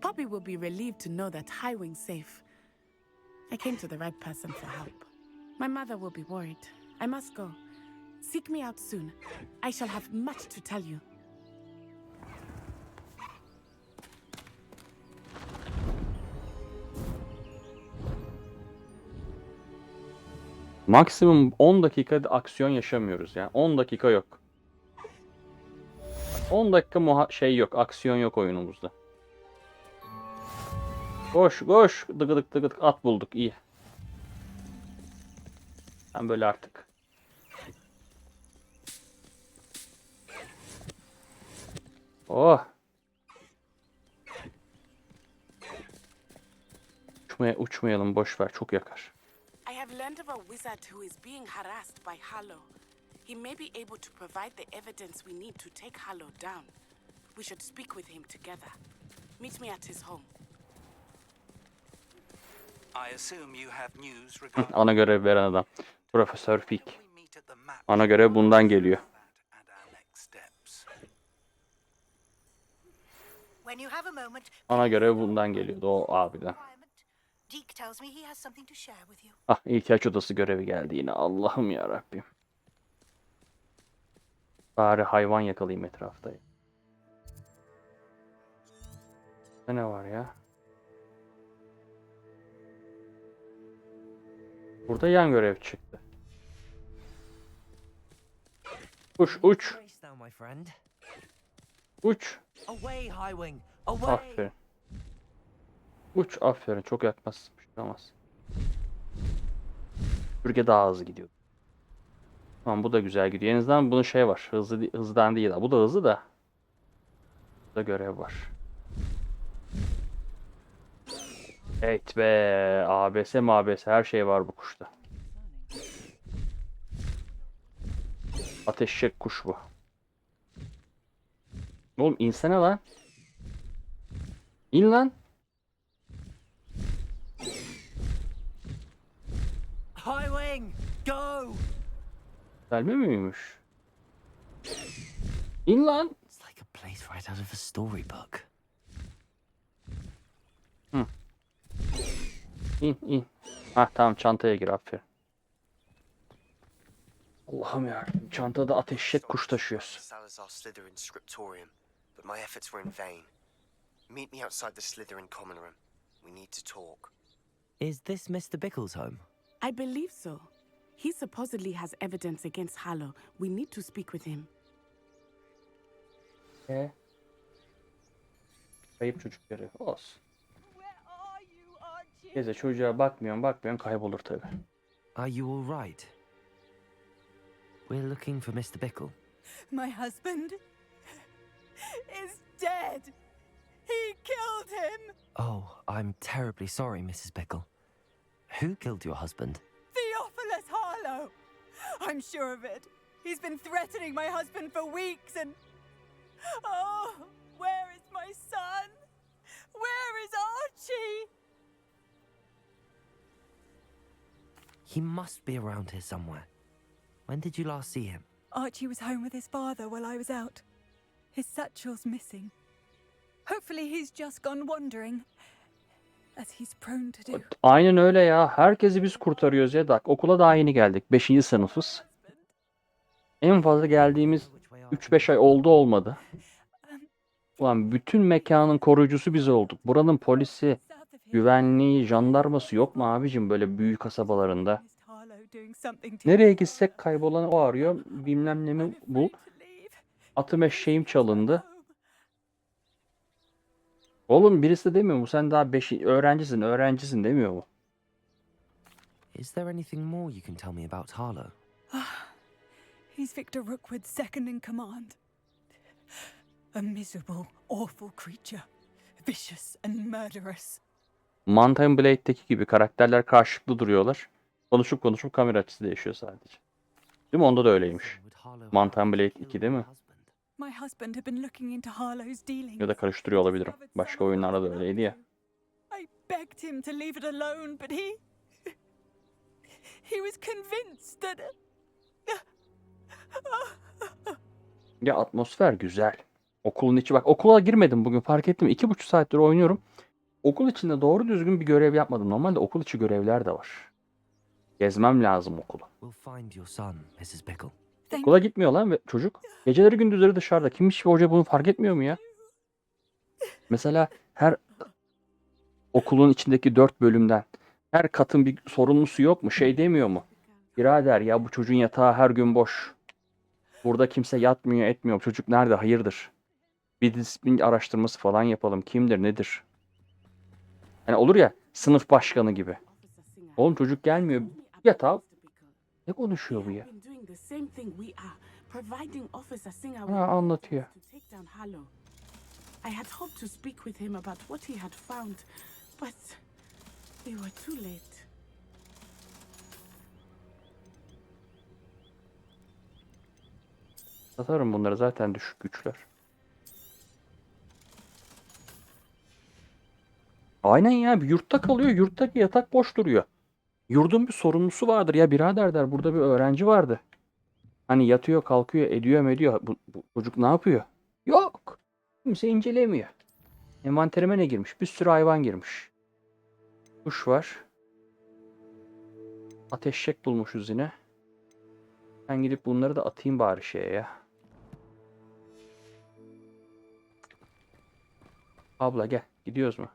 Poppy will be relieved to know that Highwing's safe. I came to the right person for help. My mother will be worried. I must go. Seek me out soon. I shall have much to tell you. Maksimum 10 dakikada aksiyon yaşamıyoruz ya. 10 dakika yok. 10 dakika şey yok, aksiyon yok oyunumuzda. Koş koş, dıgıdık dıgıdık at bulduk, iyi. Ben böyle artık. Oh. Uçmayalım, boş ver, çok yakar. I have learned of a wizard who is being harassed by Hallow. He may be able to provide the evidence we need to take Hallow down. We should speak with him together. Meet me at his home. I assume you have news regarding Ana görev veren adam. Profesör Fig. Ana görev bundan geliyor. When you have a moment, Ana görev bundan geliyordu o abiden. Deke tells me he has something to share with you. Ah, ihtiyaç odası görevi geldi yine. Allah'ım ya Rabbim. Bari hayvan yakalayayım etrafta. Ne var ya? Burada yan görev çıktı. Uç uç. Uç. Away, Highwing. Aferin. Uç, aferin. Çok yakmaz. Çıkamaz. Süpürge daha hızlı gidiyor. Tamam, bu da güzel gidiyor. En azından bunun şey var. Hızdan değil. Bu da hızlı da. Burada görev var. Evet be. ABS mabs her şey var bu kuşta. Ateşek kuş bu. Oğlum insene lan. İn lan. Highwing, go! Selmi miymiş? İn lan. It's like a place right out of a storybook. Hı. İn. Hah tamam, çantaya gir, aferin. Allah'ım ya. Çantada ateşek kuş taşıyoruz. Salazar Slytherin scriptorium, but my efforts were in vain. Meet me outside the Slytherin common room. We need to talk. Is this Mr. Bickle's home? I believe so. He supposedly has evidence against Harlow. We need to speak with him. Kayıp çocukları olsun. Geze çocuğa bakmıyorsun kaybolur tabi. Are you all right? We're looking for Mr. Bickle. My husband is dead. He killed him. Oh, I'm terribly sorry, Mrs. Bickle. Who killed your husband? Theophilus Harlow. I'm sure of it. He's been threatening my husband for weeks and... Oh, where is my son? Where is Archie? He must be around here somewhere. When did you last see him? Archie was home with his father while I was out. His satchel's missing. Hopefully he's just gone wandering, as he's prone to do. Aynen öyle ya. Herkesi biz kurtarıyoruz ya. Bak, okula daha yeni geldik. 5. sınıfız. En fazla geldiğimiz 3-5 ay olmadı. Ulan bütün mekanın koruyucusu biz olduk. Buranın polisi, güvenliği, jandarması yok mu abicim böyle büyük kasabalarında? Nereye gitsek kaybolanı o arıyor. Bilmem ne mi bu. Atım eşeğim çalındı. Oğlum birisi de demiyor mu? Sen daha öğrencisin demiyor mu? Is there anything more you can tell me about Harlow? He's Victor Rookwood's second in command. A miserable, awful creature. Vicious and murderous. Mountain Blade'deki gibi karakterler karşılıklı duruyorlar. Konuşup kamera açısı değişiyor sadece. Değil mi? Onda da öyleymiş. Mountain Blade 2 değil mi? My husband had been looking into Harlow's dealings. Ya da karıştırıyor olabilirim. Başka oyunlarda da öyleydi ya. I begged him to leave it alone, but he was convinced that... Ya atmosfer güzel. Okulun içi, bak okula girmedim bugün, fark ettim. 2,5 saattir oynuyorum. Okul içinde doğru düzgün bir görev yapmadım. Normalde okul içi görevler de var. Gezmem lazım okulu. Okula gitmiyor lan ve çocuk. Geceleri gündüzleri dışarıda. Kimmiş bir hoca bunu fark etmiyor mu ya? Mesela her okulun içindeki 4 bölümden her katın bir sorumlusu yok mu? Şey demiyor mu? Birader ya, bu çocuğun yatağı her gün boş. Burada kimse yatmıyor etmiyor. Çocuk nerede? Hayırdır? Bir disiplin araştırması falan yapalım. Kimdir nedir? Hani olur ya, sınıf başkanı gibi. Oğlum çocuk gelmiyor. Yatağı. Ne konuşuyor bu ya? Ha, anlatıyor. I had hoped to speak with him about what he had found, but we were too late. Satarım bunları, zaten düşük güçler. Aynen ya, bir yurtta kalıyor. Yurttaki yatak boş duruyor. Yurdun bir sorumlusu vardır ya birader der. Burada bir öğrenci vardı. Hani yatıyor, kalkıyor, ediyor. Bu çocuk ne yapıyor? Yok. Kimse incelemiyor. Envanterime ne girmiş? Bir sürü hayvan girmiş. Kuş var. Ateşek bulmuşuz yine. Ben gidip bunları da atayım bari şeye ya. Abla gel. Gidiyoruz mu?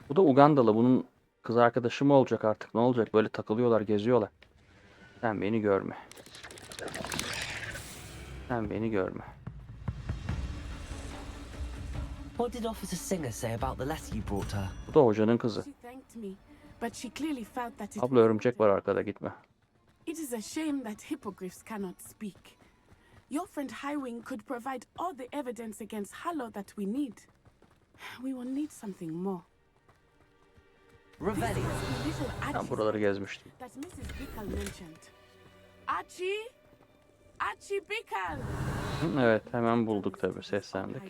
Bu da Ugandalı. Bunun kız arkadaşı mı olacak artık? Ne olacak? Böyle takılıyorlar, geziyorlar. Sen beni görme. Sen beni görme. What did Officer Singer say about the letter you brought her? Bu da hocanın kızı. Abla örümcek var arkada, gitme. It is a shame that hippogriffs cannot speak. Your friend Highwing could provide all the evidence against Harlow that we need. We will need something more. Revelio. Ben buraları gezmiştim. That Mrs. Bickle mentioned. Archie? Archie Bickle! Evet, hemen bulduk tabii, seslendik.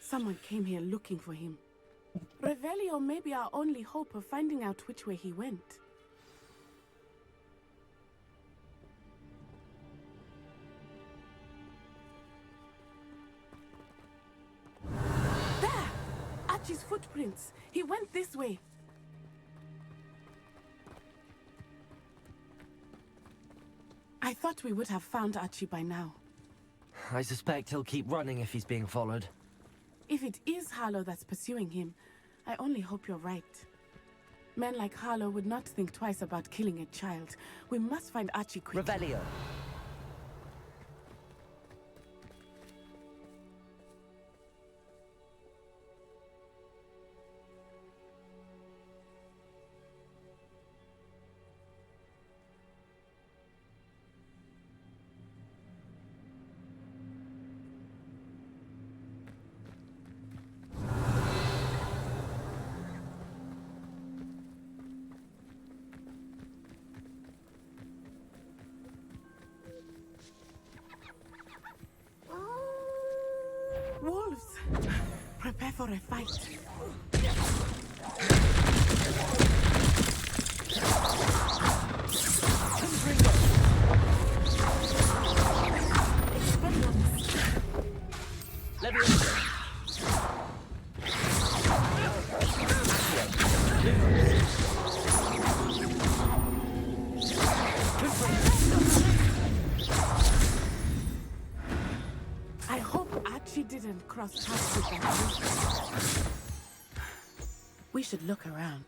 Someone came here looking for him. Revelio may be our only hope of finding out which way he went. There! Archie's footprints. He went this way. I thought we would have found Archie by now. I suspect he'll keep running if he's being followed. If it is Harlow that's pursuing him, I only hope you're right. Men like Harlow would not think twice about killing a child. We must find Archie quickly. Revelio. Wolves! Prepare for a fight. I hope Archie didn't cross paths with that. We should look around.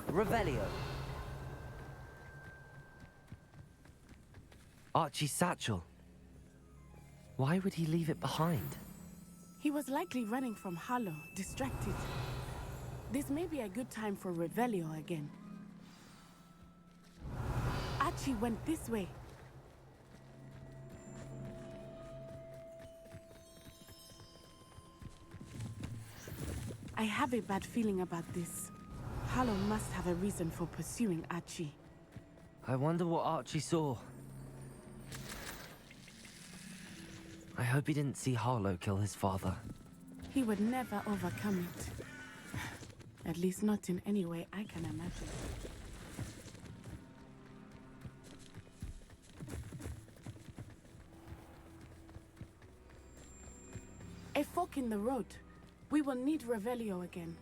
Revelio. Archie's satchel. Why would he leave it behind? He was likely running from Harlow, distracted. This may be a good time for Revelio again. Archie went this way. I have a bad feeling about this. Harlow must have a reason for pursuing Archie. I wonder what Archie saw. I hope he didn't see Harlow kill his father. He would never overcome it. At least not in any way I can imagine. A fork in the road. We will need Revelio again.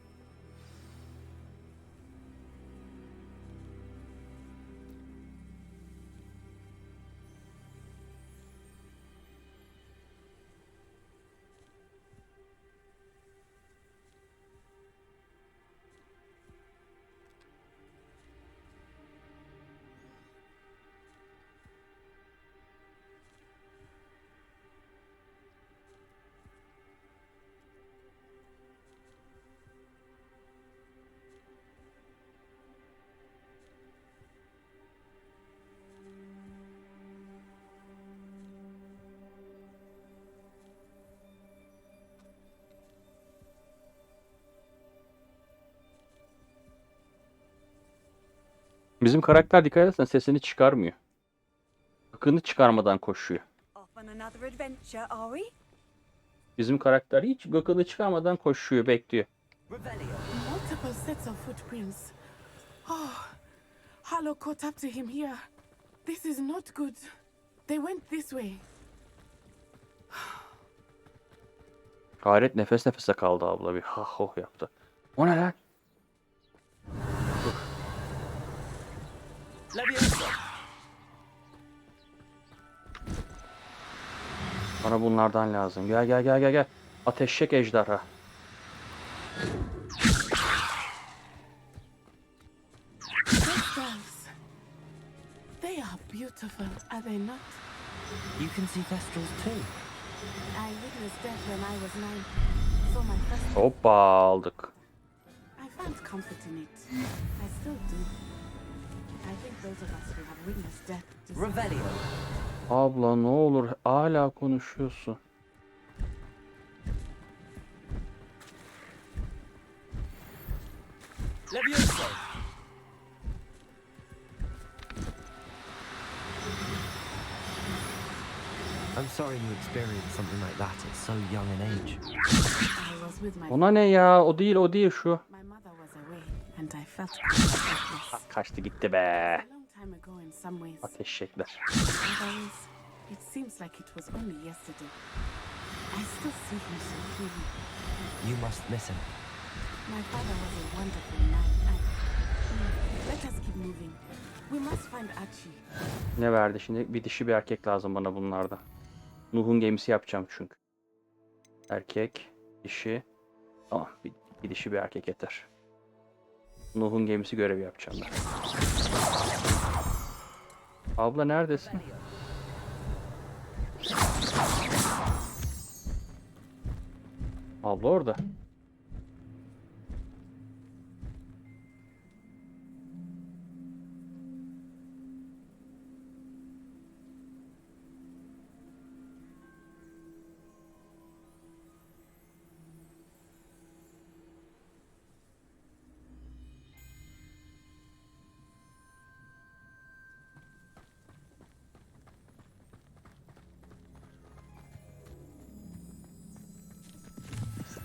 Bizim karakter dikkat edersen sesini çıkarmıyor. Gıkını çıkarmadan koşuyor. Off on another adventure, are we? Bizim karakter hiç gıkını çıkarmadan koşuyor, bekliyor. Multiple sets of footprints. Oh, Harlow caught up to him here. This is not good. They went this way. Hayret, nefes nefese kaldı abla, bir ha ho yaptı. O ne lan? Bana bunlardan lazım. Gel gel gel gel gel. Ateşşek ejderha. Thestrals. They are beautiful, are they not? You can see Thestrals too. I witnessed death when I was 9. So my first. Hoppa aldık. I found found comfort in it. I still do. I think those of us who have witnessed death deserve. Revelio. Abla ne olur hala konuşuyorsun. Levioso. I'm sorry you experienced something like that at so young an age. I was with my Ona ne ya? O değil şu. my mother was away and I felt helpless. Kaçtı gitti be. A long time ago in some ways. Ateşecekler. In other ways, it seems like it was only yesterday. I still see him so clearly. You must miss him. My father was a wonderful man. Let us keep moving. We must find Archie. Ne verdi şimdi? Bir dişi bir erkek lazım bana bunlarda. Nuh'un gemisi yapacağım çünkü. Erkek, dişi. Tamam, bir dişi bir erkek yeter. Nuh'un gemisi görevi yapacağım ben. Abla neredesin? Abla orada.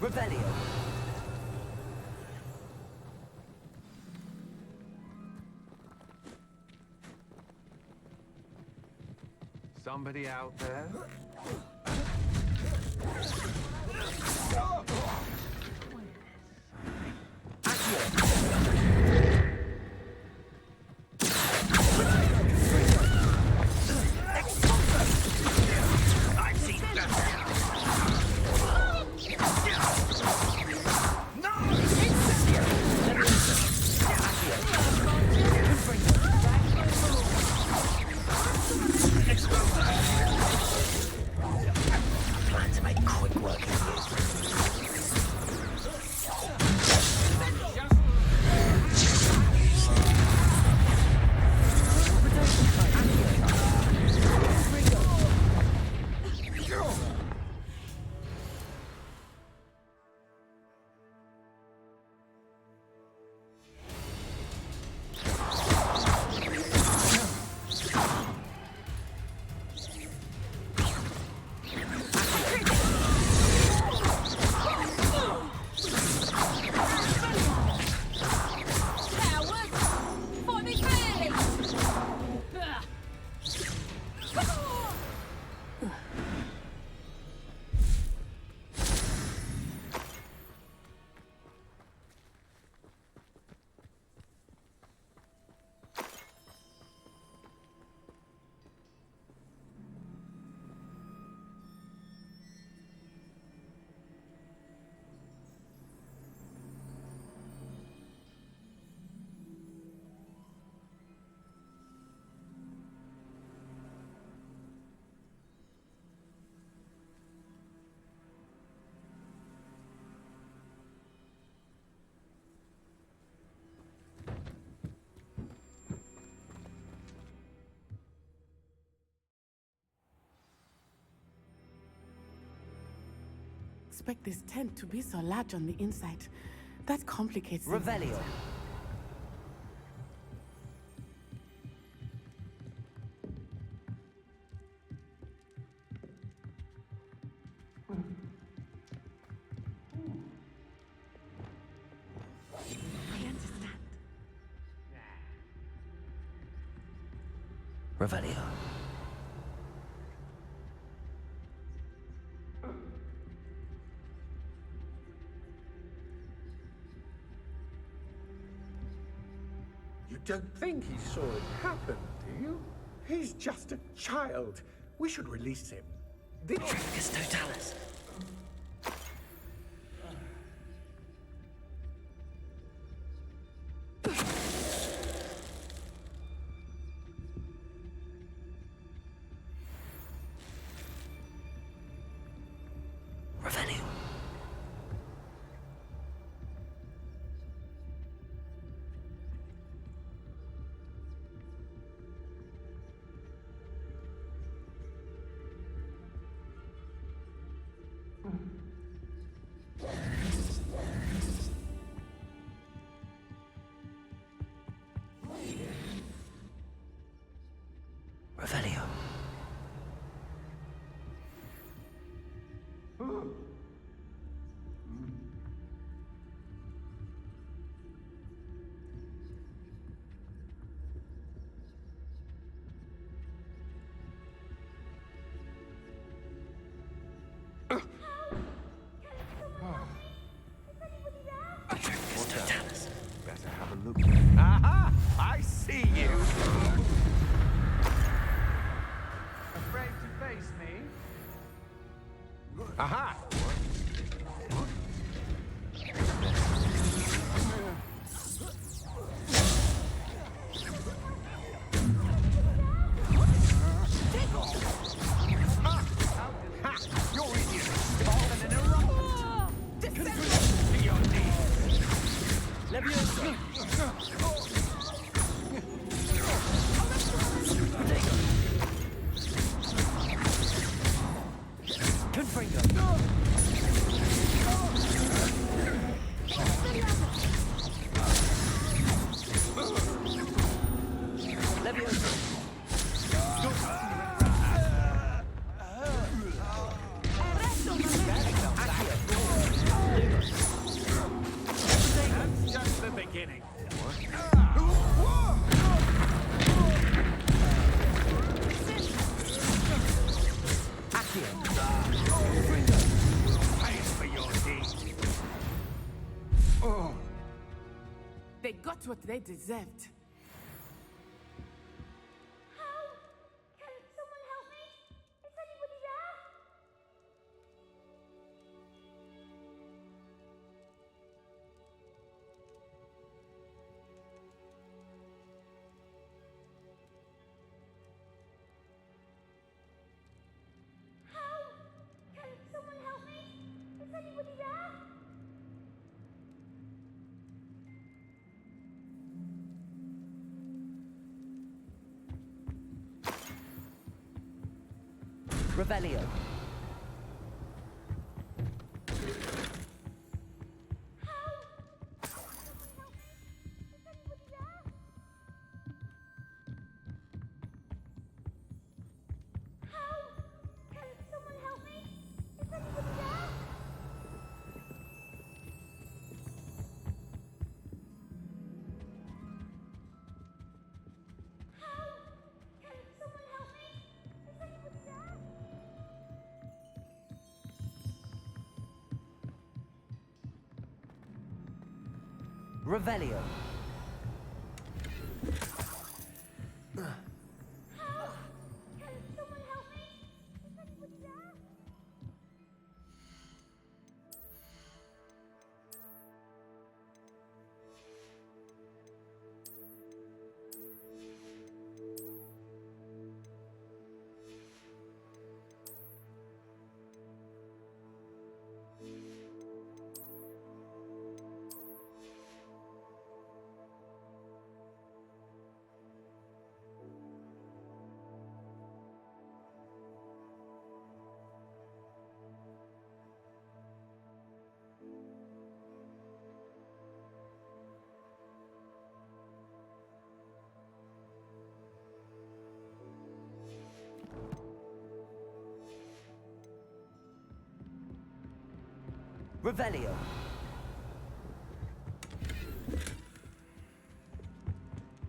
Revelio. Somebody out there? Plan to make quick work of you. Expect this tent to be so large on the inside. That complicates things. Revelio. I understand. Revelio. You don't think he saw it happen, do you? He's just a child. We should release him. Tricus totalis. look. Aha! I see you! Afraid to face me? Aha! You're idiots! Fallen in a rock! To your knees! Leviosa! Confringo! Leviosa! That's just the beginning. Pays for your deeds. They got what they deserved. Can someone help me? Is anybody there? Can someone help me? Is anybody there? Revelio. Can someone help me? Is anybody there? Can someone help me? Is anybody there? Revelio. Can someone help me? Is anybody there? Revelio.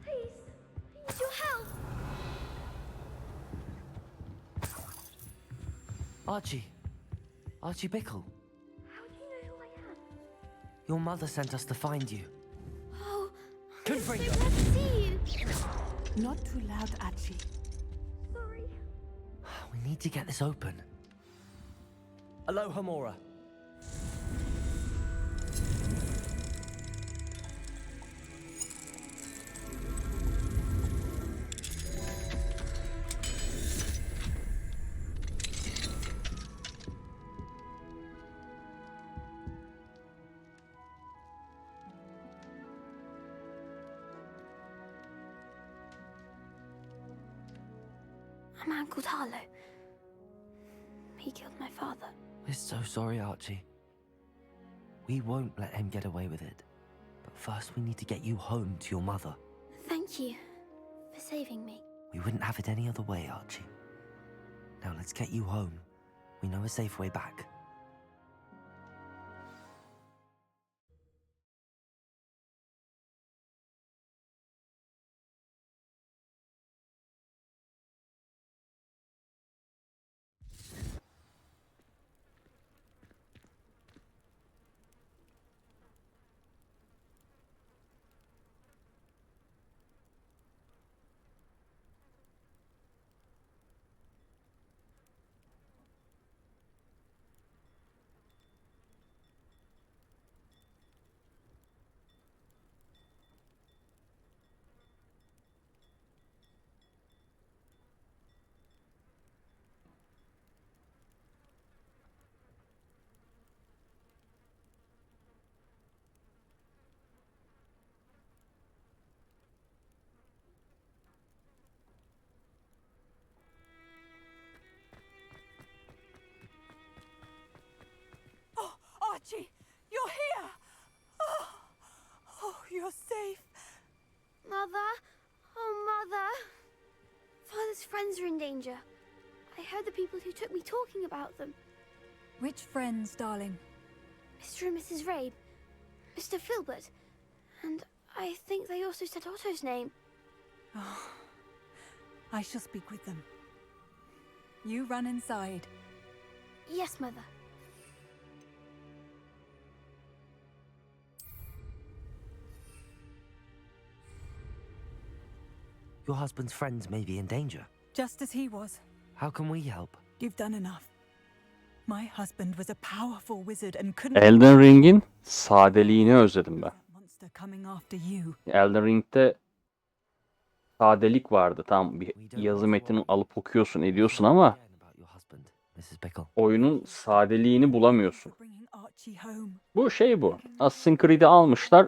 Please, I need your help. Archie. Archie Bickle. How do you know who I am? Your mother sent us to find you. Oh, I'm so Confringo. glad to see you. Not too loud, Archie. Sorry. We need to get this open. Aloha Mora. A man called Harlow. He killed my father. We're so sorry, Archie. We won't let him get away with it. But first we need to get you home to your mother. Thank you for saving me. We wouldn't have it any other way, Archie. Now let's get you home. We know a safe way back. Archie, you're here! Oh, you're safe. Mother? Oh, Mother. Father's friends are in danger. I heard the people who took me talking about them. Which friends, darling? Mr. and Mrs. Rabe, Mr. Filbert, and I think they also said Otto's name. Oh, I shall speak with them. You run inside. Yes, Mother. Your husband's friends may be in danger. Just as he was. How can we help? You've done enough. My husband was a powerful wizard and couldn't... Elden Ring'in sadeliğini özledim ben. Monster coming after you. Elden Ring'de sadelik vardı. Tam bir yazı metnini alıp okuyorsun, ediyorsun ama oyunun sadeliğini bulamıyorsun. Bu şey bu. Assassin's Creed'i almışlar.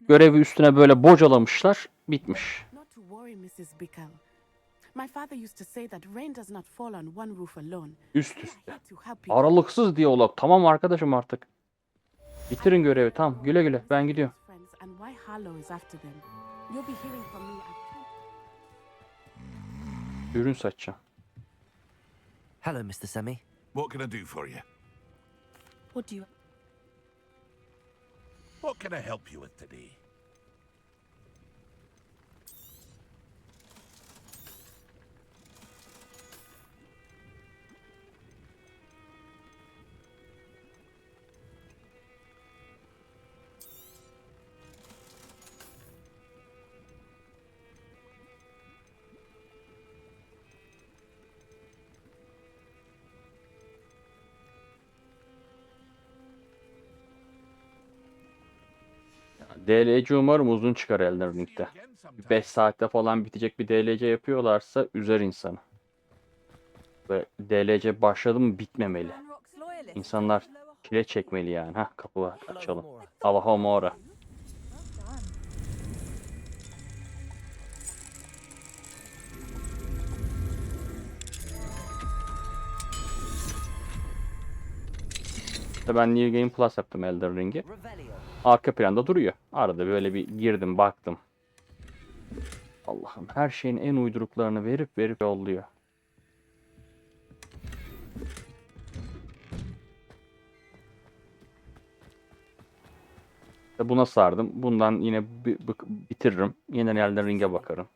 Görevi üstüne böyle bocalamışlar. Bitmiş. Not to worry, Mrs. Bickle. My father used to say that rain does not fall on one roof alone. Üst üste. Aralıksız diyalog. Tamam arkadaşım artık. Bitirin görevi. Tamam. Güle güle. Ben gidiyorum. And why Harlow is after them. You'll be hearing from me at... Ürün satacağım. Hello, Mr. Semi. What can I do for you? What do you... What can I help you with today? DLC umarım uzun çıkar Elden Ring'de. 5 saatte falan bitecek bir DLC yapıyorlarsa üzer insanı. Ve DLC başladı mı bitmemeli. İnsanlar çile çekmeli yani. Hah, kapı açalım. Allah'ım. İşte ben New Game Plus yaptım Elden Ring'i. Arka planda duruyor. Arada böyle bir girdim baktım. Allah'ım, her şeyin en uyduruklarını verip yolluyor. Buna sardım. Bundan yine bitiririm. Yeniden Elden Ring'e bakarım.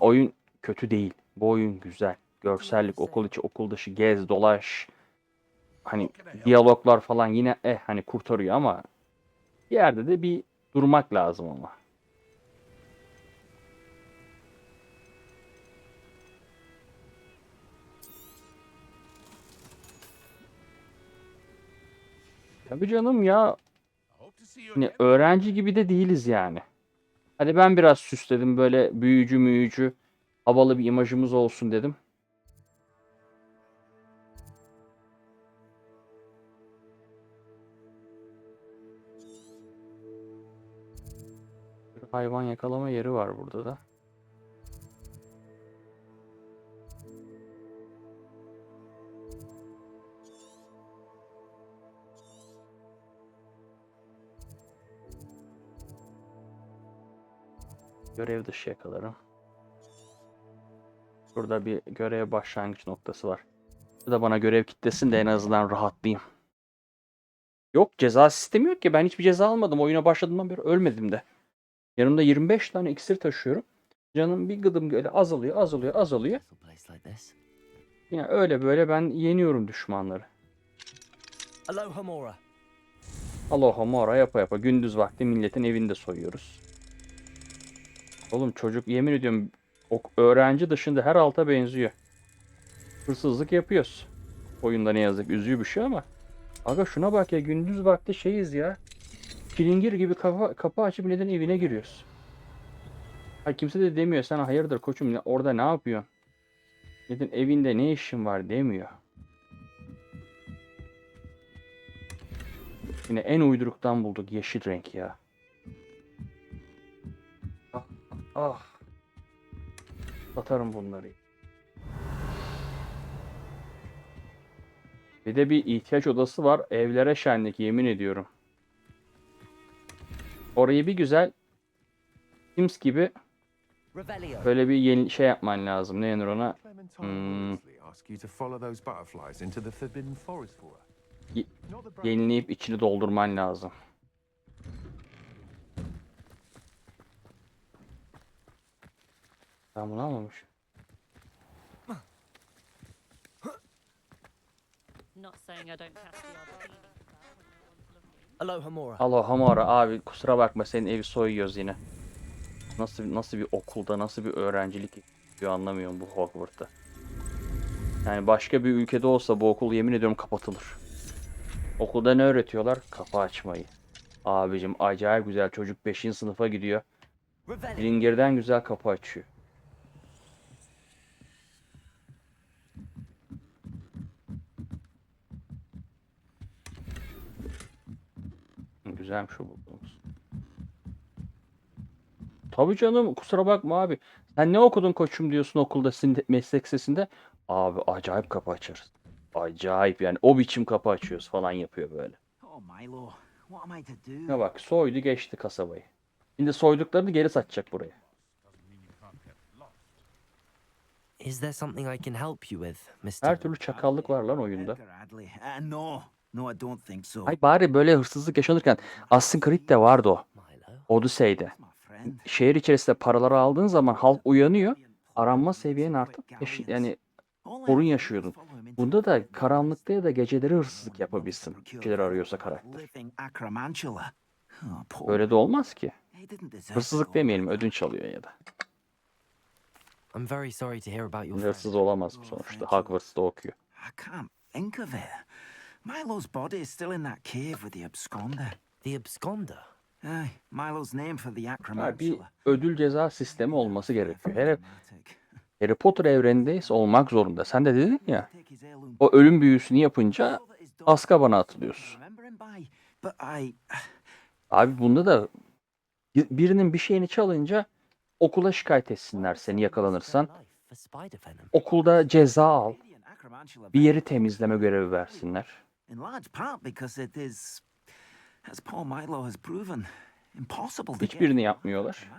Oyun kötü değil. Bu oyun güzel. Görsellik, okul içi, okul dışı, gez, dolaş. Hani diyaloglar falan yine hani kurtarıyor ama bir yerde de bir durmak lazım ama. Tabii canım ya. Hani öğrenci gibi de değiliz yani. Hadi ben biraz süsledim, böyle büyücü havalı bir imajımız olsun dedim. Bir hayvan yakalama yeri var burada da. Görev dışı yakalarım. Burada bir görev başlangıç noktası var. Bu da bana görev kitlesin de en azından rahatlayayım. Yok, ceza sistemi yok ki. Ben hiçbir ceza almadım. Oyuna başladığımdan beri ölmedim de. Yanımda 25 tane iksir taşıyorum. Canım bir gıdım böyle azalıyor. Yine öyle böyle ben yeniyorum düşmanları. Aloha mora yapa gündüz vakti milletin evinde soyuyoruz. Oğlum çocuk, yemin ediyorum, öğrenci dışında her alta benziyor. Hırsızlık yapıyoruz. Oyunda ne yazık üzüyor bir şey ama. Aga şuna bak ya, gündüz vakti şeyiz ya. Çilingir gibi kapı açıp milletin evine giriyoruz. Ha, kimse de demiyor sen hayırdır koçum orada ne yapıyorsun? Milletin evinde ne işin var demiyor. Yine en uyduruktan bulduk, yeşil renk ya. Ah. Satarım bunları. Bir de bir ihtiyaç odası var. Evlere şenlik, yemin ediyorum. Orayı bir güzel Sims gibi böyle bir yeni şey yapman lazım. Ne denir ona? Ask you to follow those butterflies into the forbidden forest for her. Yenileyip içini doldurman lazım. Ben bunu almamışım. Not saying I don't catch the odd feeling. Aloha Mora. Aloha Mora abi, kusura bakma, senin evi soyuyoruz yine. Nasıl bir okulda, nasıl bir öğrencilik yapıyor anlamıyorum bu Hogwarts'ta. Yani başka bir ülkede olsa bu okul yemin ediyorum kapatılır. Okulda ne öğretiyorlar? Kapı açmayı. Abicim acayip güzel, çocuk 5. sınıfa gidiyor. Ringir'den güzel kapı açıyor. Güzelmiş o bulduğumuz. Tabii canım, kusura bakma abi. Sen ne okudun koçum diyorsun okulda, meslek sesinde. Abi acayip kapı açarız. Acayip yani, o biçim kapı açıyoruz falan yapıyor böyle. Oh, Milo, what am I to do? Ya bak, soydu geçti kasabayı. Şimdi soyduklarını geri satacak buraya. Is there something I can help you with, Mr. Her türlü çakallık var lan oyunda. No, I don't think so. Ay bari böyle hırsızlık yaşanırken Assassin's Creed'de vardı o. Odyssey'de. Şehir içerisinde paraları aldığın zaman halk uyanıyor. Aranma seviyen artıp yani sorun yaşıyordun. Bunda da karanlıkta ya da geceleri hırsızlık yapabilsin. Bir şeyler arıyorsa karakter. Öyle de olmaz ki. Hırsızlık demeyelim, ödünç alıyor ya da. I'm very sorry to hear about your friend. Hırsız olamaz bu sonuçta. Hogwarts'ta okuyor. I can't think of it. Milo's body is still in that cave with the absconder. The absconder? Aye, Milo's name for the Bir acromantula. ödül ceza sistemi olması gerekiyor. Harry Potter evrenindeyse olmak zorunda. Sen de dedin ya, o ölüm büyüsünü yapınca Azkaban'a atılıyorsun. Abi bunda da birinin bir şeyini çalınca okula şikayet etsinler seni yakalanırsan. Okulda ceza al. Bir yeri temizleme görevi versinler. In large part because it is, as poor Milo has proven, impossible to get Hiçbirini yapmıyorlar.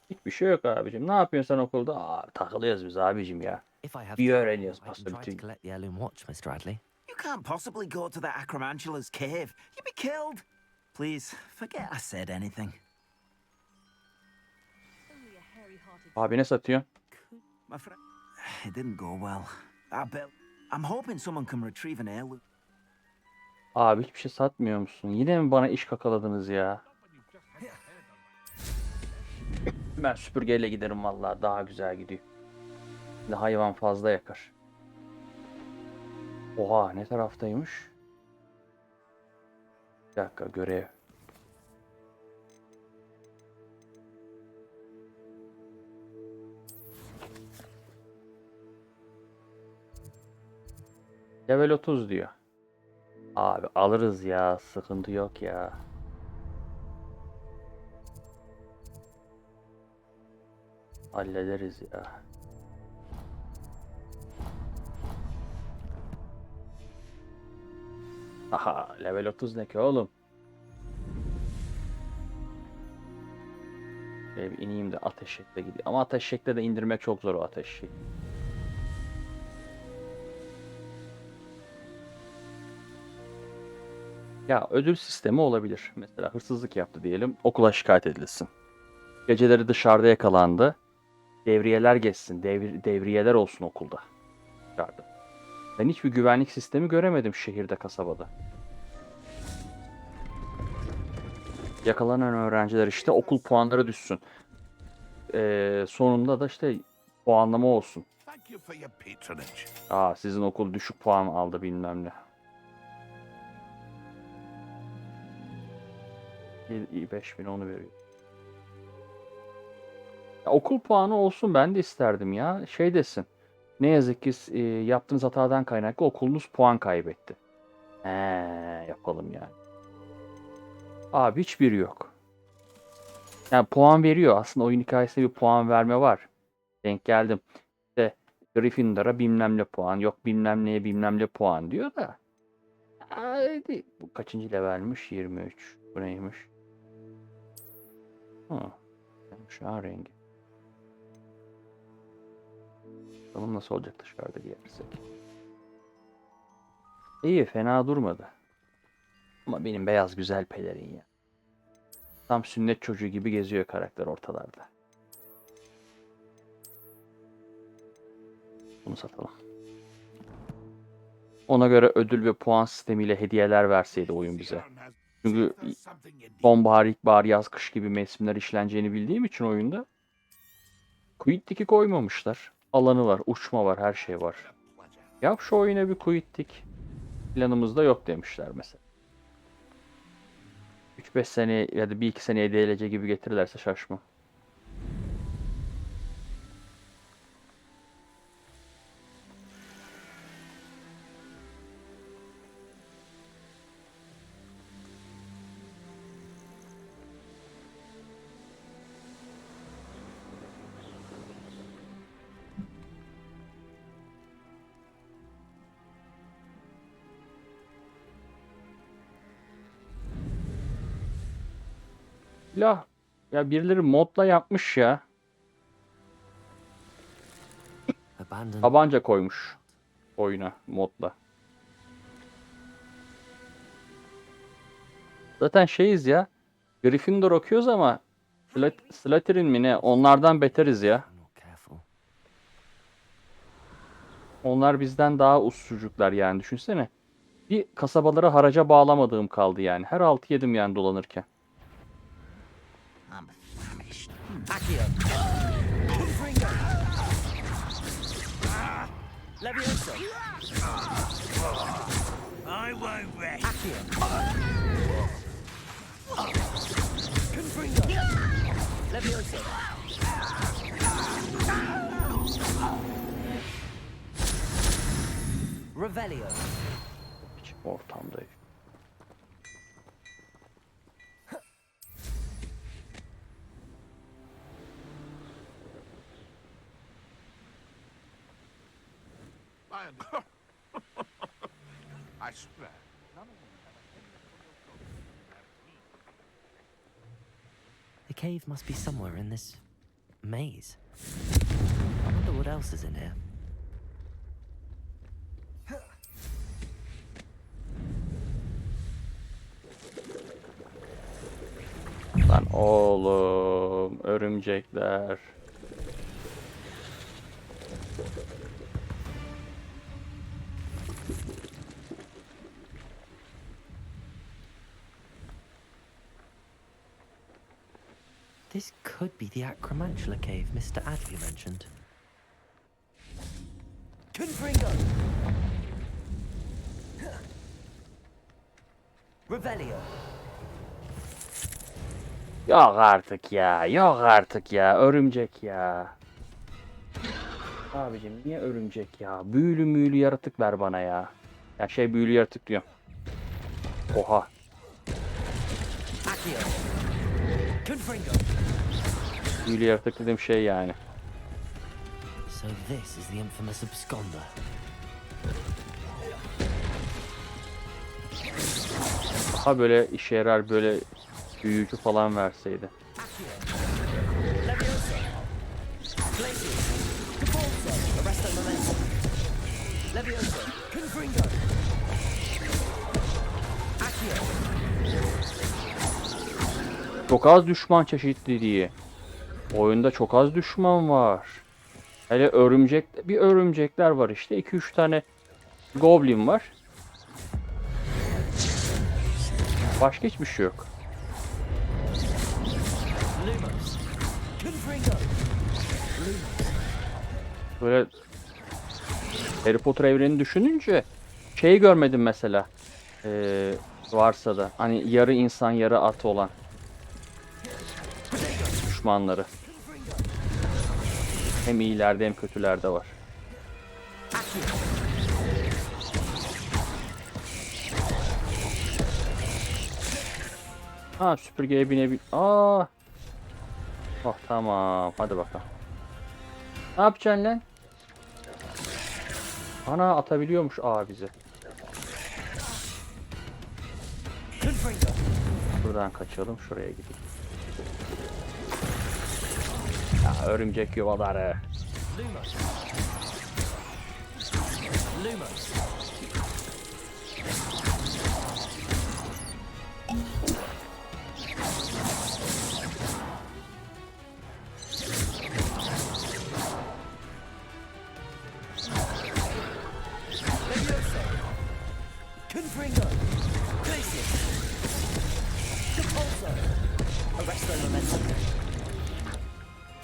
Hiçbir şey yok abicim. Ne yapıyorsun sen okulda? Takılıyoruz biz abicim ya. Bir öğreniyoruz pastor bütün. You can't possibly go to the acromantula's cave. You'd be killed. Please, forget I said anything. Abi ne satıyorsun? My friend, it didn't go well. I'm hoping someone can retrieve an heirloom. Abi hiçbir şey satmıyor musun? Yine mi bana iş kakaladınız ya? Ben süpürgeyle giderim vallahi, daha güzel gidiyor. Şimdi hayvan fazla yakar. Oha, ne taraftaymış? Bir dakika, görev. Level 30 diyor. Abi alırız ya, sıkıntı yok ya. Hallederiz ya. Aha, level 30 ne ki oğlum? Şöyle bir ineyim de ateş şekle gideyim. Ama ateş şekle de indirmek çok zor o ateşi. Ya ödül sistemi olabilir. Mesela hırsızlık yaptı diyelim, okula şikayet edilsin. Geceleri dışarıda yakalandı. Devriyeler geçsin, devriyeler olsun okulda. Dışarıda. Ben hiçbir güvenlik sistemi göremedim şehirde, kasabada. Yakalanan öğrenciler işte okul puanları düşsün. Sonunda da işte puanlama olsun. Thank you for your patronage. Sizin okul düşük puan aldı bilmem ne. 5.000 onu veriyor. Ya, okul puanı olsun, ben de isterdim ya. Şey desin. Ne yazık ki yaptığınız hatadan kaynaklı okulunuz puan kaybetti. Yapalım yani. Abi hiçbiri yok. Yani puan veriyor. Aslında oyun hikayesinde bir puan verme var. Denk geldim. İşte Gryffindor'a bilmem ne puan, yok bilmem neye bilmem ne puan diyor da. Hadi. Bu kaçıncı levelmiş? 23. Bu neymiş? Şu an rengi. Bakalım nasıl olacak dışarıda giyersek. İyi, fena durmadı. Ama benim beyaz güzel pelerin ya. Tam sünnet çocuğu gibi geziyor karakter ortalarda. Bunu satalım. Ona göre ödül ve puan sistemiyle hediyeler verseydi oyun bize. Çünkü sonbahar, ilkbahar, yaz, kış gibi mevsimler işleneceğini bildiğim için oyunda Quit Tick'i koymamışlar. Alanı var, uçma var, her şey var. Yap şu oyuna bir Quit Tick. Planımızda yok demişler mesela. 3-5 sene ya da 1-2 seneye DLC gibi getirirlerse şaşmam. Silah. Ya birileri modla yapmış ya. Tabanca koymuş oyuna modla. Zaten şeyiz ya. Gryffindor okuyoruz ama Slytherin mi ne? Onlardan beteriz ya. Onlar bizden daha ussucuklar yani, düşünsene. Bir kasabaları haraca bağlamadığım kaldı yani. Her 6-7 yani dolanırken. Accio. Confringo. Levioso. I won't rest. Accio. Confringo. Levioso. Revelio. Ortamda. I swear. The cave must be somewhere in this maze. I wonder what else is in here. Lan oğlum, örümcekler. This could be the Acromantula cave Mr. Adley mentioned. Confringo. Revelio. Yok artık ya, yok artık ya, örümcek ya. Abicim niye örümcek ya? Büyülü müylü yaratık ver bana ya. Ya şey, büyülü yaratık diyorum. Oha. Accio. Confringo. Büyülü yaratık dediğim şey yani. So this is the infamous absconder. Daha böyle işe yarar, böyle büyücü falan verseydi. Levioso. Glacius. Capulso. Arresto momentum. Levioso. Confringo. Accio. Çok az düşman çeşitliliği. Oyunda çok az düşman var. Hele örümcek, bir örümcekler var işte. 2-3 tane goblin var. Başka hiçbir şey yok. Böyle Harry Potter evrenini düşününce şeyi görmedim mesela. Varsa da hani yarı insan yarı at olan düşmanları. Hem iyilerde hem kötülerde var. Ha, süpürgeye binebil... Aa. Oh tamam, hadi bakalım. Ne yapacaksın lan? Ana atabiliyormuş bizi. Buradan kaçalım, şuraya gidelim. Ya örümcek yuvaları. Confringo! Glacier! Depulso! Arresto momentum!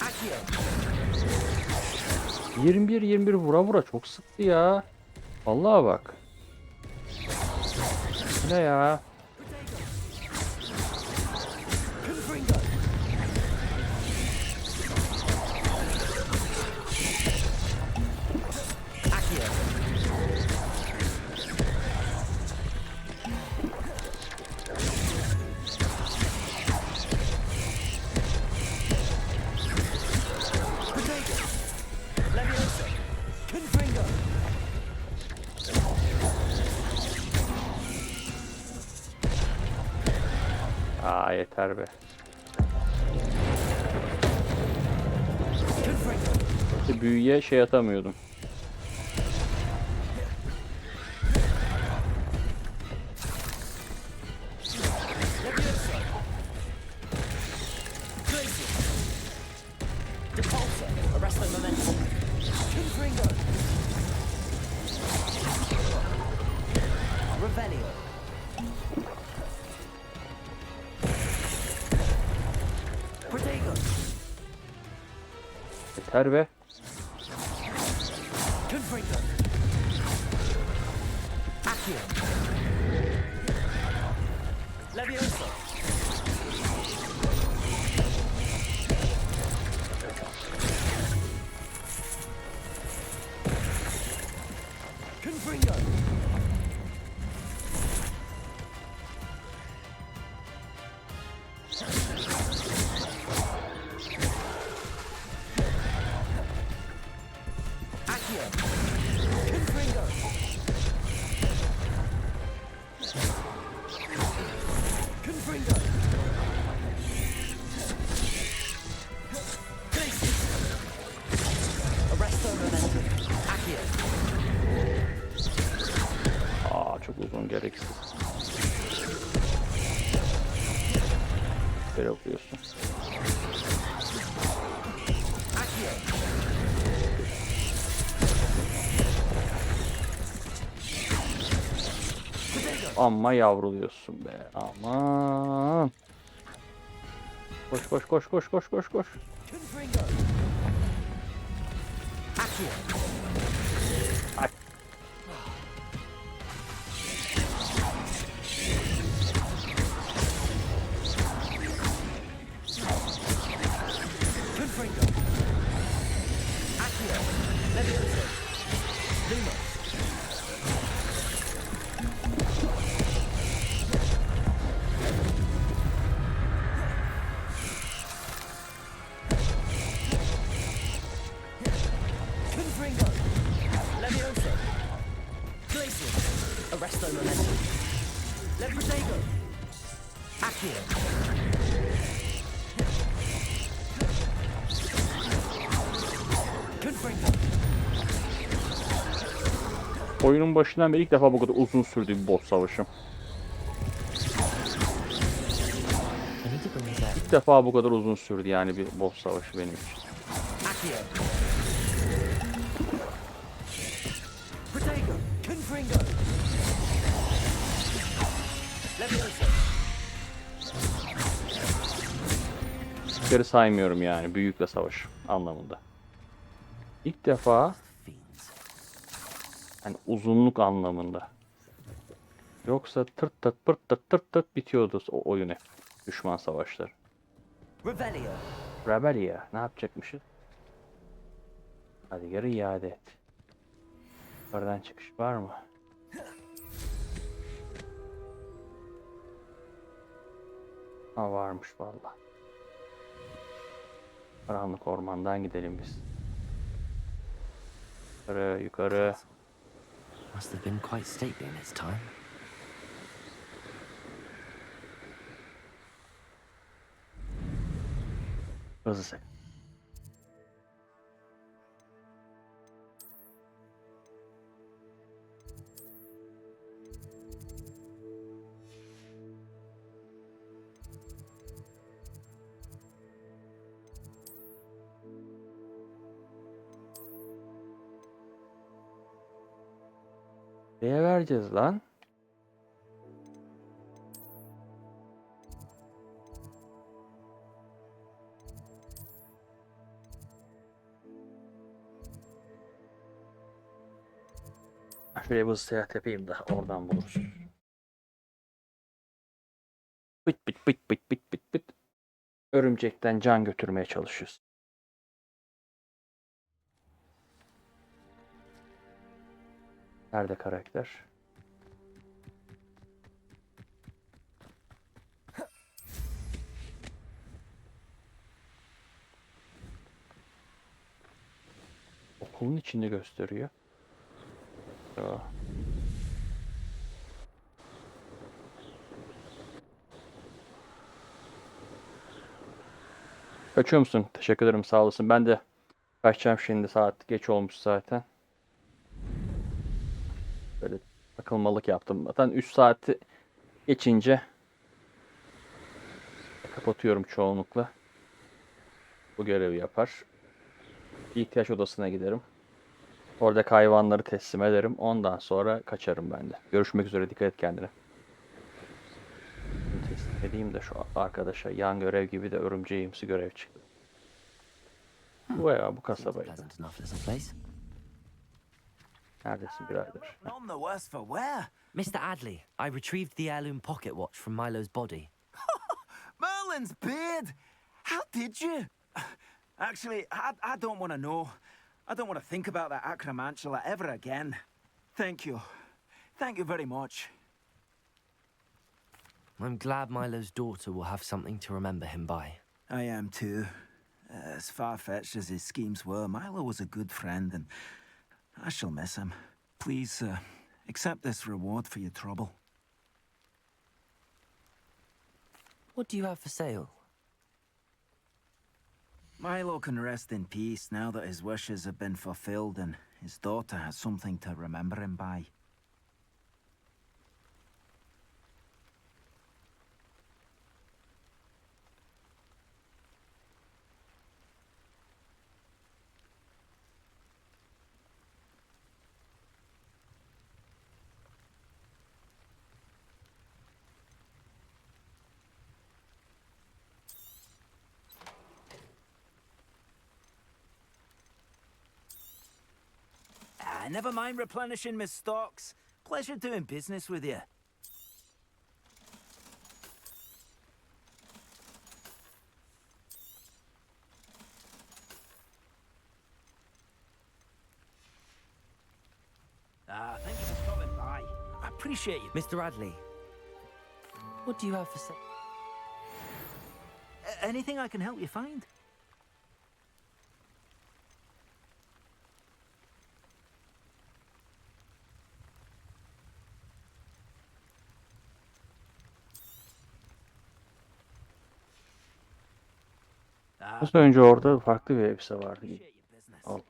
Accio! 21 vura vura çok sıktı ya. Vallahi bak. Ne ya? Confringo! Accio! Levioso! Confringo! Yeter be. İşte büyüye şey atamıyordum. Levioso! Glacier! Depulso! Arresto momentum! Confringo! Revelio! Protego! Yeter be. Confringo! Accio! Levioso! Confringo! Accio! Confringo! Confringo! Glacier! Arresto momentum! Accio! Çok uzun, gereksiz. Böyle okuyorsun. Accio! Amma yavruluyorsun be. Aman. Koş koş koş koş koş koş koş. Confringo! Accio! Ay. Confringo! Accio! Levioso! Lumo! Confringo! Levioso! Glacier! Arresto momentum! Leprotego! Accio! Confringo! Oyunun başından beri ilk defa bu kadar uzun sürdü bir boss savaşım. İlk defa bu kadar uzun sürdü yani bir boss savaşı benim için. Accio! Protego! Confringo! Levioso! Küçükleri saymıyorum yani, büyükle savaş anlamında. İlk defa yani uzunluk anlamında. Yoksa tırt tırt pırt tırt tırt tırt bitiyordu o oyun hep. Düşman savaşları. Revelio! Rebellia ne yapacakmışız? Hadi geri iade et. Oradan çıkış var mı? Ha varmış vallahi. Karanlık ormandan gidelim biz. Yukarı yukarı. Must have been quite stately in its time. Hızlı. Neye vereceğiz lan? Şuraya bir seyahat yapayım da oradan buluruz. Bıt bıt bıt bıt bıt bıt bıt. Örümcekten can götürmeye çalışıyoruz. Nerede karakter? Okulun içinde gösteriyor. Ya. Kaçıyor musun? Teşekkür ederim, sağ olasın. Ben de kaçacağım şimdi, saat geç olmuş zaten. Böyle takılmalık yaptım. Zaten 3 saati geçince kapatıyorum çoğunlukla. Bu görevi yapar. İhtiyaç odasına giderim. Oradaki hayvanları teslim ederim. Ondan sonra kaçarım ben de. Görüşmek üzere. Dikkat et kendine. Teslim edeyim de şu arkadaşa. Yan görev gibi de örümceğimsi görev çıktı. Bu ya, bu kasabaydı. Neredesin birader? None the worse for wear. Mr. Adley, I retrieved the heirloom pocket watch from Milo's body. Merlin's beard! How did you? Actually, I don't want to know. I don't want to think about that acromantula ever again. Thank you. Thank you very much. I'm glad Milo's daughter will have something to remember him by. I am too. As far-fetched as his schemes were, Milo was a good friend, and I shall miss him. Please, accept this reward for your trouble. What do you have for sale? Milo can rest in peace now that his wishes have been fulfilled and his daughter has something to remember him by. Never mind replenishing my stocks. Pleasure doing business with you. Thank you for stopping by. I appreciate you. Mr. Adley, what do you have for sale? Anything I can help you find? Az önce orada farklı bir elbise vardı. Allah.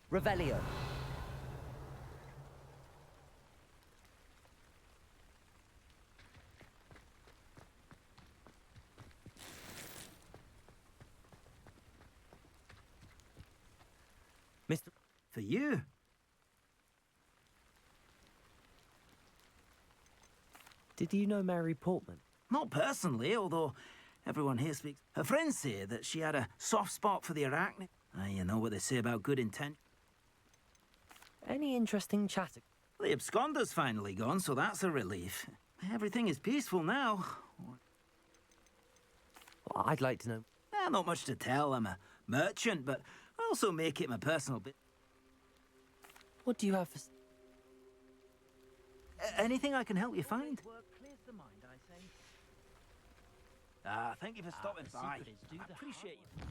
Revelio. Mr. For you. Did you know Mary Portman? Not personally, although everyone here speaks. Her friends say that she had a soft spot for the arachnid. You know what they say about good intent. Any interesting chat? The absconder's finally gone, so that's a relief. Everything is peaceful now. Well, I'd like to know. Not much to tell. I'm a merchant, but I also make it my personal bit. What do you have for... Anything I can help you find? Thank you for stopping by. I appreciate you.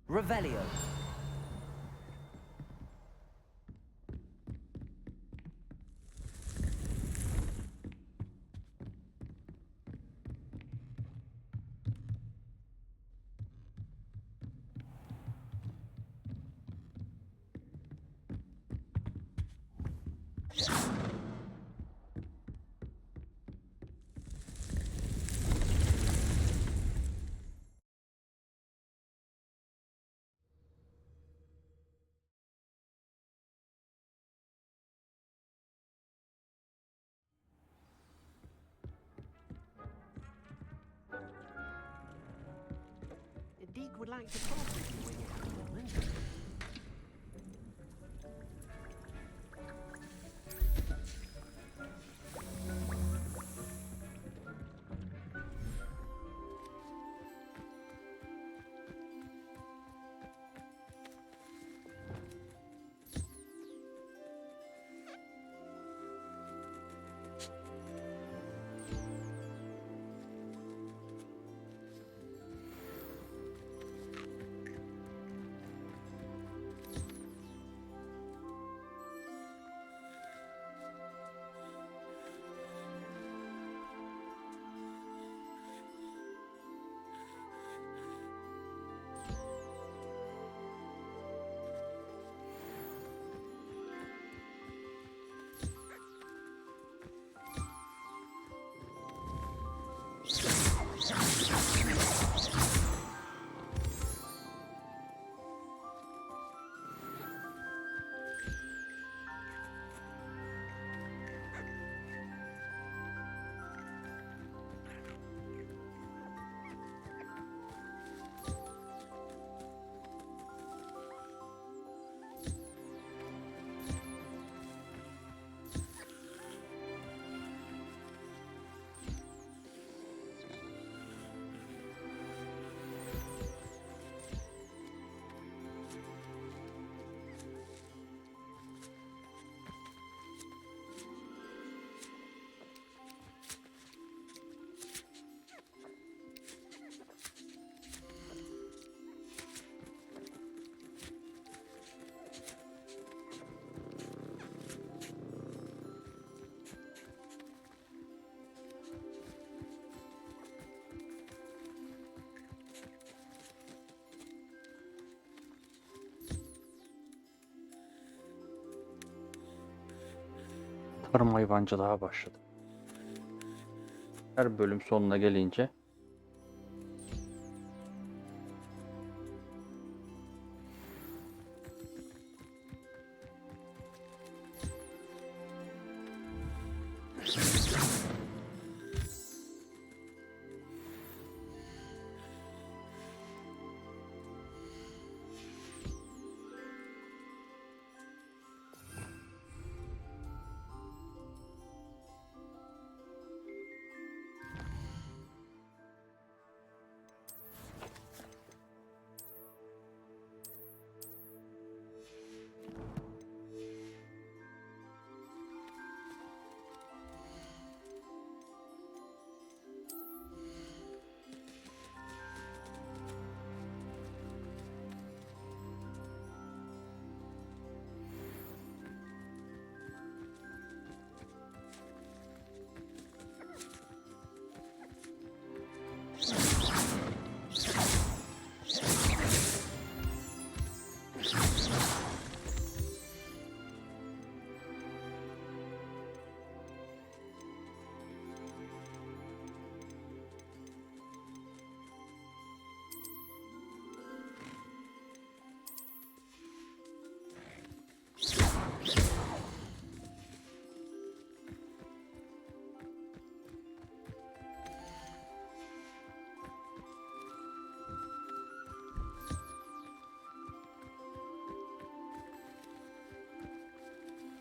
Revelio. Deke would like to talk with you when you have a moment. Tarım hayvancılığa başladı. Her bölüm sonuna gelince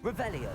Revelio.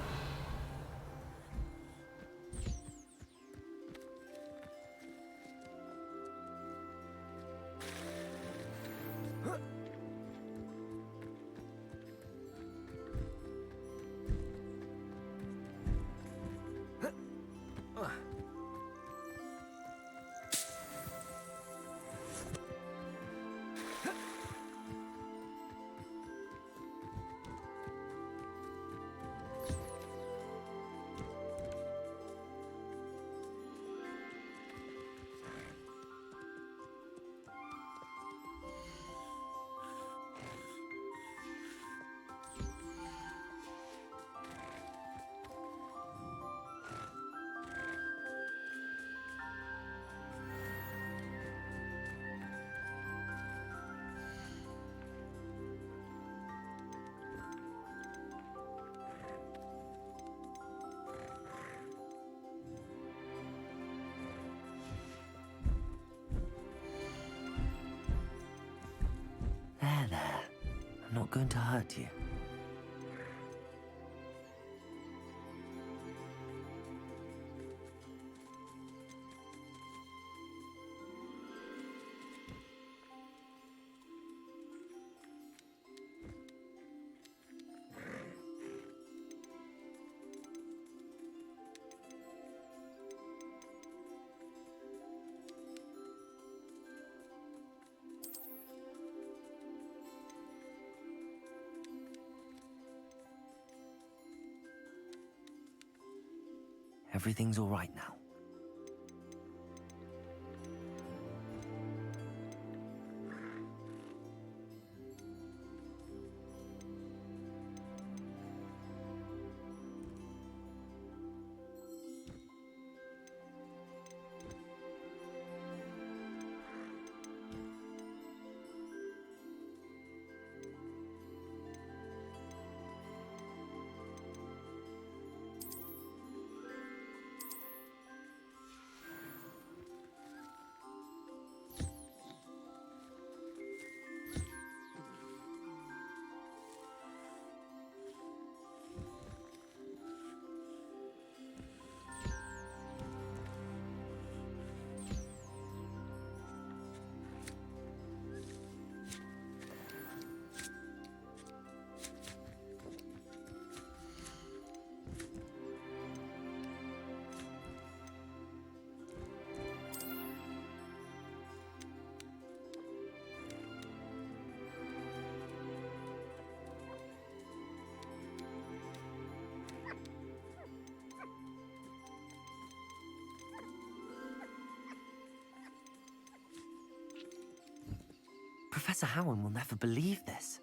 There. I'm not going to hurt you. Everything's all right now. Professor Howard will never believe this.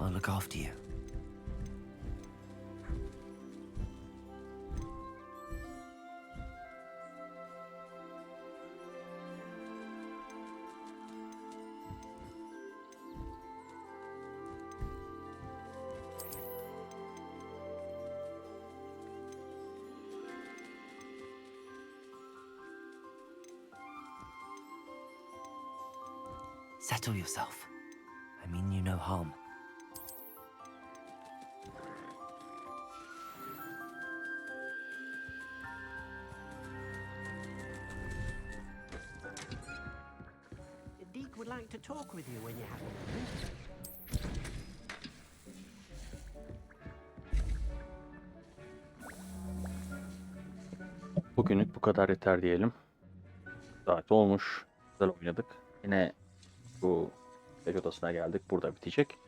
I'll look after you. Settle yourself. I mean you no harm. Deke would like to talk with you when you have a moment. Bugünlük bu kadar yeter diyelim. Saat olmuş. Güzel oynadık. Yine bu gece odasına geldik. Burada bitecek.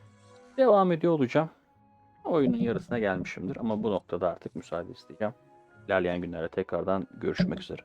Devam ediyor olacağım. Oyunun yarısına gelmişimdir ama bu noktada artık müsaade isteyeceğim. İlerleyen günlerde tekrardan görüşmek üzere.